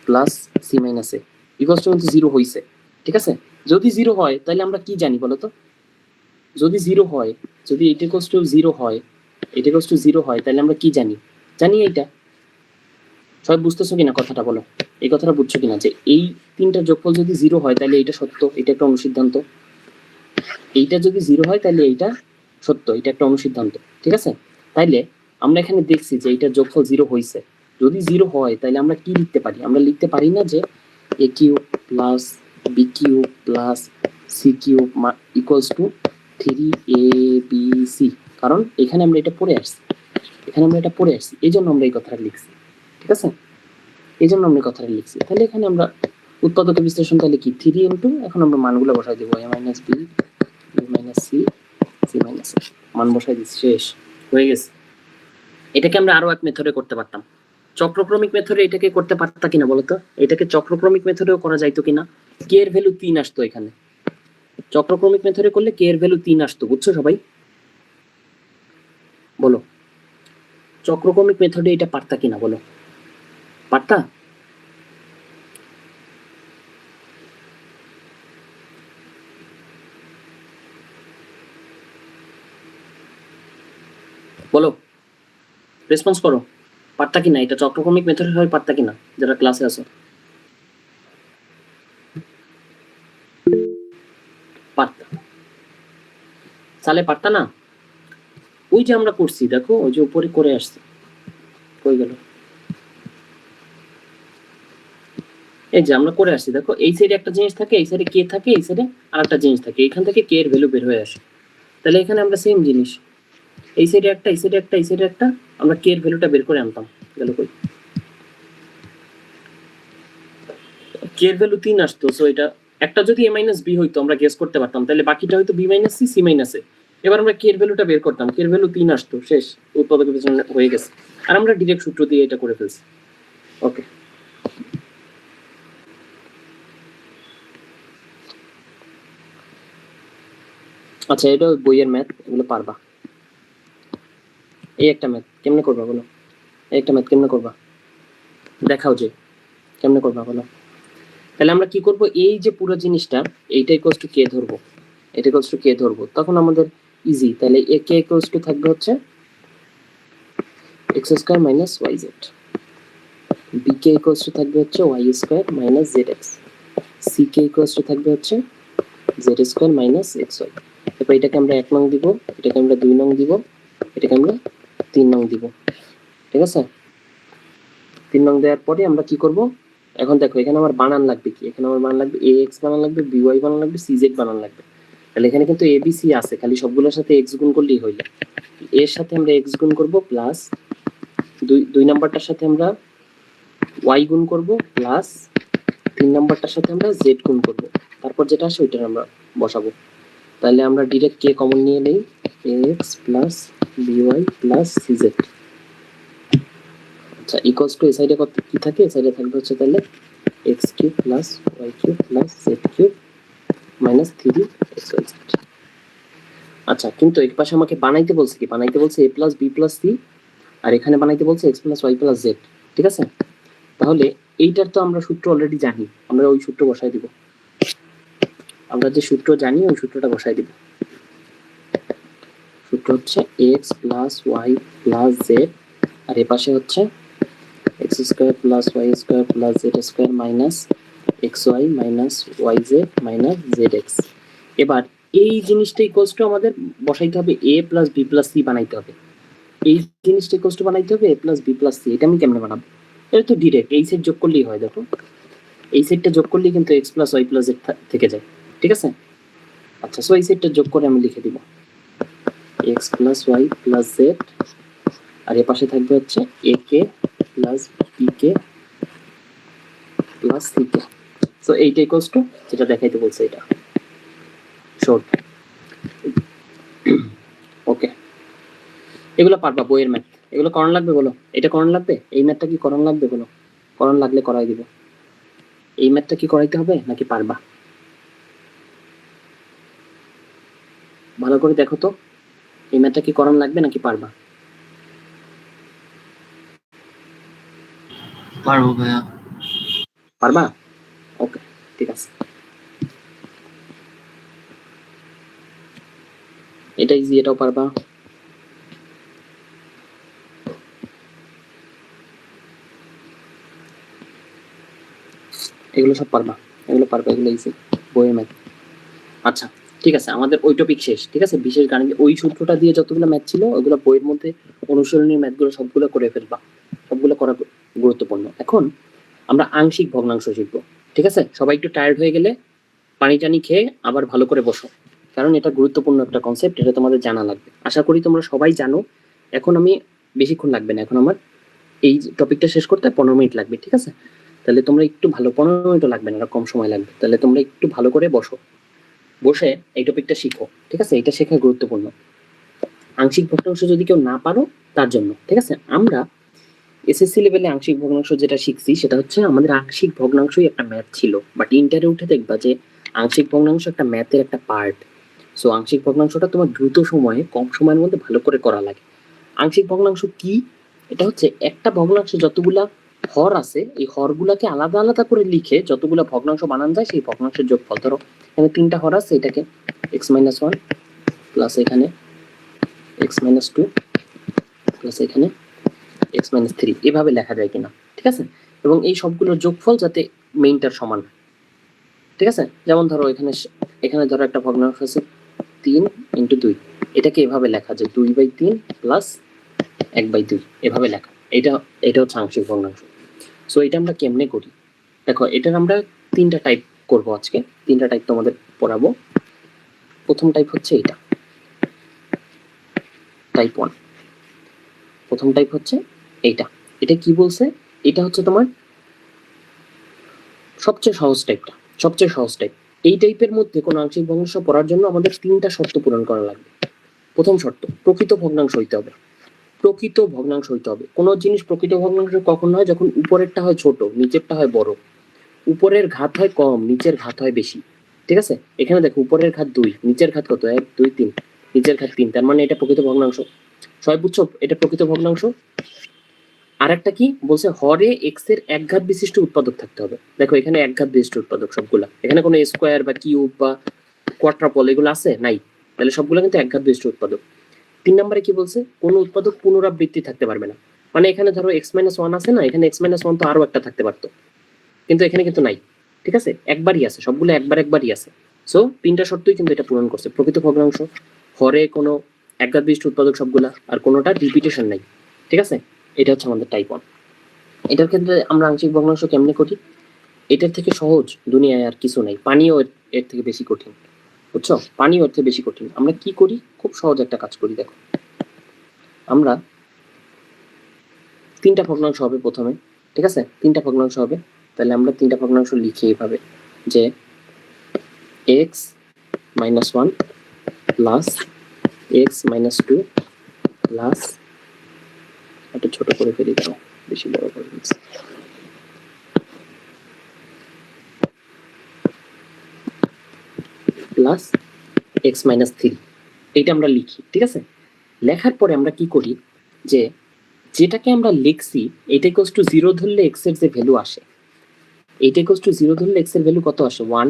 plus c minus a equals to 0 হইছে, ঠিক আছে? যদি 0 হয় তাহলে আমরা কি জানি বলো তো? যদি 0 হয়, যদি এটা ইকুয়ালস টু 0 হয়, এটা ইকুয়ালস টু 0 হয় তাহলে আমরা কি জানি? জানি এইটা। সবাই বুঝতেছো কিনা কথাটা বলো? এই কথাটা বুঝছো কিনা যে এই তিনটার যোগফল যদি 0 হয় তাহলে এটা সত্য, এটা একটা অনুসিদ্ধান্ত। এইটা যদি 0 হয় তাহলে এইটা সত্য, এটা একটা অনুসিদ্ধান্ত, ঠিক আছে? তাইলে আমরা এখানে দেখছি যে এইটার যোগফল 0 হইছে। যদি 0 হয় তাহলে আমরা কি লিখতে পারি? আমরা লিখতে পারি না যে a cube plus b cube plus c cube equals to 3abc, কারণ এখানে আমরা এটা পড়ে আসছি, এখানে আমরা এটা পড়ে আসছি, এই জন্য আমরা এই কথাটা লিখছি, ঠিক আছে? এই জন্য আমরা এই কথাটা লিখছি। তাহলে এখানে আমরা উৎপাদকের বিশ্লেষণ তাহলে কি 3 ইনটু, এখন আমরা মানগুলো বসাই দেবো a minus B B minus C C minus a, মান বসাই দিচ্ছি, শেষ হয়ে গেছে। এটাকে আমরা আরো এক মেথডে করতে পারতাম, চক্রক্রমিক মেথডে এটাকে করতে পারতা কিনা বলতো? এটাকে চক্রক্রমিক মেথডেও করা যাইতো কিনা? কে এর ভ্যালু 3 আসতো এখানে, চক্রক্রমিক মেথডে করলে কে এর ভ্যালু 3 আসতো, বুঝছো সবাই? বলো, চক্রক্রমিক মেথডে এটা পারতা কিনা বলো? পারতা? বলো, রেসপন্স করো, পারতা কিনা? এটা চক্রক্রমিক মেথডে হয় পারতা কিনা যারা ক্লাসে আছো? পারতা, সালে পারতা না? ওই যে আমরা করছি দেখো, ওই যে উপরে করে আসছে, কই গেল? এই যে আমরা করে আসছি দেখো, এই সাইডে একটা জিনিস থাকে, এই সাইডে কে থাকে, এই সাইডে আরেকটা জিনিস থাকে, এখান থেকে কে এর ভ্যালু বের হয়ে আসে। তাহলে এখানে আমরা সেম জিনিস, এই সাইডে একটা, এই সাইডে একটা, এই সাইডে একটা, আমরা কে এর ভ্যালুটা বের করে আনতাম। গেল কই? কে এর ভ্যালু 3 আসতো, সো এটা একটা যদি a মাইনাস বি হইতো আমরা গেস করতে পারতাম, তাহলে বাকিটা হয়তো b minus C C minus a. এবার আমরা কে এর ভ্যালুটা বের করতাম, কে এর ভ্যালু 3 আসতো, শেষ, উৎপাদকের পিছনে হয়ে গেছে। আর আমরা ডিরেক্ট সূত্র দিয়ে এটা করে ফেলছি। ওকে, আচ্ছা, এটা বইয়ের ম্যাথ, এগুলো পারবা। এই একটা ম্যাথ কেমনে করবা বলো? এই একটা ম্যাথ কেমনে করবা দেখাও, যে কেমনে করবা বলো। তাহলে আমরা কি করব, এই যে পুরো জিনিসটা এইটা ইকুয়ালস টু কে ধরবো, এটা ইকুয়ালস টু কে ধরবো, তখন আমাদের ইজি। তাহলে এ কে ইকুয়ালস টু থাকবে হচ্ছে x square minus y z, b কে ইকুয়ালস টু থাকবে হচ্ছে y square minus z x, c কে ইকুয়ালস টু থাকবে হচ্ছে z square minus x y. এরপর এটাকে আমরা 1 নং দিব, এটাকে আমরা 2 নং দিব, এটাকে আমরা 3 নং দিব, ঠিক আছে? 3 নং দেওয়ার পরে আমরা কি করব, এখন দেখো এখানে আমার বানান লাগবে কি, এখানে আমার বানান লাগবে ax বানান লাগবে, by বানান লাগবে, cz বানান লাগবে। তাহলে এখানে কিন্তু abc আছে, খালি সবগুলোর সাথে x গুণ করলেই হইল। এর সাথে আমরা x গুণ করব প্লাস 2 নাম্বারটার সাথে আমরা y গুণ করব প্লাস 3 নাম্বারটার সাথে আমরা z গুণ করব, তারপর যেটা আসে ওইটা আমরা বসাবো। তাহলে আমরা ডাইরেক্ট কে কমন নিয়ে নেই, ax plus by plus cz। আচ্ছা, ইকুয়ালস টু এই সাইডে কত কি থাকে, এই সাইডে থাকবে হচ্ছে তাহলে x cube plus y cube plus z cube minus 3xyz। আচ্ছা, কিন্তু এই পাশে আমাকে বানাইতে বলছে কি, বানাইতে বলছে a plus b plus c, আর এখানে বানাইতে বলছে x plus y plus z, ঠিক আছে? তাহলে এইটার তো আমরা সূত্র অলরেডি জানি, আমরা ওই সূত্র বসাই দিব। আমরা যে সূত্র জানি ওই সূত্রটা বসাই দিব। সূত্র হচ্ছে x plus y plus z, আর এ পাশে হচ্ছে x square plus y square plus z square minus x y minus y z minus z x. এবার এই জিনিসটা ইকুয়ালস টু আমাদের বসাইতে হবে a plus B plus c বানাইতে হবে। এই জিনিসটা ইকুয়ালস টু বানাইতে হবে a plus B plus c. এটা আমি কেমনে বানাবো? এটা তো ডিরেক্ট এই সেট যোগ করলেই হয়। দেখো এই সেটটা যোগ করলেই কিন্তু x plus y plus z থেকে যায়, ঠিক আছে? আচ্ছা, সো এই সেটটা যোগ করে আমি লিখে দিব x plus y plus z, আর এ পাশে থাকবে হচ্ছে এ কে প্লাস বি কে প্লাস সি কে। সো এইটা ইকুয়ালস টু যেটা দেখাইতে বলছে এটা শর্ট। ওকে, এগুলো পারবা বইয়ের ম্যাথ, এগুলো করণ লাগবে বলো? এটা করণ লাগবে? এই ম্যাথটা কি করণ লাগবে বলো? করণ লাগলে করাই দিব। এই ম্যাথটা কি করাইতে হবে নাকি পারবা? ভালো করে দেখো তো, এই ম্যাথটা কি করণ লাগবে নাকি পারবা? পারবো ভাইয়া। পারবা? ওকে, ঠিক আছে। এটা ইজি, এটাও পারবা। এগুলো সব পারবা, এগুলো পারবা, এগুলো ইজি বইয়ের ম্যাথ। আচ্ছা ঠিক আছে, আমাদের ওই টপিক শেষ। ঠিক আছে, বিশেষ গাণিত ওই সূত্রটা দিয়ে যতগুলো ম্যাথ ছিল ওগুলো বইয়ের মধ্যে অনুশীলনী ম্যাথগুলো সবগুলো করে ফেলবা, সবগুলো করা গুরুত্বপূর্ণ। এখন আমরা আংশিক ভগ্নাংশ শিখবো। ঠিক আছে, সবাই একটু টায়ার্ড হয়ে গেলে পানি টানি খেয়ে আবার ভালো করে বসো, কারণ এটা গুরুত্বপূর্ণ একটা কনসেপ্ট, এটা তোমাদের জানা লাগবে। আশা করি তোমরা সবাই জানো। এখন আমি বেশিক্ষণ লাগবে না, এখন আমার এই টপিকটা শেষ করতে 15 মিনিট লাগবে। ঠিক আছে, তাহলে তোমরা একটু ভালো, 15 মিনিটও লাগবে না, কম সময় লাগবে। তাহলে তোমরা একটু ভালো করে বসো, বসে এই টপিকটা শিখো। ঠিক আছে, এটা শেখা গুরুত্বপূর্ণ। আংশিক ভগ্নাংশ যদি কেউ না পারো তার জন্য। ঠিক আছে, আমরা এসএসসি লেভেলে আংশিক ভগ্নাংশ যেটা শিখছি সেটা হচ্ছে আমাদের আংশিক ভগ্নাংশই একটা ম্যাথ ছিল, বাট ইন্টারে উঠে দেখবা যে আংশিক ভগ্নাংশ একটা ম্যাথের একটা পার্ট। সো আংশিক ভগ্নাংশটা তোমার দ্রুত সময়ে কম সময়ের মধ্যে ভালো করে করা লাগে। আংশিক ভগ্নাংশ কি? এটা হচ্ছে একটা ভগ্নাংশ যতগুলা হর আছে এই হরগুলাকে আলাদা আলাদা করে লিখে যতগুলা ভগ্নাংশ বানানো যায় সেই ভগ্নাংশের যোগফল। ধরো এখানে 3টা হর আছে, এটাকে x-1 প্লাস এখানে x-2 প্লাস এখানে x-3 এভাবে লেখা যায় কিনা। ঠিক আছে, এবং এই সবগুলোর যোগফল যাতে মেইনটার সমান। ঠিক আছে, যেমন ধরো এখানে ধরো একটা ভগ্নাংশ আছে 3 × 2, এটাকে এভাবে লেখা যায় 2/3 প্লাস 1/2 এভাবে লেখা। এটা হচ্ছে আংশিক ভগ্নাংশ। সো এটা আমরা কেমনে করি দেখো, এটার আমরা 3টা টাইপ করব আজকে, 3টা টাইপ তোমাদের পড়াবো। প্রথম টাইপ হচ্ছে এটা, টাইপ 1। প্রথম টাইপ হচ্ছে এইটা। এটা কি বলছে? এটা হচ্ছে তোমার সবচেয়ে সহজ টাইপটা, সবচেয়ে সহজ টাইপ। এই টাইপের মধ্যে কোন আংশিক ভগ্নাংশ পড়ার জন্য আমাদের 3টা শর্ত পূরণ করা লাগবে। প্রথম শর্ত, প্রকৃত ভগ্নাংশ হইতে হবে। প্রকৃত ভগ্নাংশ হইতে হবে। কোন জিনিস প্রকৃত ভগ্নাংশ কখন হয়? যখন উপরেরটা হয় ছোট, নিচেরটা হয় বড়। উপরের ঘাত হয় কম, নিচের ঘাত হয় বেশি। ঠিক আছে, এখানে দেখো উপরের ঘাত 2, নিচের ঘাত কত? 1 2 3, নিচের ঘাত 3, তার মানে এটা প্রকৃত ভগ্নাংশ। সবাই বুঝছো এটা প্রকৃত ভগ্নাংশ? আরেকটা কি বলছে? হরে এক্স এর এক ঘাত বিশিষ্ট উৎপাদক থাকতে হবে। দেখো এখানে এক ঘাত বিশিষ্ট উৎপাদক সবগুলা, এখানে কোনো স্কোয়ার বা কিউব বা কোয়াড্রাপল এগুলো আছে নাই, তাহলে সবগুলো কিন্তু এক ঘাত বিশিষ্ট উৎপাদক। 3 নম্বরে কি বলছে? কোন উৎপাদক পুনরাবৃত্তি থাকতে পারবে না। মানে এখানে ধরো x-1 আছে না, এখানে x-1 তো আরো একটা থাকতে পারতো, কিন্তু এখানে কিন্তু নাই। ঠিক আছে, একবারই আছে, সবগুলো একবারই আছে। সো 3টা শর্তই কিন্তু এটা পূরণ করছে। প্রকৃত ভগ্নাংশ, হরে কোনো একঘাত বিশিষ্ট উৎপাদক সবগুলা, আর কোনোটা রিপিটেশন নাই। ঠিক আছে, এটা হচ্ছে আমাদের টাইপ 1। এটার ক্ষেত্রে আমরা আংশিক ভগ্নাংশ কেমনে করি? এটার থেকে সহজ দুনিয়ায় আর কিছু নাই। পানিও এর থেকে বেশি কঠিন, বুঝছো? পানিও এর থেকে বেশি কঠিন। আমরা কি করি? খুব সহজ একটা কাজ করি। দেখো আমরা 3টা ভগ্নাংশ হবে প্রথমে। ঠিক আছে, 3টা ভগ্নাংশ হবে। তাহলে আমরা 3টা ভগ্নাংশ লিখি এইভাবে যে x-1 প্লাস x-2 প্লাস, একটা ছোট করে ফেলি, দাও বেশি বড় করে ফেলছি, প্লাস x-3। এইটা আমরা লিখি। ঠিক আছে, লেখার পরে আমরা কি করি যে যেটাকে আমরা লিখছি এটা ইকুয়ালস টু 0 ধরলে x এর যে ভ্যালু আসে, এটা ইকুয়ালস টু 0 ধরলে x এর ভ্যালু কত আসে 1।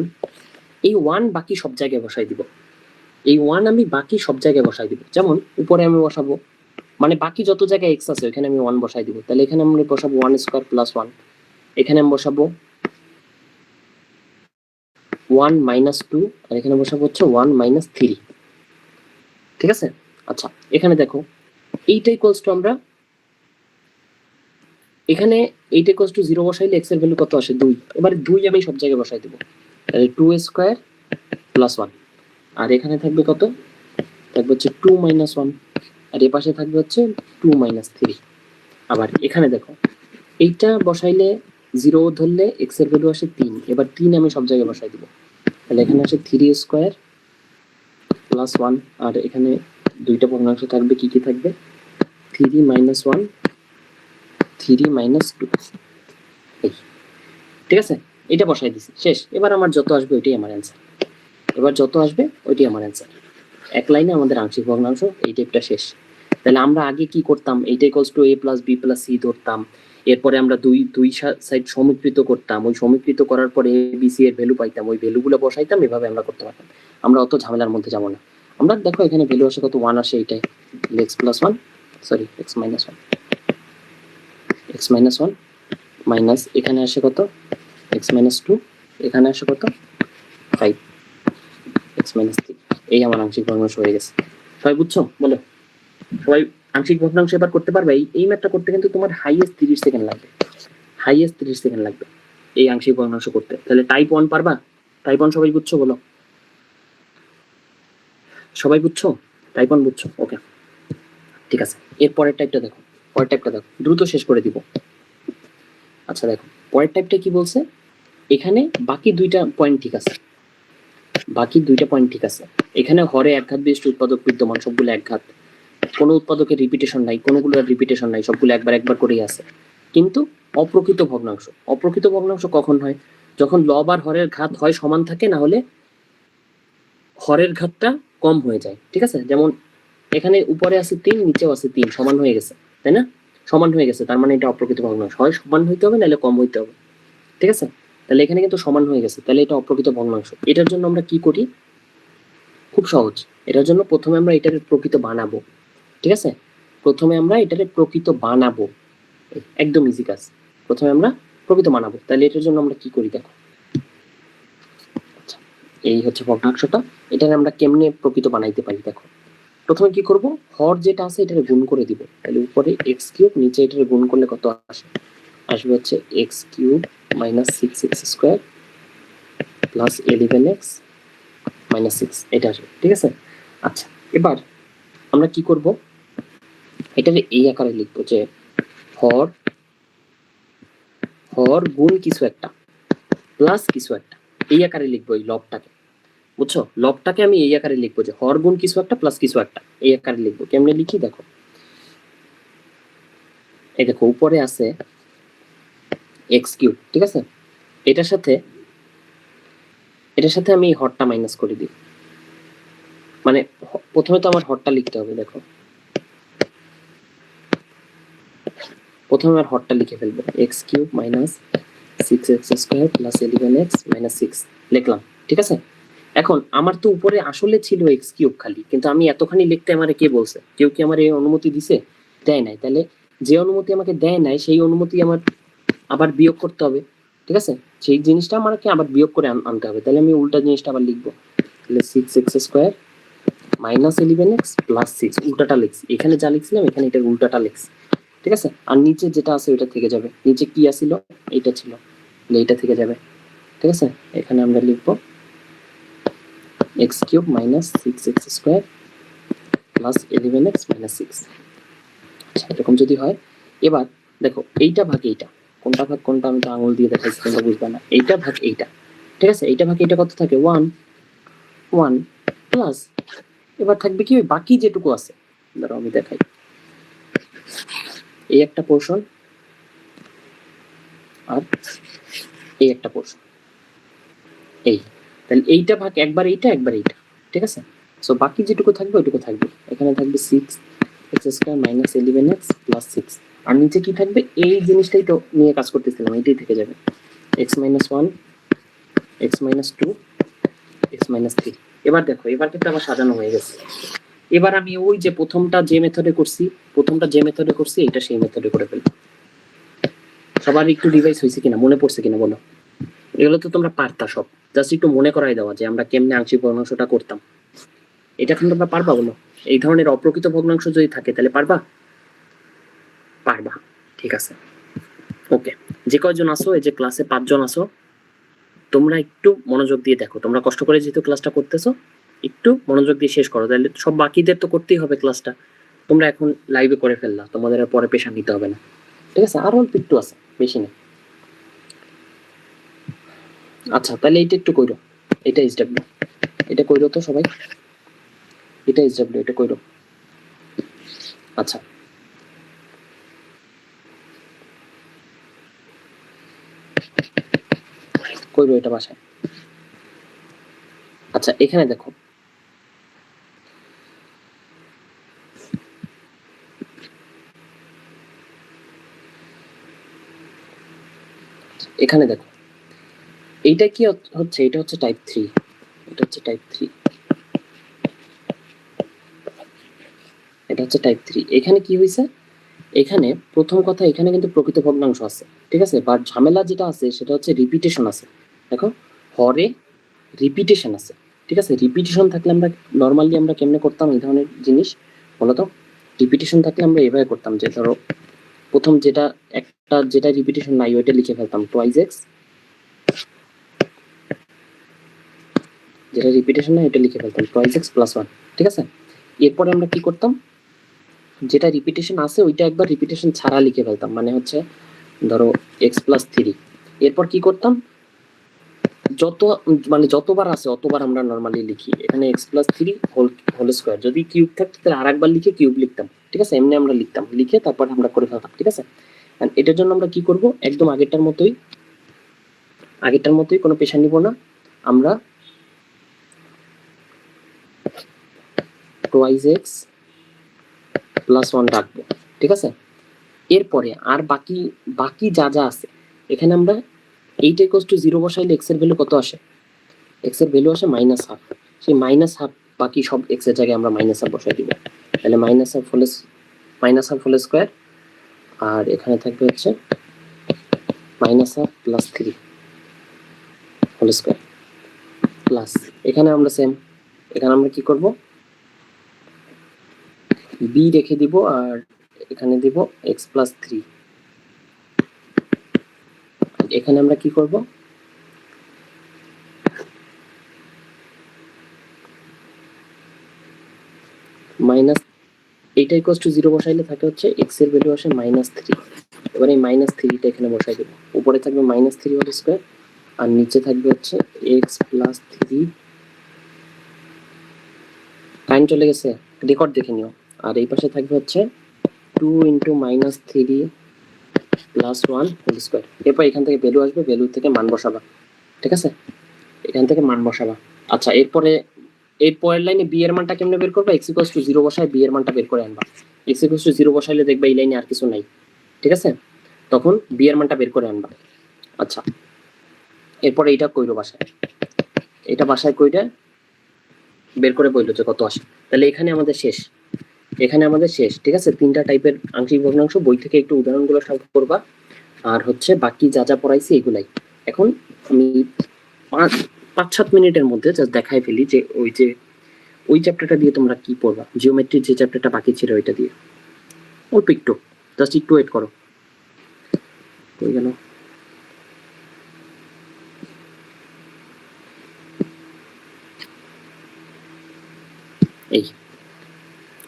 এই 1 বাকি সব জায়গায় বসাই দিব, এই 1 আমি বাকি সব জায়গায় বসাই দিব। যেমন উপরে আমি বসাবো, মানে বাকি যত জায়গায় x আছে ওখানে আমি 1 বসাই দিব। তাহলে এখানে আমরা বসাবো 1 স্কয়ার প্লাস 1, এখানে আমি বসাবো 1 মাইনাস 2, আর এখানে বসাবো হচ্ছে 1 মাইনাস 3। ঠিক আছে, আচ্ছা এখানে দেখো এইটা ইকুয়ালস টু আমরা এখানে এইটা ইকুয়ালস টু 0 বসাইলে x এর ভ্যালু কত আসে 2। এবার 2 আমি সব জায়গায় বসাই দেব, তাহলে 2 স্কয়ার প্লাস 1, আর এখানে থাকবে কত, থাকবে হচ্ছে 2 মাইনাস 1, আর এই পাশে থাকবে হচ্ছে 2 মাইনাস 3। আবার এখানে দেখো এইটা বসাইলে 0 ধরলে x এর ভ্যালু আসে 3, এবার 3 আমি সব জায়গায় বসাই দিব, তাহলে এখানে আসে 3 স্কয়ার প্লাস 1, আর এখানে দুইটা ভগ্নাংশ থাকবে, কি কি থাকবে 3 মাইনাস 1, 3 মাইনাস 2। এই ঠিক আছে, এটা বসাই দিছি, শেষ। এবার আমার যত আসবে ওইটাই আমার অ্যান্সার, এবার যত আসবে ওইটাই আমার অ্যান্সার। এক লাইনে আমাদের আংশিক ভগ্নাংশ এই টাইপটা শেষ। তাহলে আমরা আগে কি করতাম, এইটা equals two a plus b plus c ধরতাম, এরপরে আমরা দুই সাইড সমীকৃত করতাম, ওই সমীকৃত করার পরে a b c এর ভ্যালু পাইতাম, ওই ভ্যালুগুলো বসাইতাম, এভাবে আমরা করতে পারতাম। আমরা অত ঝামেলার মধ্যে যাবো না। আমরা দেখো এখানে ভ্যালু আসে কত 1 আসে, এইটাই x plus 1, sorry x minus 1, x minus 1 minus এখানে আসে কত x মাইনাস 2, এখানে আসে কত 5, x মাইনাস 3। এই আমার আংশিক ভগ্নাংশ হয়ে গেছে। সবাই বুঝছো? বলো সবাই আংশিক ভগ্নাংশ এবার করতে পারবে? এই ম্যাথটা করতে কিন্তু তোমার হাইয়েস্ট 30 সেকেন্ড লাগবে, হাইয়েস্ট 30 সেকেন্ড লাগবে এই আংশিক ভগ্নাংশ করতে। তাহলে টাইপ 1 পারবা? টাইপ 1 সবাই বুঝছো? বলো সবাই বুঝছো? টাইপ 1 বুঝছো? ওকে ঠিক আছে। এর পরের টাইপটা দেখো, পরের টাইপটা দেখো, দ্রুত শেষ করে দিব। আচ্ছা দেখো পরের টাইপটা কি বলছে, এখানে বাকি দুইটা পয়েন্ট ঠিক আছে, বাকি দুইটা পয়েন্ট ঠিক আছে। এখানে হরে একঘাত বিশিষ্ট উৎপাদক বিদ্যমান, সবগুলো একঘাত, কোনো উৎপাদকের রিপিটেশন নাই, কোনোগুলোর রিপিটেশন নাই, সবগুলো একবার করেই আছে। কিন্তু অপ্রকৃত ভগ্নাংশ, অপ্রকৃত ভগ্নাংশ কখন হয়, যখন লব আর হরের ঘাত হয় সমান থাকে, না হলে হরের ঘাতটা কম হয়ে যায়। ঠিক আছে, যেমন এখানে উপরে আছে 3, নিচেও আছে 3, সমান হয়ে গেছে, তাই না? সমান হয়ে গেছে, তার মানে এটা অপ্রকৃত ভগ্নাংশ। হয় সমান হইতে হবে, নাহলে কম হইতে হবে। ঠিক আছে, তাহলে এখানে কিন্তু সমান হয়ে গেছে, তাহলে এটা অপ্রকৃত ভগ্নাংশ। এটার জন্য আমরা কি করি, খুব সহজ। এটার জন্য প্রথমে আমরা এটাকে প্রকৃত বানাবো। ঠিক আছে, প্রথমে আমরা এটাকে প্রকৃত বানাবো, একদম ইজি কাজ। প্রথমে আমরা প্রকৃত বানাবো, তাহলে এটার জন্য আমরা কি করি দেখো। আচ্ছা, এই হচ্ছে ভগ্নাংশটা, এটাকে আমরা কেমনে প্রকৃত বানাইতে পারি দেখো। প্রথমে কি করব, হর যেটা আছে এটাকে গুণ করে দিব, তাহলে উপরে এক্স কিউব, নিচে এটাকে গুণ করলে কত আসে, আসবে হচ্ছে x cube minus 6x square plus 11x minus 6, এটা আসবে। ঠিক আছে, আচ্ছা এবার আমরা কি করব, এটাকে এই আকারে লিখবো যে হর গুণ কিছু একটা প্লাস কিছু একটা, এই আকারে লিখবো এই লবটাকে। বুঝছো, লবটাকে আমি এই আকারে লিখবো যে হর গুণ কিছু একটা প্লাস কিছু একটা, এই আকারে লিখবো। কেমনে লিখি দেখো, এই দেখো উপরে আছে এক্স কিউব, ঠিক আছে, এটার সাথে আমি এই হরটা মাইনাস করে দিই। মানে প্রথমে তো আমার হরটা লিখতে হবে, দেখো প্রথমে আমার হরটা লিখে ফেলবো, x cube minus 6x square plus 11x minus 6 লিখলাম। ঠিক আছে, এখন আমার তো উপরে আসলে ছিল এক্স কিউব খালি, কিন্তু আমি এতখানি লিখতে আমারে কে বলছে, কেউ কি আমার এই অনুমতি দিছে? দেয় নাই। তাহলে যে অনুমতি আমাকে দেয় নাই সেই অনুমতি আমার আবার বিয়োগ করতে হবে। ঠিক আছে, সেই জিনিসটা আমাকে আবার বিয়োগ করে আনতে হবে। তাহলে আমি উল্টা জিনিসটা আবার লিখবো, তাহলে 6x square minus 11x plus 6, উল্টাটা লিখছি, এখানে যা লিখছিলাম এখানে এটার উল্টাটা লিখছি। ঠিক আছে, আর নিচে যেটা আছে ওইটা থেকে যাবে, নিচে কি আসিল এইটা ছিল, এইটা থেকে যাবে। ঠিক আছে, এখানে আমরা লিখবো x cube minus 6x square plus 11x minus 6। আচ্ছা এরকম যদি হয়, এবার দেখো এইটা ভাগ এইটা, কোনটা ভাগ কোনটা আমি তো আঙুল দিয়ে দেখাইছি, তোমরা বুঝবা না। এইটা ভাগ এইটা, ঠিক আছে, এইটা ভাগ এইটা কত থাকে 1 প্লাস, এবার থাকবে কি ওই বাকি যেটুকু আছে, ধরো আমি দেখাই, এই একটা পোর্শন আর এই একটা পোর্শন, এই, তাহলে এইটা ভাগ একবার এইটা একবার এইটা। ঠিক আছে, সো বাকি যেটুকু থাকবে ওইটুকু থাকবে, এখানে থাকবে 6x square minus 11x plus 6। আর নিচে কি থাকবে, এই জিনিসটাই তো নিয়ে কাজ করতেছিলাম, এইটাই থেকে যাবে x minus one, x minus two, x minus three. এবার দেখো, এবার কিন্তু আবার সাজানো হয়ে গেছে। এবার আমি ওই যে প্রথমটা যে মেথডে করছি এটা সেই মেথডে করে ফেলবো। সবার একটু ডিভাইস হয়েছে কিনা, মনে পড়ছে কিনা বলো? এগুলো তো তোমরা পারতা সব, জাস্ট একটু মনে করাই দেওয়া যে আমরা কেমনে আংশিক ভগ্নাংশটা করতাম। এটা কিন্তু তোমরা পারবা বলো? এই ধরনের অপ্রকৃত ভগ্নাংশ যদি থাকে তাহলে পারবা? পারবা, ঠিক আছে, ওকে। যে কয়জন আসো, এই যে ক্লাসে 5 জন আসো, তোমরা একটু মনোযোগ দিয়ে দেখো। তোমরা কষ্ট করে যেহেতু ক্লাসটা করতেছো, একটু মনোযোগ দিয়ে শেষ করো, তাহলে সব বাকিদের তো করতেই হবে ক্লাসটা। তোমরা এখন লাইভে করে ফেললা, তোমাদের আর পরে পেশা নিতে হবে না, ঠিক আছে? আর অল্প একটু আছে, বেশি না। আচ্ছা, তাহলে এইটা একটু কইরো, এটা এসডব্লিউ, এটা কইরো তো সবাই, এটা এসডব্লিউ, এটা কইরো। আচ্ছা, কইরো এটা বাসায়। আচ্ছা, এখানে দেখো, এখানে দেখো, এইটা কি হচ্ছে, এটা হচ্ছে টাইপ 3, এটা হচ্ছে টাইপ 3, এটা হচ্ছে টাইপ 3। এখানে কি হয়েছে, এখানে প্রথম কথা, এখানে কিন্তু প্রকৃত ভগ্নাংশ আছে, ঠিক আছে, বাট ঝামেলা যেটা আছে সেটা হচ্ছে রিপিটেশন আছে। দেখো, হরে রিপিটেশন আছে, ঠিক আছে? রিপিটেশন থাকলে আমরা নর্মালি আমরা কেমনে করতাম এই ধরনের জিনিস বলতো? রিপিটেশন থাকলে আমরা এভাবে করতাম যে ধরো প্রথম যেটা একটা যেটা রিপিটেশন নাই ওইটা লিখে ফেলতাম টুয়াইস এক্স, যেটা রিপিটেশন নাই এটা লিখে ফেলতাম টুয়াইস এক্স প্লাস 1, ঠিক আছে? এরপরে আমরা কি করতাম, যেটা রিপিটেশন আছে ওইটা একবার রিপিটেশন ছাড়া লিখে ফেলতাম, মানে হচ্ছে ধরো এক্স প্লাস 3। এরপর কি করতাম, যত মানে যতবার আছে অতবার আমরা নরমালি লিখি। এখানে এক্স প্লাস 3 হোল স্কোয়ার, যদি কিউব থাকতো তাহলে আরেকবার লিখে কিউব লিখতাম, ঠিক আছে? এমনি আমরা লিখতাম, লিখে তারপর আমরা করে ফেলতাম, ঠিক আছে? And এটার জন্য আমরা কি করব, একদম আগেরটার মতোই কোনো পেশা নিব না, আমরা টুয়াইস এক্স প্লাস 1 রাখবো, ঠিক আছে? এরপরে আর বাকি যা যা আছে, এখানে আমরা 8 ইকুয়ালস টু 0 বসাইলে এক্স এর ভ্যালু কত আসে? এক্স এর ভ্যালু আসে -1/2। সেই -1/2 বাকি সব এক্স এর জায়গায় আমরা -1/2 বসাই দিব, তাহলে -1/2 হোল স্কয়ার, আর এখানে থাকবে হচ্ছে -1/2 প্লাস 3 হোল স্কয়ার প্লাস, এখানে আমরা সেম, এখানে আমরা কি করব, বি রেখে দিব আর এখানে দিব এক্স প্লাস 3। এখানে আমরা কি করব, মাইনাস, এইটা ইকুয়ালস টু 0 বসাইলে থাকে হচ্ছে এক্স এর ভ্যালু আসে -3। এবার এই -3টা এখানে বসাই দেব, উপরে থাকবে -3 হোল স্কয়ার আর নিচে থাকবে হচ্ছে এক্স প্লাস 3। টাইম চলে গেছে, রেকর্ড দেখে নিও। আর এই পাশে থাকবে হচ্ছে 2 ইন্টু -3 প্লাস 1 হোল স্কয়ার। এরপর এখান থেকে ভ্যালু আসবে, ভ্যালু থেকে মান বসাবা, ঠিক আছে? এখান থেকে মান বসাবা। আচ্ছা, এরপরে এর পরের লাইনে বি এর মানটা কেমনে বের করবা, এক্স ইকুয়ালস টু 0 বসায় বি এর মানটা বের করে আনবা। এক্স ইকুয়ালস টু 0 বসাইলে দেখবা এই লাইনে আর কিছু নাই, ঠিক আছে? তখন বি এর মানটা বের করে আনবা। আচ্ছা, এরপরে এইটা কইরো বাসায়, এটা বাসায় কইরা বের করে বইলো যে কত আসে। তাহলে এখানে আমাদের শেষ, ঠিক আছে? 3টা টাইপের আংশিক ভগ্নাংশ, বই থেকে একটু উদাহরণগুলো সলভ করবা, আর হচ্ছে বাকি যা যা পড়াইছি এগুলাই। এখন আমি 5-7 মিনিটের মধ্যে জাস্ট দেখাই ফেলি যে ওই চ্যাপ্টারটা দিয়ে তোমরা কি পড়বা, জিওমেট্রির যে চ্যাপ্টারটা বাকি ছিল ওইটা দিয়ে। অল্প একটু, জাস্ট একটু ওয়েট করো। হয়ে গেল, এই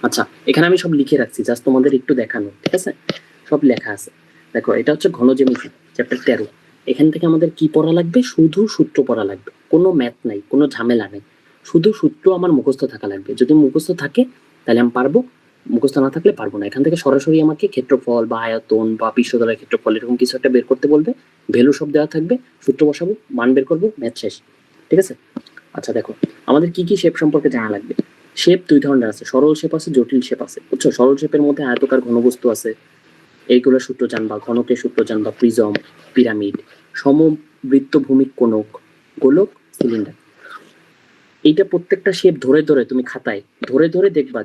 আচ্ছা, এখানে আমি সব লিখে রাখছি, জাস্ট তোমাদের একটু দেখানো, ঠিক আছে? সব লেখা আছে, দেখো এটা হচ্ছে ঘন জ্যামিতি চ্যাপ্টার 13। এখান থেকে আমাদের কি পড়া লাগবে, শুধু সূত্র পড়া লাগবে, কোনো ম্যাথ নাই, কোনো ঝামেলা নাই, শুধু সূত্র আমার মুখস্থ থাকা লাগবে। যদি মুখস্থ থাকে তাহলে আমি পারবো, মুখস্থ না থাকলে পারবো না। এখান থেকে সরাসরি আমাকে ক্ষেত্রফল বা আয়তন বা পৃষ্ঠতলের ক্ষেত্রফল এরকম কিছু একটা বের করতে বলবে, ভ্যালু সব দেওয়া থাকবে, সূত্র বসাবো, মান বের করবো, ম্যাথ শেষ, ঠিক আছে? আচ্ছা দেখো, আমাদের কি কি শেপ সম্পর্কে জানা লাগবে। শেপ 2 ধরনের আছে, সরল শেপ আছে, জটিল শেপ আছে, বুঝছো? সরল শেপের মধ্যে আয়তকার ঘনবস্তু আছে, এইগুলো সূত্র জানবা, ঘনকের সূত্র জানবা, প্রিজম, পিরামিড, সমবৃত্তভূমিক কোণক, গোলক, সিলিন্ডার। এইটা প্রত্যেকটা শেপ ধরে ধরে তুমি খাতায় ধরে ধরে দেখবা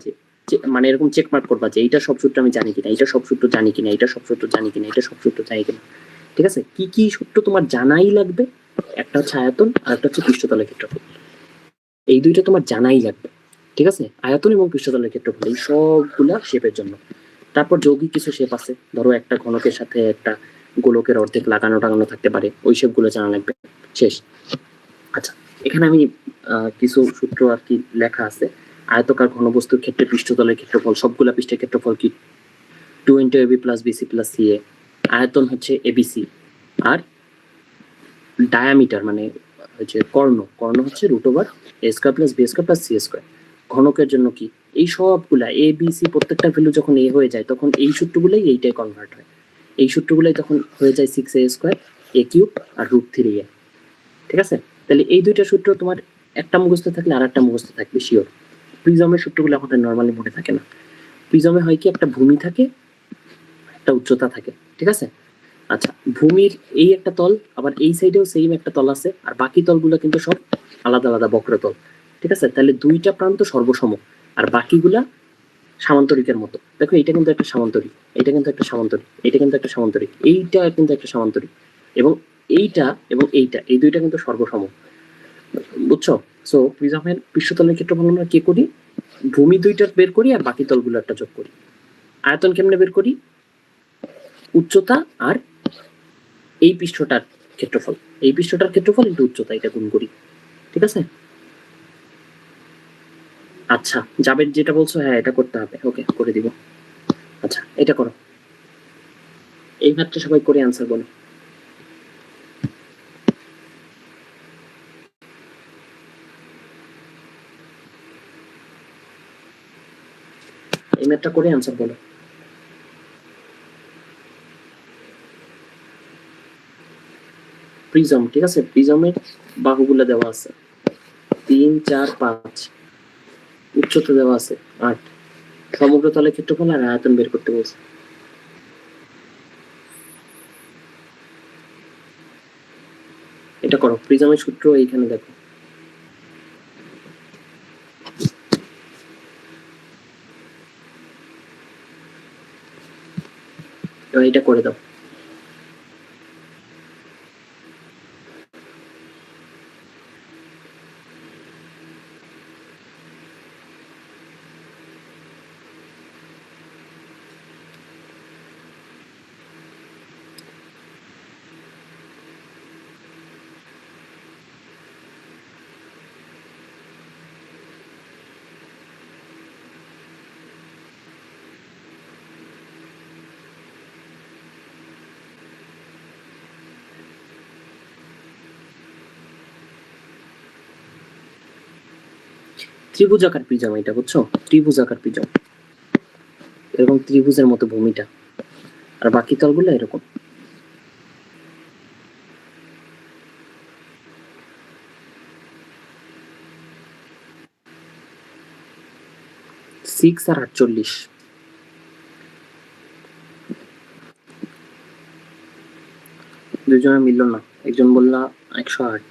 মানে এরকম চেক মার্ক করবা যে এইটা সব সূত্র আমি জানি কিনা, এটা সব সূত্র জানি কিনা, এটা সব সূত্র জানি কিনা, এটা সব সূত্র জানি কিনা। ঠিক আছে, কি কি সূত্র তোমার জানাই লাগবে, একটা হচ্ছে আয়তন আর একটা হচ্ছে পৃষ্ঠতলের ক্ষেত্রফল, এই দুইটা তোমার জানাই লাগবে। ঠিক আছে, আয়তন এবং পৃষ্ঠতলের ক্ষেত্রফল এই সবগুলা শেপের জন্য। তারপর যৌগিক কিছু শেপ আছে, ধরো একটা ঘনকের সাথে একটা গোলকের অর্ধেক লাগানো টাঙানো থাকতে পারে, ওই শেপগুলো জানা লাগবে, শেষ। আচ্ছা, এখানে আমি কিছু সূত্র আর কি লেখা আছে। আয়তকার ঘনবস্তুর ক্ষেত্রে পৃষ্ঠতলের ক্ষেত্রফল, সবগুলা পৃষ্ঠের ক্ষেত্রফল কি 2 × AB + BC + CA। আয়তন হচ্ছে ABC, আর ডায়ামিটার মানে হচ্ছে কর্ণ হচ্ছে √A² + B² + C²। ঘনকের জন্য কি এই সবগুলা ABC প্রত্যেকটা ভ্যালু যখন A হয়ে যায় তখন এই সূত্রগুলাই এইটাই কনভার্ট হয়, এই সূত্রগুলাই তখন হয়ে যায় 6A² A³ আর √3A। ঠিক আছে, তাহলে এই দুইটা সূত্র তোমার একটা মুখস্থ থাকলে আর একটা মুখস্থ থাকবে শিওর। প্রিজমের সূত্রগুলো আমাদের নর্মালি মনে থাকে না। প্রিজমে হয় কি একটা ভূমি থাকে, একটা উচ্চতা থাকে। ঠিক আছে, আচ্ছা, ভূমির এই একটা তল, আবার এই সাইডেও সেম একটা তল আছে, আর বাকি তলগুলো কিন্তু সব আলাদা আলাদা বক্রতল। ঠিক আছে, তাহলে দুইটা প্রান্ত সর্বসম আর বাকিগুলা সামান্তরিকের মতো। দেখো এটা কিন্তু একটা সামান্তরিক, এটা কিন্তু একটা সামান্তরিক, এটা কিন্তু একটা সামান্তরিক, এইটা কিন্তু একটা সামান্তরিক, এবং এইটা এবং এইটা, এই দুইটা কিন্তু সর্বসম। বুঝছো? সো প্রিজমের পৃষ্ঠতলের ক্ষেত্রফল আমরা কি করি, ভূমি দুইটা বের করি আর বাকি তলগুলো একটা যোগ করি। আয়তন কেমনে বের করি, উচ্চতা আর এই পৃষ্ঠটার ক্ষেত্রফল, এই পৃষ্ঠটার ক্ষেত্রফল ইনটু উচ্চতা, এটা গুণ করি। ঠিক আছে, আচ্ছা জাবের যেটা বলছো হ্যাঁ এটা করতে হবে, ওকে করে দিব। আচ্ছা এটা করো, এই মাত্র সবাই করে আনসার বলো। এই ম্যাথটা করে আনসার বলো। প্রিজম, ঠিক আছে, প্রিজমের বাহুগুলো দেওয়া আছে 3, 4, 5, উচ্চতা দেওয়া আছে 8, সমগ্র তলের ক্ষেত্রফল আর আয়তন বের করতে বলছে। এটা করো, প্রিজমের সূত্র এইখানে দেখো। এবার এটা করে দাও। ত্রিভুজাকার প্রিজম এটা, বুঝছো, ত্রিভুজাকার প্রিজম, এরকম ত্রিভুজের মতো ভূমিটা, আর বাকি তলগুলো এরকম। সিক্স আর 48, দুজনে মিলল না, একজন বললা 108।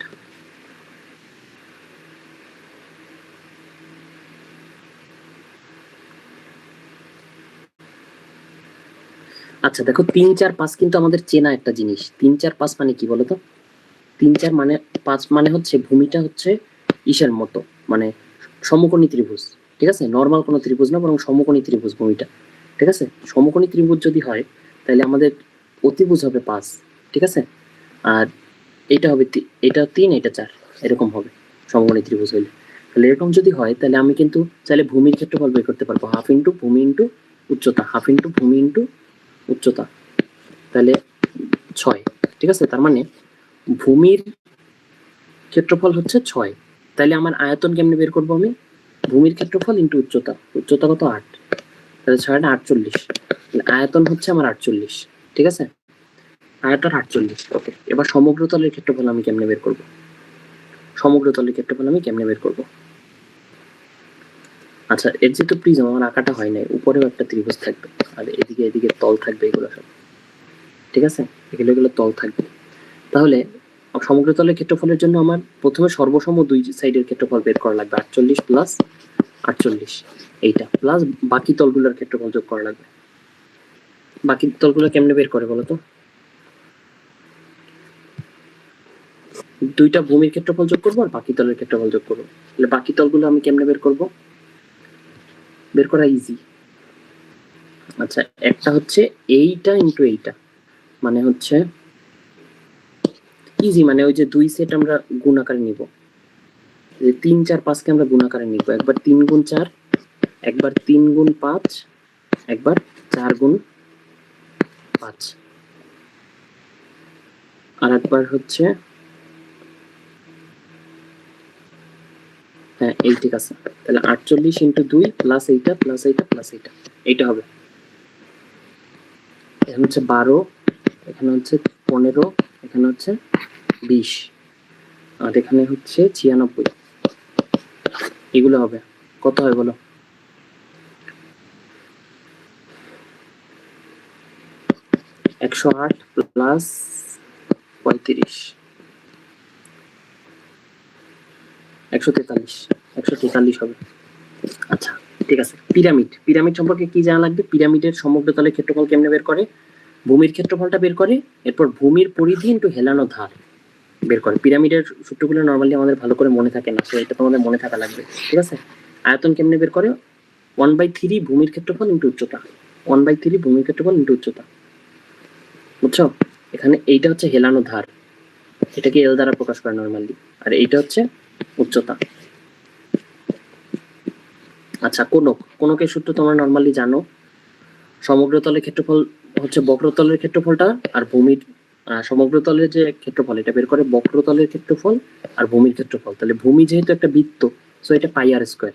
আচ্ছা দেখো 3, 4, 5 কিন্তু আমাদের চেনা একটা জিনিস। 3, 4, 5 মানে কি বলতো? 3, 4 মানে 5 মানে হচ্ছে ভূমিটা হচ্ছে ইসের মতো, মানে সমকোণী ত্রিভুজ। ঠিক আছে, নর্মাল কোনো ত্রিভুজ না, বরং সমকোণী ত্রিভুজ ভূমিটা। ঠিক আছে, সমকোণী ত্রিভুজ যদি হয় তাহলে আমাদের অতিভুজ হবে 5। ঠিক আছে, আর এটা হবে এটা 3, এটা 4, এরকম হবে সমকোণী ত্রিভুজ হইলে। তাহলে এরকম যদি হয় তাহলে আমি কিন্তু চাইলে ভূমির ক্ষেত্রফল বের করতে পারবো, হাফ ইন্টু ভূমি ইন্টু উচ্চতা, হাফ ইন্টু ভূমি ইন্টু উচ্চতা, তাহলে 6। ঠিক আছে, তার মানে ভূমির ক্ষেত্রফল হচ্ছে 6। তাহলে আমার আয়তন কেমনে বের করবো আমি, ভূমির ক্ষেত্রফল ইন্টু উচ্চতা, উচ্চতা কত 8, তাহলে 6 × 48, আয়তন হচ্ছে আমার 48। ঠিক আছে, আয়তন 48। ওকে, এবার সমগ্র তলের ক্ষেত্রফল আমি কেমনে বের করবো, সমগ্র তলের ক্ষেত্রফল আমি কেমনে বের করবো, আচ্ছা, এর যেহেতু প্রিজম আমার আঁকাটা হয় নাই, উপরেও একটা ত্রিভুজ থাকবে আর এদিকে এদিকে তল থাকবে, এগুলো সব ঠিক আছে, এগুলো তল থাকবে। তাহলে সমগ্র তলের ক্ষেত্রফলের জন্য আমার প্রথমে সর্বসম দুই সাইডের ক্ষেত্রফল বের করা লাগবে, 48 প্লাস 48 এইটা, প্লাস বাকি তলগুলোর ক্ষেত্রফল যোগ করা লাগবে। বাকি তলগুলো কেমনে বের করে বলো তো? দুইটা ভূমির ক্ষেত্রফল যোগ করবো আর বাকি তলের ক্ষেত্রফল যোগ করবো। তাহলে বাকি তলগুলো আমি কেমনে বের করব? বের করা ইজি। আচ্ছা, একটা হচ্ছে এইটা ইন্টু এইটা, মানে হচ্ছে ইজি, মানে ওই যে দুই সেট আমরা গুণ আকারে নিব, 3 4 5 কে আমরা গুণ আকারে নিব, একবার 3 গুণ 4, একবার 3 গুণ 5, একবার 4 গুণ 5, আর একবার হচ্ছে হ্যাঁ এই ঠিক আছে। তাহলে 48 ইন্টু 2 প্লাস এইটা প্লাস এইটা প্লাস এইটা, এইটা হবে। এখানে হচ্ছে 12, এখানে হচ্ছে 15, এখানে হচ্ছে 20, আর এখানে হচ্ছে 96, এগুলো হবে। কত হয় বলো? 108 প্লাস 35, 143 হবে। আচ্ছা ঠিক আছে, পিরামিড সম্পর্কে কি জানা লাগবে? পিরামিডের সমগ্র তলের ক্ষেত্রফল কেমনে বের করে? ভূমির ক্ষেত্রফলটা বের করে, এরপর ভূমির পরিধি ইন্টু হেলানো ধার বের করে। পিরামিডের সূত্রগুলো নরমালি আমাদের ভালো করে মনে থাকে না, তো এটা তোমাদের মনে থাকা লাগবে, ঠিক আছে? আয়তন কেমনে বের করে? 1/3 ভূমির ক্ষেত্রফল ইন্টু উচ্চতা, 1/3 ভূমির ক্ষেত্রফল ইন্টু উচ্চতা, বুঝছো? এখানে এইটা হচ্ছে হেলানো ধার, এটাকে এল দ্বারা প্রকাশ করে নরমালি, আর এইটা হচ্ছে উচ্চতা। আচ্ছা, কোনকের সূত্র তোমরা নরমালি জানো, সমগ্র তলের ক্ষেত্রফল হচ্ছে বক্রতলের ক্ষেত্রফলটা, আর ভূমির সমগ্র তলের যে ক্ষেত্রফল এটা বের করে বক্রতলের ক্ষেত্রফল আর ভূমির ক্ষেত্রফল। তাহলে ভূমি যেহেতু একটা বৃত্ত, সো এটা পাই আর স্কোয়ার,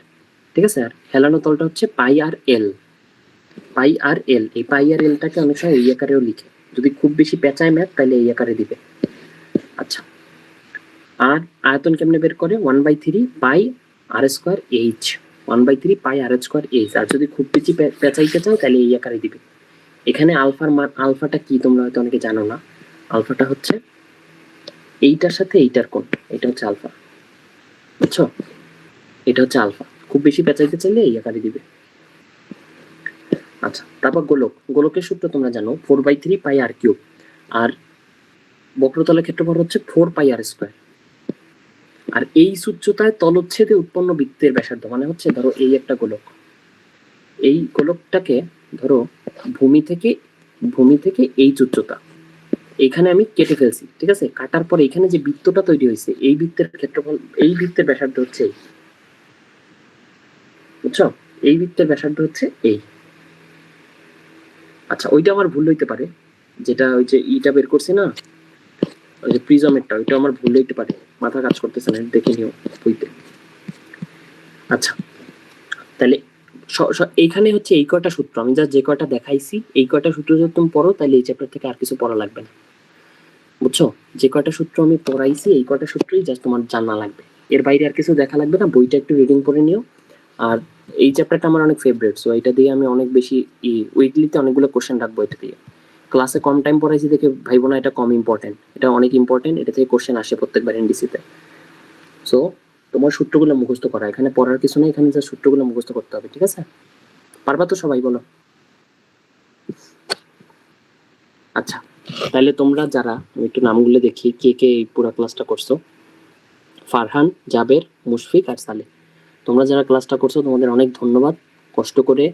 ঠিক আছে? আর হেলানো তলটা হচ্ছে পাই আর এল। এই পাই আর এলটাকে অনেক সময় এই আকারেও লিখে, যদি খুব বেশি পেঁচায় ম্যাথ তাহলে এই আকারে দিবে। আচ্ছা, আর আয়তন কেমনে বের করে? 1/3 পাই আর স্কোয়ার এইচ, 1/3 পাই আর স্কোয়ার এইচ। আর যদি খুব বেশি পেঁচাইতে চাও তাহলে এই আকারে দিবে। এখানে আলফার মান, আলফাটা কি তোমরা হয়তো অনেকে জানো না, আলফাটা হচ্ছে এইটার সাথে এইটার কোণ, এটা হচ্ছে আলফা, বুঝছো? এটা হচ্ছে আলফা। খুব বেশি পেঁচাইতে চাইলে এই আকারে দিবে। আচ্ছা, তারপর গোলকের সূত্র তোমরা জানো, 4/3 পাই আর কিউব, আর বক্রতলের ক্ষেত্রফল হচ্ছে 4 পাই আর স্কোয়ার। আর এই উচ্চতায় তলচ্ছেদে উৎপন্ন বৃত্তের ব্যাসার্ধ, মানে হচ্ছে ধরো এই একটা গোলক, এই গোলকটাকে ধরো ভূমি থেকে এই উচ্চতা, এখানে আমি কেটে ফেলছি, ঠিক আছে? কাটার পরে এখানে যে বৃত্তটা তৈরি হয়েছে, এই বৃত্তের ক্ষেত্রফল, এই বৃত্তের ব্যাসার্ধ হচ্ছে এই, বুঝছো? এই বৃত্তের ব্যাসার্ধ হচ্ছে এই। আচ্ছা, ওইটা আমার ভুল হইতে পারে, যেটা ওই যে ইটা বের করছে না, ওই যে প্রিজমেরটা, ওইটা আমার ভুল হইতে পারে, মাথা কাজ করতেছে না, দেখে নিও বইতে। আচ্ছা, তাহলে এইখানে হচ্ছে এই কয়টা সূত্র, আমি যা যে কয়টা দেখাইছি এই কয়টা সূত্র যদি তুমি পড়ো তাহলে এই চ্যাপ্টার থেকে আর কিছু পড়া লাগবে না, বুঝছো? যে কয়টা সূত্র আমি পড়াইছি এই কয়টা সূত্রই জাস্ট তোমার জানা লাগবে, এর বাইরে আর কিছু দেখা লাগবে না। বইটা একটু রিডিং করে নিও। আর এই চ্যাপ্টারটা আমার অনেক ফেভারিট, সো এটা দিয়ে আমি অনেক বেশি উইকলিতে অনেকগুলো কোশ্চেন রাখবো এটা দিয়ে। ক্লাসে কম টাইম পড়াইছি দেখে ভাইবো না এটা কম ইম্পর্টেন্ট, এটা অনেক ইম্পর্টেন্ট, এটা থেকে কোশ্চেন আসে প্রত্যেকবার এনডিসিতে। সো তোমার সূত্রগুলো মুখস্থ করা, এখানে পড়ার কিছু নেই, এখানে যা সূত্রগুলো মুখস্থ করতে হবে, ঠিক আছে? পারবা তো সবাই? বলো। আচ্ছা, তাহলে তোমরা যারা, আমি একটু নামগুলো দেখি কে কে এই পুরো ক্লাসটা করছো। ফারহান, জাবের, মুশফিক আর সালে, তোমরা যারা ক্লাসটা করছো তোমাদের অনেক ধন্যবাদ কষ্ট করে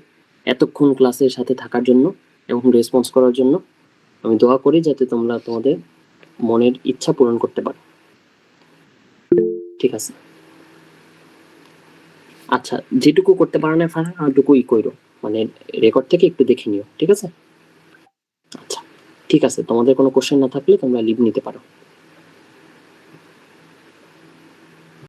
এতক্ষণ ক্লাসের সাথে থাকার জন্য এবং রেসপন্স করার জন্য। আমি দোয়া করি যাতে তোমরা তোমাদের মনের ইচ্ছা পূরণ করতে পারো, ঠিক আছে? আচ্ছা, যেটুকু করতে পারো না ফারহান, ওটুকুই কইরো, মানে রেকর্ড থেকে একটু দেখে নিও, ঠিক আছে? আচ্ছা ঠিক আছে, তোমাদের কোনো কোশ্চেন না থাকলে তোমরা লিভ নিতে পারো।